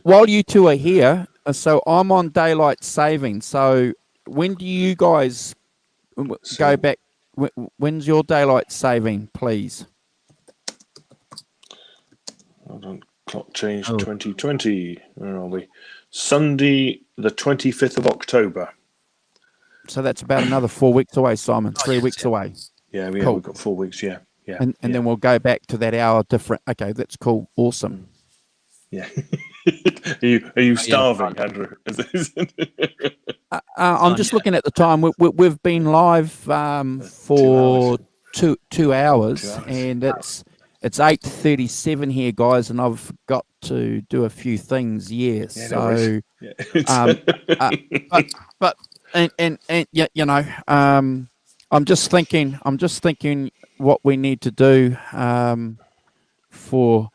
While you two are here, so I'm on daylight saving. So when do you guys go back when's your daylight saving, please? Hold on. Clock change Oh. 2020. Where are we? Sunday, the 25th of October. So that's about another 4 weeks away, Simon. 3 yes, weeks yeah. away. Yeah, Cool. we've got 4 weeks. Yeah. And then we'll go back to that hour different. Okay, that's cool. Awesome. Yeah. Are you starving, Andrew? I'm just looking at the time. We've been live for 2 hours, and it's 8:37 here, guys, and I've got to do a few things. Yeah, so but yeah, you know, I'm just thinking what we need to do for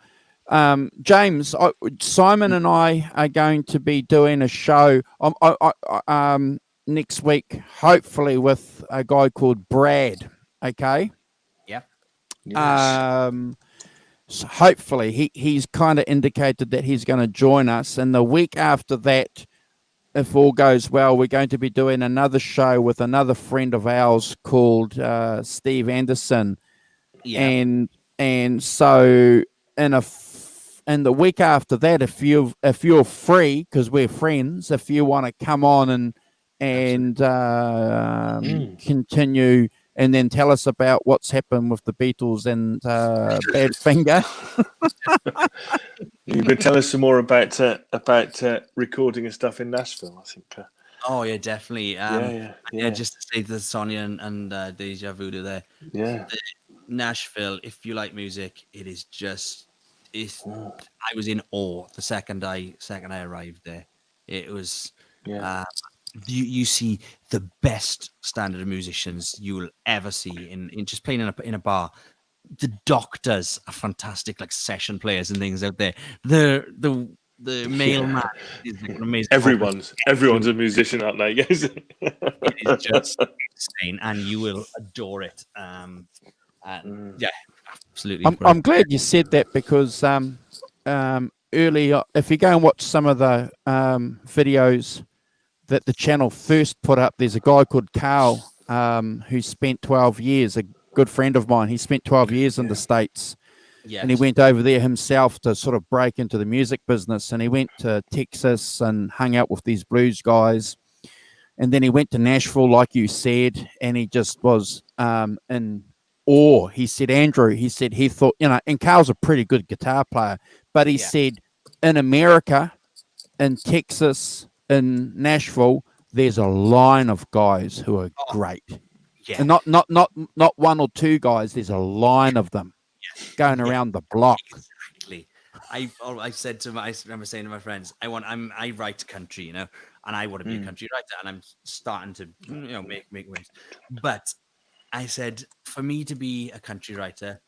James. Simon and I are going to be doing a show next week, hopefully with a guy called Brad. Okay. Yep. Yes. So hopefully he's kind of indicated that he's going to join us, and the week after that, if all goes well, we're going to be doing another show with another friend of ours called Steve Anderson. Yeah. And so in the week after that, if you're free, because we're friends, if you want to come on and continue and then tell us about what's happened with the Beatles and Badfinger. You could tell us some more about recording and stuff in Nashville, I think. Oh yeah, definitely. Yeah. Just to say to Sonia and Deja Voodoo there. Yeah. Nashville, if you like music, it is just I was in awe the second I arrived there. It was you see the best standard of musicians you will ever see in just playing in a bar. The Doctors are fantastic, like session players and things out there. The mailman is like an amazing. Everyone's a musician, aren't they? Yes. It is just insane, and you will adore it. Yeah, absolutely. I'm glad you said that, because earlier, if you go and watch some of the videos that the channel first put up, there's a guy called Carl who spent 12 years, a good friend of mine. He spent 12 years in the States. Yes. And he went over there himself to sort of break into the music business. And he went to Texas and hung out with these blues guys. And then he went to Nashville, like you said, and he just was in awe. He said, Andrew, he thought, you know, and Carl's a pretty good guitar player, but he said in America, in Texas, in Nashville, there's a line of guys who are great. Yeah. And not one or two guys, there's a line of them going around the block. Exactly. I remember saying to my friends, I write country, you know, and I want to be a country writer, and I'm starting to, you know, make waves. But I said, for me to be a country writer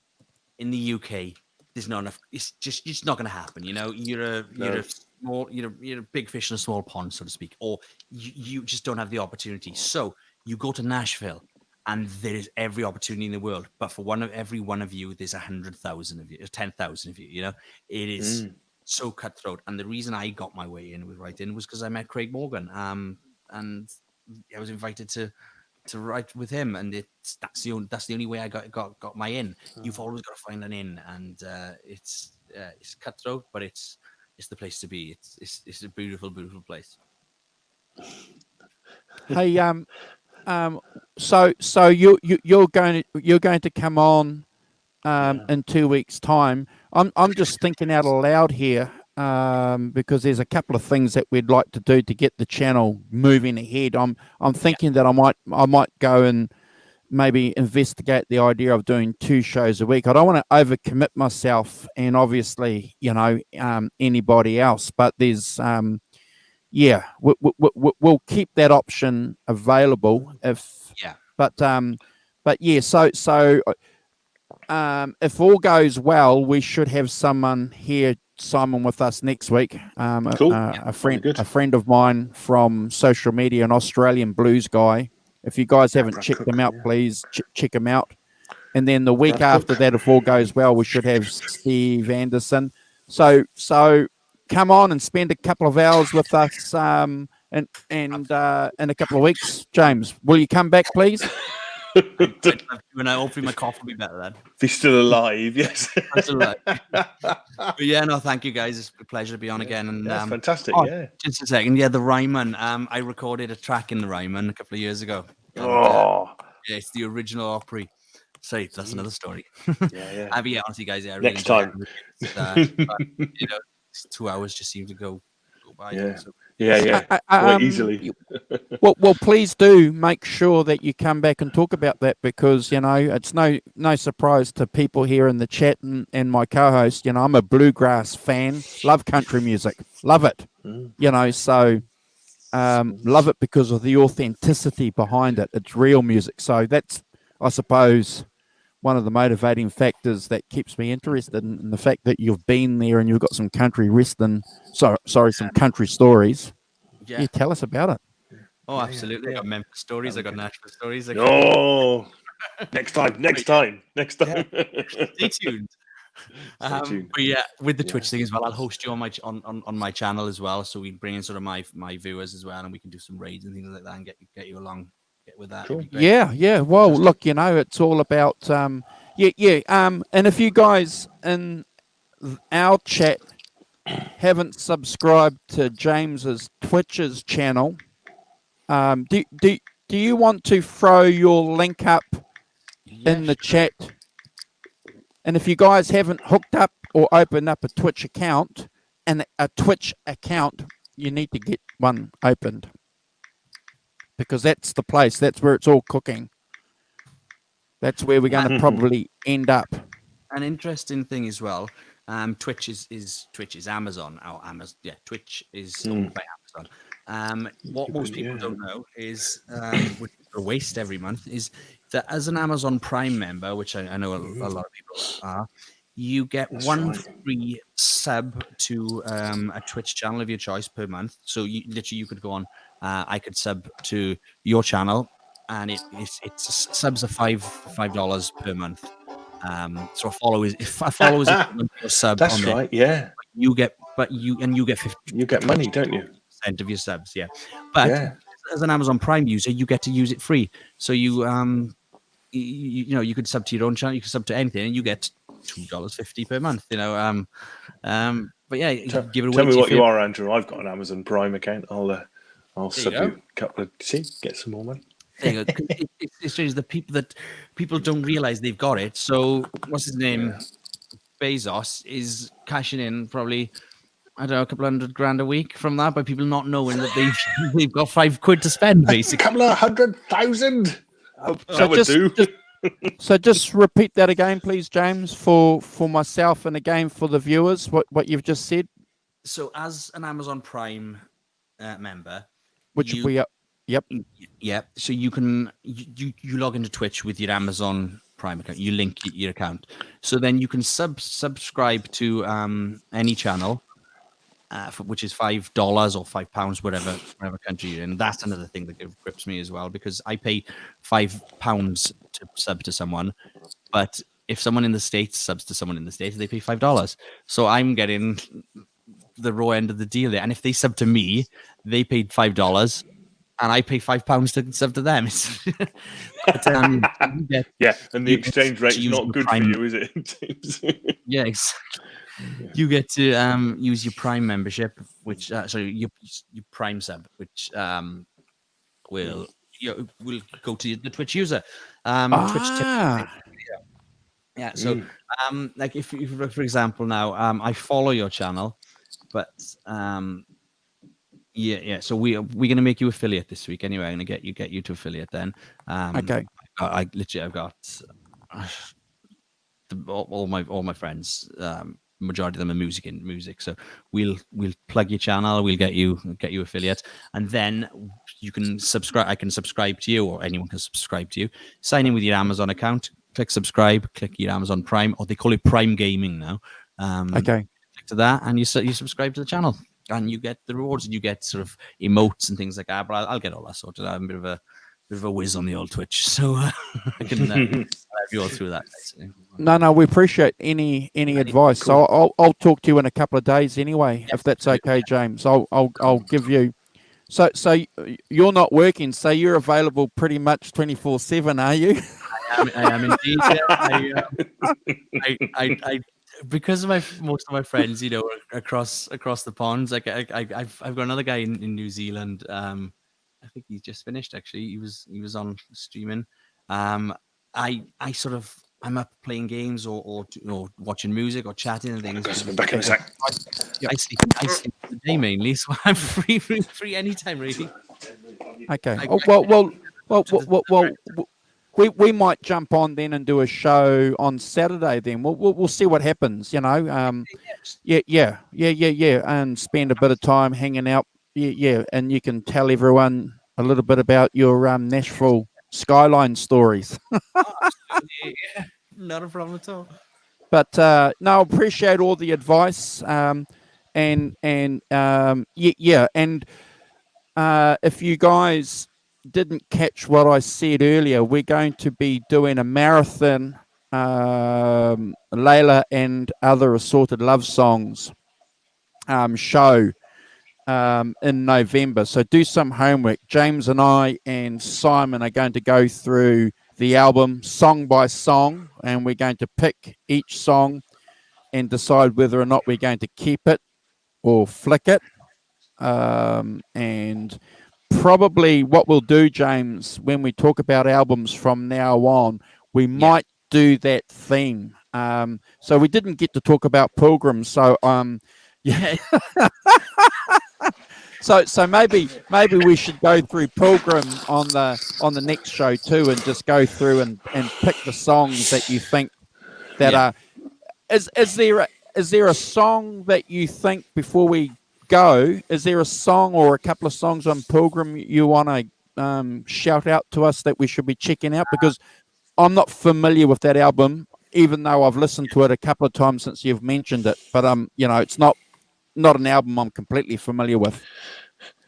in the UK, there's not enough. It's just not going to happen. You know, you're a big fish in a small pond, so to speak, or you just don't have the opportunity. So you go to Nashville, and there is every opportunity in the world. But for every one of you, there's 100,000 of you, 10,000 of you. You know, it is so cutthroat. And the reason I got my way in with writing was because I met Craig Morgan, and I was invited to write with him, and that's the only way I got my in. You've always got to find an in, and it's cutthroat, but it's the place to be. It's a beautiful place. Hey, so you're going to come on in 2 weeks' time. I'm just thinking out aloud here, because there's a couple of things that we'd like to do to get the channel moving ahead. I'm thinking that I might go and maybe investigate the idea of doing 2 shows a week. I don't want to overcommit myself, and obviously, you know, anybody else. But there's we'll keep that option available But yeah, so if all goes well, we should have someone here, Simon, with us next week. Cool. A friend of mine from social media, an Australian blues guy. If you guys haven't checked him out, please check him out. And then the week after that, if all goes well, we should have Steve Anderson. So come on and spend a couple of hours with us. And in a couple of weeks, James, will you come back, please? And hopefully my cough will be better then. If he's still alive, yes. That's all right. But yeah, no, thank you guys. It's a pleasure to be on again. And That's fantastic. Yeah. just a second. Yeah, the Ryman. I recorded a track in the Ryman a couple of years ago. And, yeah, it's the original Opry. Sorry, that's another story. Yeah. But yeah, honestly, guys, yeah, I really Next enjoyed time. it. But, 2 hours just seem to go by. Yeah. So. Yeah. Quite easily. Well, please do make sure that you come back and talk about that, because it's no surprise to people here in the chat and my co-host. I'm a bluegrass fan, love country music, love it. So love it because of the authenticity behind it. It's real music, so that's, I suppose, one of the motivating factors that keeps me interested in the fact that you've been there and you've got some country some country stories. Yeah, tell us about it. Oh, absolutely. I got Memphis stories. I got Nashville stories. Next time. Stay tuned. But yeah, with the Twitch thing as well, I'll host you on my channel as well, so we bring in sort of my viewers as well, and we can do some raids and things like that, and get you along. Get with that. Cool. Yeah. Well, look, it's all about and if you guys in our chat haven't subscribed to James's Twitch's channel, do you want to throw your link up in the chat? And if you guys haven't hooked up or opened up a Twitch account, you need to get one opened, because that's the place. That's where it's all cooking. That's where we're going to probably end up. An interesting thing as well. Twitch is Amazon. Twitch is owned by Amazon. What most people don't know is, which is a waste every month, is that as an Amazon Prime member, which I know a lot of people are, you get free sub to a Twitch channel of your choice per month. So you could go on. I could sub to your channel, and it's subs are $5 per month. So if a follow is a sub, that's on right. There, yeah, you get 50. You get money, don't you? % of your subs, yeah. But as an Amazon Prime user, you get to use it free. So you could sub to your own channel, you can sub to anything, and you get $2.50 per month. But yeah, give it away. Tell me what you are, Andrew. I've got an Amazon Prime account. I'll sub you a couple of get some more money. There you go. It's strange the people don't realize they've got it. So what's his name? Bezos is cashing in probably, I don't know, a couple $100,000 a week from that, by people not knowing that they've got £5 to spend, basically. A couple of 100,000. So just repeat that again, please, James, for myself and again for the viewers, what you've just said. So as an Amazon Prime member, Yep. So you can you log into Twitch with your Amazon Prime account. You link your account, so then you can subscribe to any channel, which is $5 or £5, whatever country you're in. That's another thing that grips me as well, because I pay £5 to sub to someone, but if someone in the States subs to someone in the States, they pay $5. So I'm getting the raw end of the deal there. And if they sub to me, they paid $5. And I pay £5 to sub to them. But, and the exchange rate is not good Prime. For you, is it? Yeah, exactly. You get to use your Prime membership, which your Prime sub, which will go to the Twitch user. Twitch tip. So like if for example now I follow your channel, but so we're gonna make you affiliate this week anyway. I'm gonna get you to affiliate then. Okay. I've got all my friends. Majority of them are music. So we'll plug your channel. We'll get you affiliate, and then you can subscribe. I can subscribe to you, or anyone can subscribe to you. Sign in with your Amazon account. Click subscribe. Click your Amazon Prime, or they call it Prime Gaming now. Okay. Click to that, and you subscribe to the channel. And you get the rewards, and you get sort of emotes and things like that. But I'll get all that sorted out. I'm a bit of a whiz on the old Twitch, so I can have you all through that. Basically. No, we appreciate any advice. Cool. So I'll talk to you in a couple of days anyway, if that's okay, James. I'll give you So you're not working, so you're available pretty much 24/7, are you? I am indeed. Yeah. I because of most of my friends, across the ponds. Like I've got another guy in New Zealand. I think he's just finished actually. He was on streaming. I sort of I'm up playing games or watching music or chatting and things. Guys, I'll be back in a sec. I sleep in the day mainly, so I'm free anytime really. Okay. I- Oh, well. We might jump on then and do a show on Saturday. Then we'll see what happens. Yeah, and spend a bit of time hanging out. Yeah, and you can tell everyone a little bit about your Nashville skyline stories. Yeah, not a problem at all. But no, I appreciate all the advice. And if you guys didn't catch what I said earlier, we're going to be doing a marathon, Layla and Other Assorted Love Songs show in November. So do some homework. James and I and Simon are going to go through the album song by song, and we're going to pick each song and decide whether or not we're going to keep it or flick it. And probably what we'll do, James, when we talk about albums from now on, we might do that theme. So we didn't get to talk about Pilgrim. So yeah. So maybe we should go through Pilgrim on the next show too, and just go through and pick the songs that you think that are. Is there a song that you think, before we go, is there a song or a couple of songs on Pilgrim you want to shout out to us that we should be checking out? Because I'm not familiar with that album, even though I've listened to it a couple of times since you've mentioned it. But it's not an album I'm completely familiar with.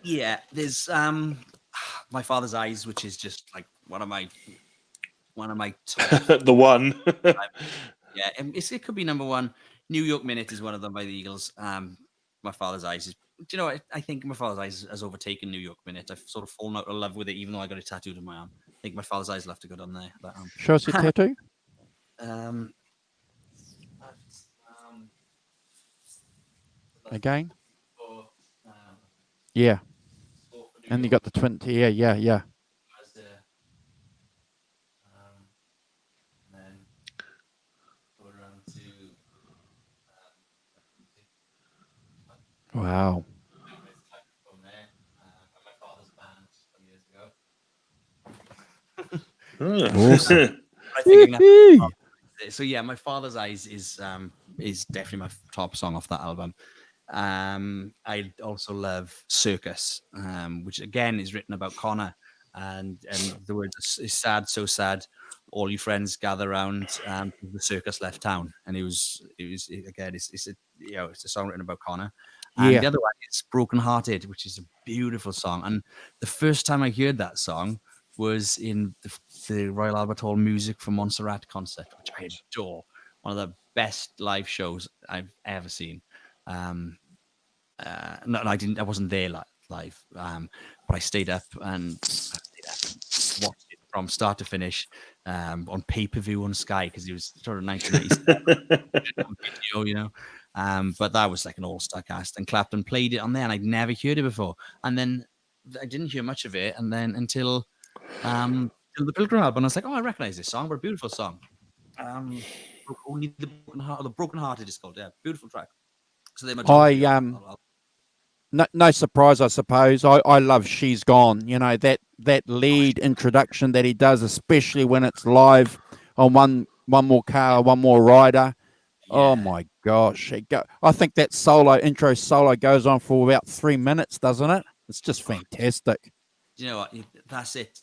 Yeah, there's My Father's Eyes, which is just like one of my top. The one. Yeah, it could be number one. New York Minute is one of them by the Eagles. My Father's Eyes is. Do you know what? I think My Father's Eyes has overtaken New York Minute. I've sort of fallen out of love with it, even though I got it tattooed on my arm. I think My Father's Eyes left a good on there. Show us your tattoo. Again. Yeah. And you got the twin. Yeah. Wow. Awesome. So yeah, My Father's Eyes is definitely my top song off that album. I also love Circus, which again is written about Connor, and the words is sad, so sad. All your friends gather around. The circus left town, and it's a song written about Connor. And the other one is Broken Hearted, which is a beautiful song. And the first time I heard that song was in the Royal Albert Hall Music for Montserrat concert, which I adore. One of the best live shows I've ever seen. No, I didn't. I wasn't there live, but I stayed up and watched it from start to finish on pay-per-view on Sky, because it was sort of 1997 video, but that was like an all-star cast, and Clapton played it on there, and I'd never heard it before. And then I didn't hear much of it, and then until the Pilgrim album, I was like, oh, I recognize this song. But a beautiful song. Only the Broken Hearted is called. Yeah, beautiful track. So no surprise, I suppose. I love She's Gone. That lead introduction that he does, especially when it's live on One More Car, One More Rider. Yeah. Oh my gosh! I think that intro solo goes on for about 3 minutes, doesn't it? It's just fantastic. You know what? That's it.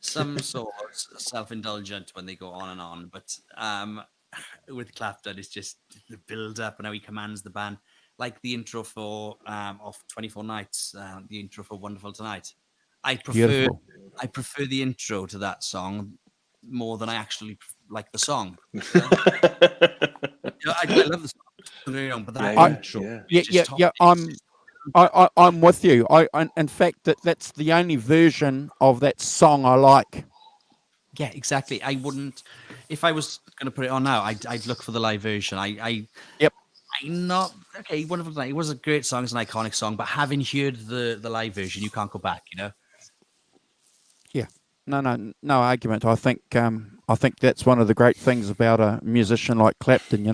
Some songs are self-indulgent when they go on and on, but with Clapton, it's just the build-up and how he commands the band. Like the intro for of 24 Nights, the intro for Wonderful Tonight. I prefer the intro to that song more than I actually like the song. I love the song, but that intro, I'm with you. In fact, that's the only version of that song I like. Yeah, exactly. I wouldn't, if I was going to put it on now, I'd look for the live version. Yep. I'm not okay. One of them, it was a great song, it's an iconic song, but having heard the live version, you can't go back. Yeah. No argument. I think that's one of the great things about a musician like Clapton.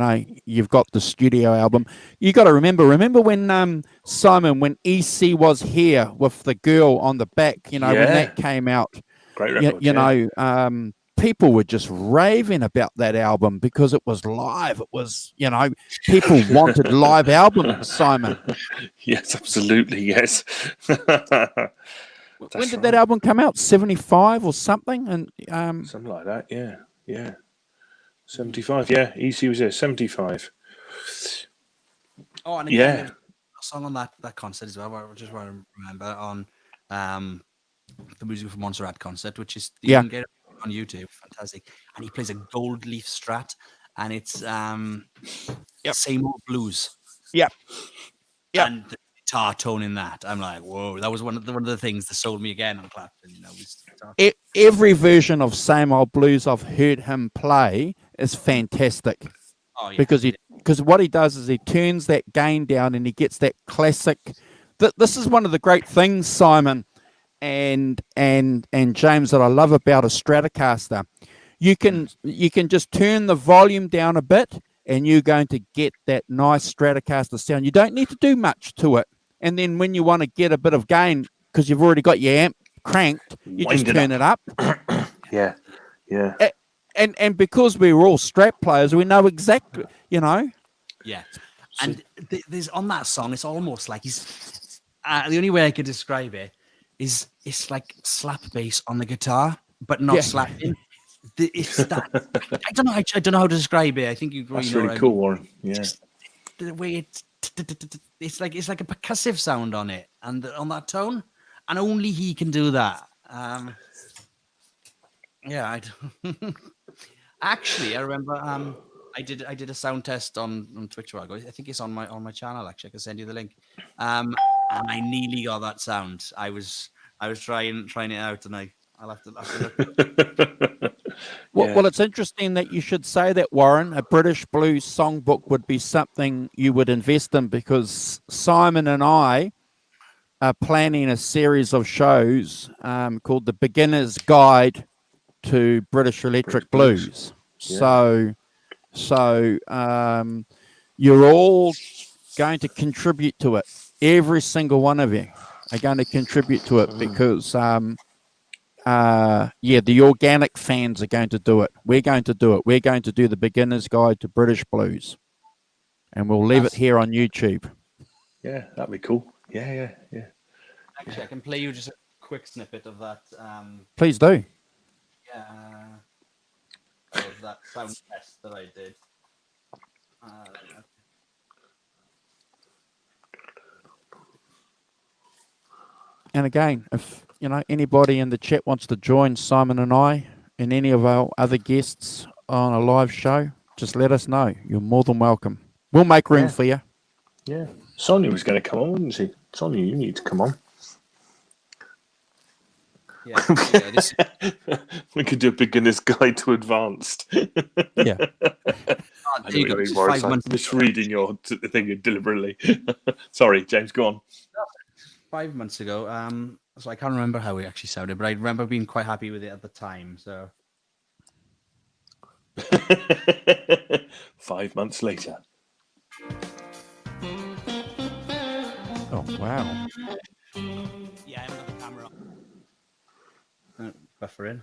You've got the studio album. You got to remember when Simon, when EC was here with the girl on the back. When that came out. Great record. People were just raving about that album because it was live. It was, people wanted live albums, Simon. Yes, absolutely. Yes. When did that album come out? 75 or something? And something like that. Yeah. 75. Yeah. EC was there. 75. Oh, and again, there was a song on that concert as well. I just want to remember on the Music from Montserrat concert, which is you can get it on YouTube. Fantastic. And he plays a gold leaf Strat, and it's Same Old Blues. Yep. And the guitar tone in that, I'm like, whoa! That was one of the things that sold me again on Clapton. Every version of Same Old Blues I've heard him play is fantastic. Oh, yeah. Because what he does is he turns that gain down and he gets that classic. This is one of the great things, Simon and James, that I love about a Stratocaster. You can just turn the volume down a bit and you're going to get that nice Stratocaster sound. You don't need to do much to it. And then when you want to get a bit of gain, because you've already got your amp cranked, you just turn it up. Yeah. And because we were all Strat players, we know exactly, Yeah. And there's on that song, it's almost like he's the only way I could describe it is it's like slap bass on the guitar, but not slapping. It's that I don't know how to describe it. I think you. That's really cool, Warren. Yeah. Just the way it's like a percussive sound on it and on that tone, and only he can do that. Actually, I remember I did a sound test on Twitch. I think it's on my channel. Actually, I can send you the link. And I nearly got that sound. I was trying it out, and I'll have to look. Well, it's interesting that you should say that, Warren. A British blues songbook would be something you would invest in, because Simon and I are planning a series of shows called The Beginner's Guide to British Electric Blues. Yeah. So you're all going to contribute to it. Every single one of you are going to contribute to it, because the organic fans are going to do it. We're going to do it. We're going to do The Beginner's Guide to British Blues, and we'll leave it here on YouTube. Yeah, that'd be cool. Yeah. Actually, I can play you just a quick snippet of that. Please do. Of that sound test that I did. And again, if anybody in the chat wants to join Simon and I and any of our other guests on a live show, just let us know. You're more than welcome. We'll make room for you. Yeah. Sonia was going to come on, wasn't she? Sonia, you need to come on. Yeah, we could do a beginner's guide to advanced. Yeah. There you go. 5 months. Misreading your thing deliberately. Sorry, James, go on. 5 months ago, so I can't remember how it actually sounded, but I remember being quite happy with it at the time. So 5 months later. Oh wow. Yeah, I haven't got the camera on. Buffering.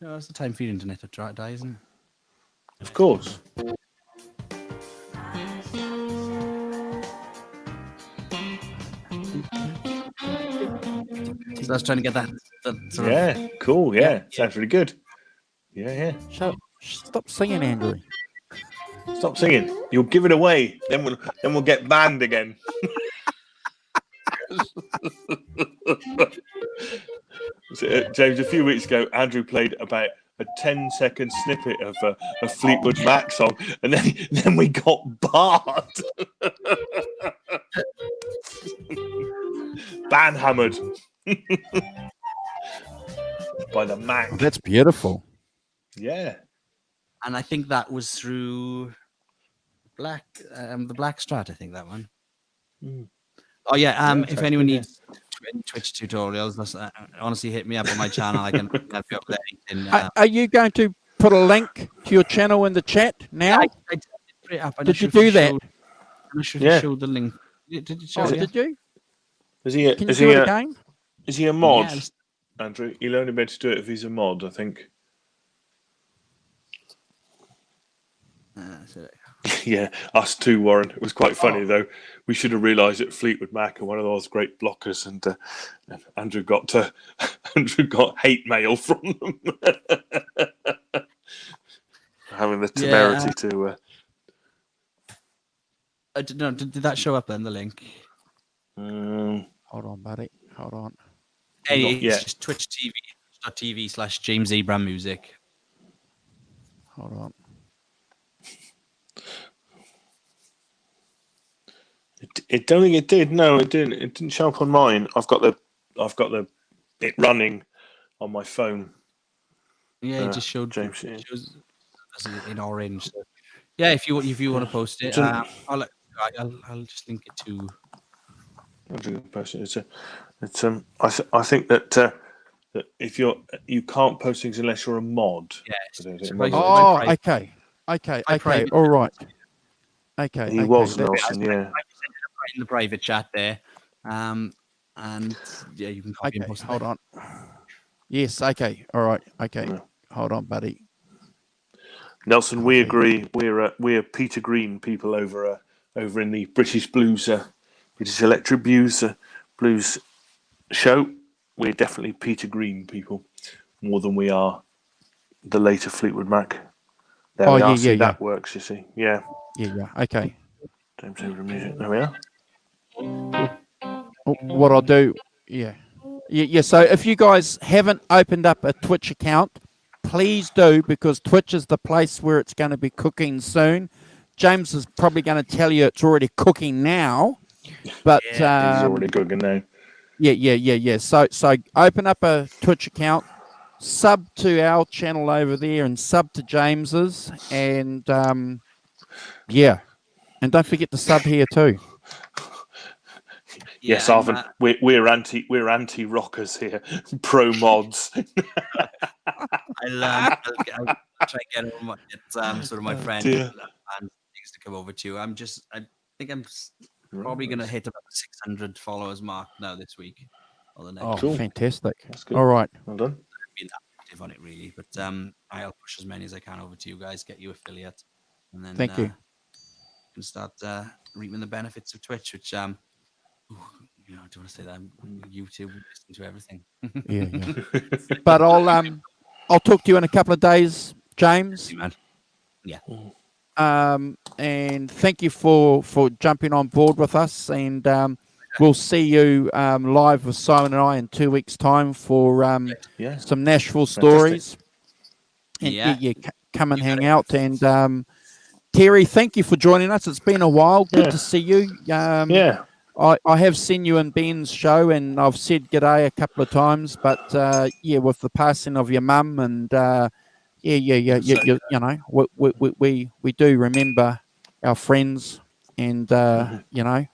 No, it's the time for your internet to die, isn't it? Of course. So I was trying to get that sort of... cool. Yeah, sounds really good. Yeah. Stop singing, Andrew. Stop singing. You'll give it away. Then we'll get banned again. James, a few weeks ago, Andrew played about a 10-second snippet of a Fleetwood Mac song, and then we got barred. Banhammered by the Mac. Oh, that's beautiful. Yeah. And I think that was through the Black Strat. I think that one. Mm. Oh yeah. Yeah, If anyone yeah. needs Twitch tutorials, honestly, hit me up on my channel. I can help you up there. Are you going to put a link to your channel in the chat now? I did put it up. I'm Did not you sure if do that? I'm not sure if Yeah. you showed the link. Did it show? Oh, Yeah. did you? Is he? Can you do it again? Is he a mod, Yeah, Andrew? He'll only be able to do it if he's a mod, I think. so- Yeah, us too, Warren. It was quite funny though. We should have realised that Fleetwood Mac are one of those great blockers, and Andrew got Andrew got hate mail from them, having the temerity to. I don't know. Did that show up then? The link. Um, Hold on, buddy. Hold on. Hey, Not it's yet. just twitch.tv/James Abram Music. Hold on. I don't think it did. No, it didn't. It didn't show up on mine. I've got it running on my phone. Yeah, it just showed James. Yeah. shows in orange. So, yeah, if you want to post it, I'll just link it to. I think that if you can't post things unless you're a mod. Yeah. Oh, okay. private All right. Okay. He okay. was that- Nelson. Yeah. I just ended up writing the private chat there, and yeah, you can copy and Okay. post it. Hold on. Yes. Okay. All right. Okay. Yeah. Hold on, buddy. Nelson, we Copy. agree. We're Peter Green people over in the British Blues, British Electric Blues show. We're definitely Peter Green people more than we are the later Fleetwood Mac. There we are. See, that works. You see, yeah. Yeah. Okay. James Abram Music. There we are. What I'll do, yeah. So if you guys haven't opened up a Twitch account, please do, because Twitch is the place where it's going to be cooking soon. James is probably going to tell you it's already cooking now, but He's already cooking now. Yeah. So open up a Twitch account, sub to our channel over there, and sub to James's, and yeah, and don't forget to sub here too. Yes, Arvin, we're anti rockers here, pro mods. I'll try and get sort of my friend and things to come over to you. I think I'm probably going to hit about the 600 followers mark now this week. Or the next. Oh, Cool. fantastic! That's good. All right, well done. I've been that active on it really, but I'll push as many as I can over to you guys, get you affiliate, and then thank you. you can start reaping the benefits of Twitch, which I don't want to say that YouTube, we listen to everything. Yeah. But I'll talk to you in a couple of days, James. Yeah. And thank you for jumping on board with us, and we'll see you live with Simon and I in 2 weeks' time for some Nashville stories. And come and hang out. And Terry, thank you for joining us. It's been a while. Good to see you. I have seen you in Ben's show, and I've said g'day a couple of times. But with the passing of your mum, and you know, we do remember our friends, and you know,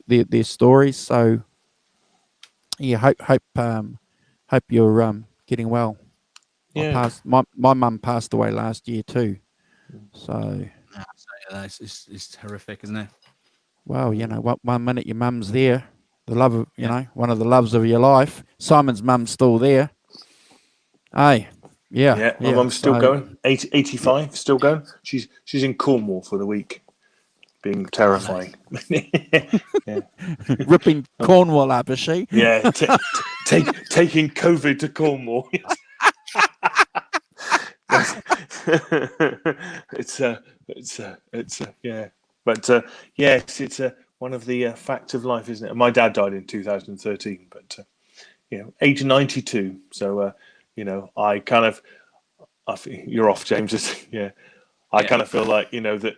their stories. So hope you're getting well. My mum passed away last year too. So it's horrific, isn't it? Well, you know, 1 minute your mum's there, the love of, you know, one of the loves of your life. Simon's mum's still there. Hey, my mum's still going. 85, still going. She's in Cornwall for the week, being terrifying. Ripping Cornwall up, is she? Yeah, taking COVID to Cornwall. It's yeah. But yes, it's one of the facts of life, isn't it? My dad died in 2013, but age 92. So I kind of, you're off, James. I kind of feel like that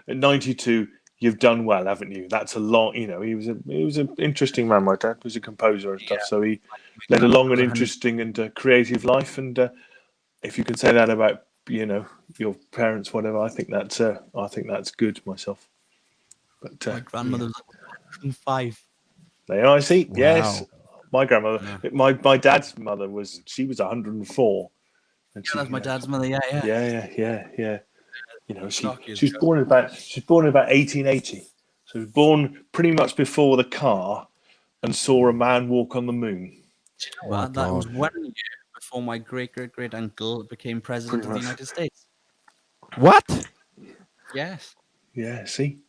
at 92 you've done well, haven't you? That's a long, you know, he was an interesting man. My dad was a composer and stuff, so he led a long and interesting and creative life. And if you can say that about, you know, your parents, whatever, I think that's good myself. But My grandmother was 105. there I see. Wow. Yes, my grandmother, my dad's mother was 104. And Yeah, that's my dad's mother. Yeah. Yeah. You know, she Stock years was ago. born in about 1880. So she was born pretty much before the car and saw a man walk on the moon. Do you know what? That was God. 1 year before my great uncle became president Pretty of the much. United States. What? Yes. Yeah, see?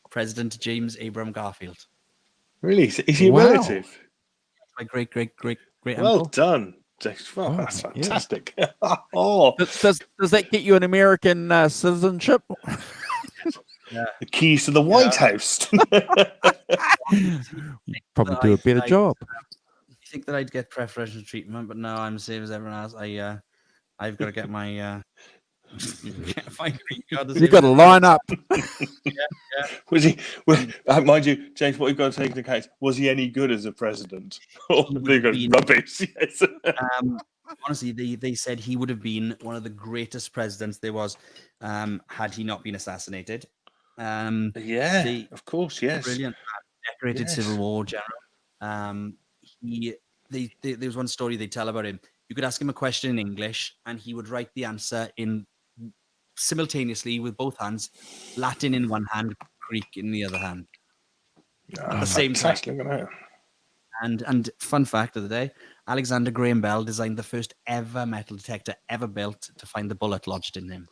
President James Abram Garfield. Really? Is he a Wow. relative? My great Well uncle. done. Well, Oh, that's yeah. fantastic. Oh, Does that get you an American citizenship? Yeah. the keys to the White House. You probably do a better job. You think that I'd get preferential treatment, but no, I'm the same as everyone else. I've got to get my green card. You got to line up. Was he? Mind you, James, what you've got to take into account, was he any good as a president? Oh, He would they have go been- rubbish. Yes. Honestly, they said he would have been one of the greatest presidents there was, had he not been assassinated. Yeah, the- of course, yes. Brilliant, decorated Yes. Civil War general. There was one story they tell about him. You could ask him a question in English, and he would write the answer in simultaneously with both hands, Latin in one hand, Greek in the other hand. At the same time. Look at that. And fun fact of the day, Alexander Graham Bell designed the first ever metal detector ever built to find the bullet lodged in him.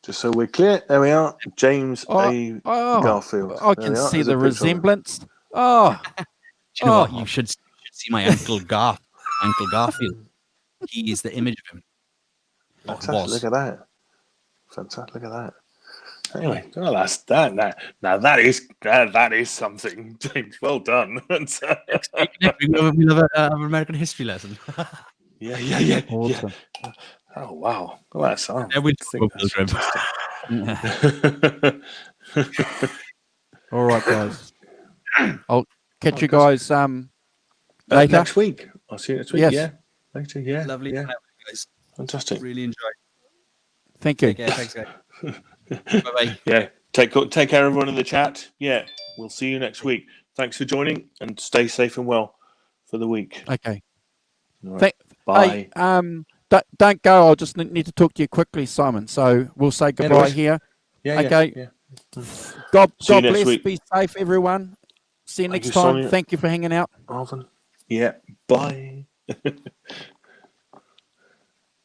Just so we're clear, there we are. James A. Garfield. I There can we are. see There's a the picture of him. resemblance. Oh, Do you know what? Oh. You should see my Uncle Garfield. He is the image of him. Or Fantastic. was. Look at that. Fantastic. Look at that. Anyway, well, that's that. Now that is something, James. Well done. We love an American history lesson. Yeah. awesome. Oh wow. Well, that's Yeah, we think that's fantastic. All right, guys. I'll catch you guys later. Next week. I'll see you next week. Yes. Yeah. Later. Yeah. Lovely Yeah. to have you guys. Fantastic. Really enjoyed. Thank you. Take care. Thanks, guys. Bye-bye. Yeah. Take care, everyone in the chat. Yeah. We'll see you next week. Thanks for joining and stay safe and well for the week. Okay. All right. Bye. Hey, don't go. I'll just need to talk to you quickly, Simon. So we'll say goodbye worries. here. Yeah. Okay. Yeah. God See you next bless. week. Be safe, everyone. See you Thank next you, time. Sonia. Thank you for hanging out. Arvin. Yeah. Bye.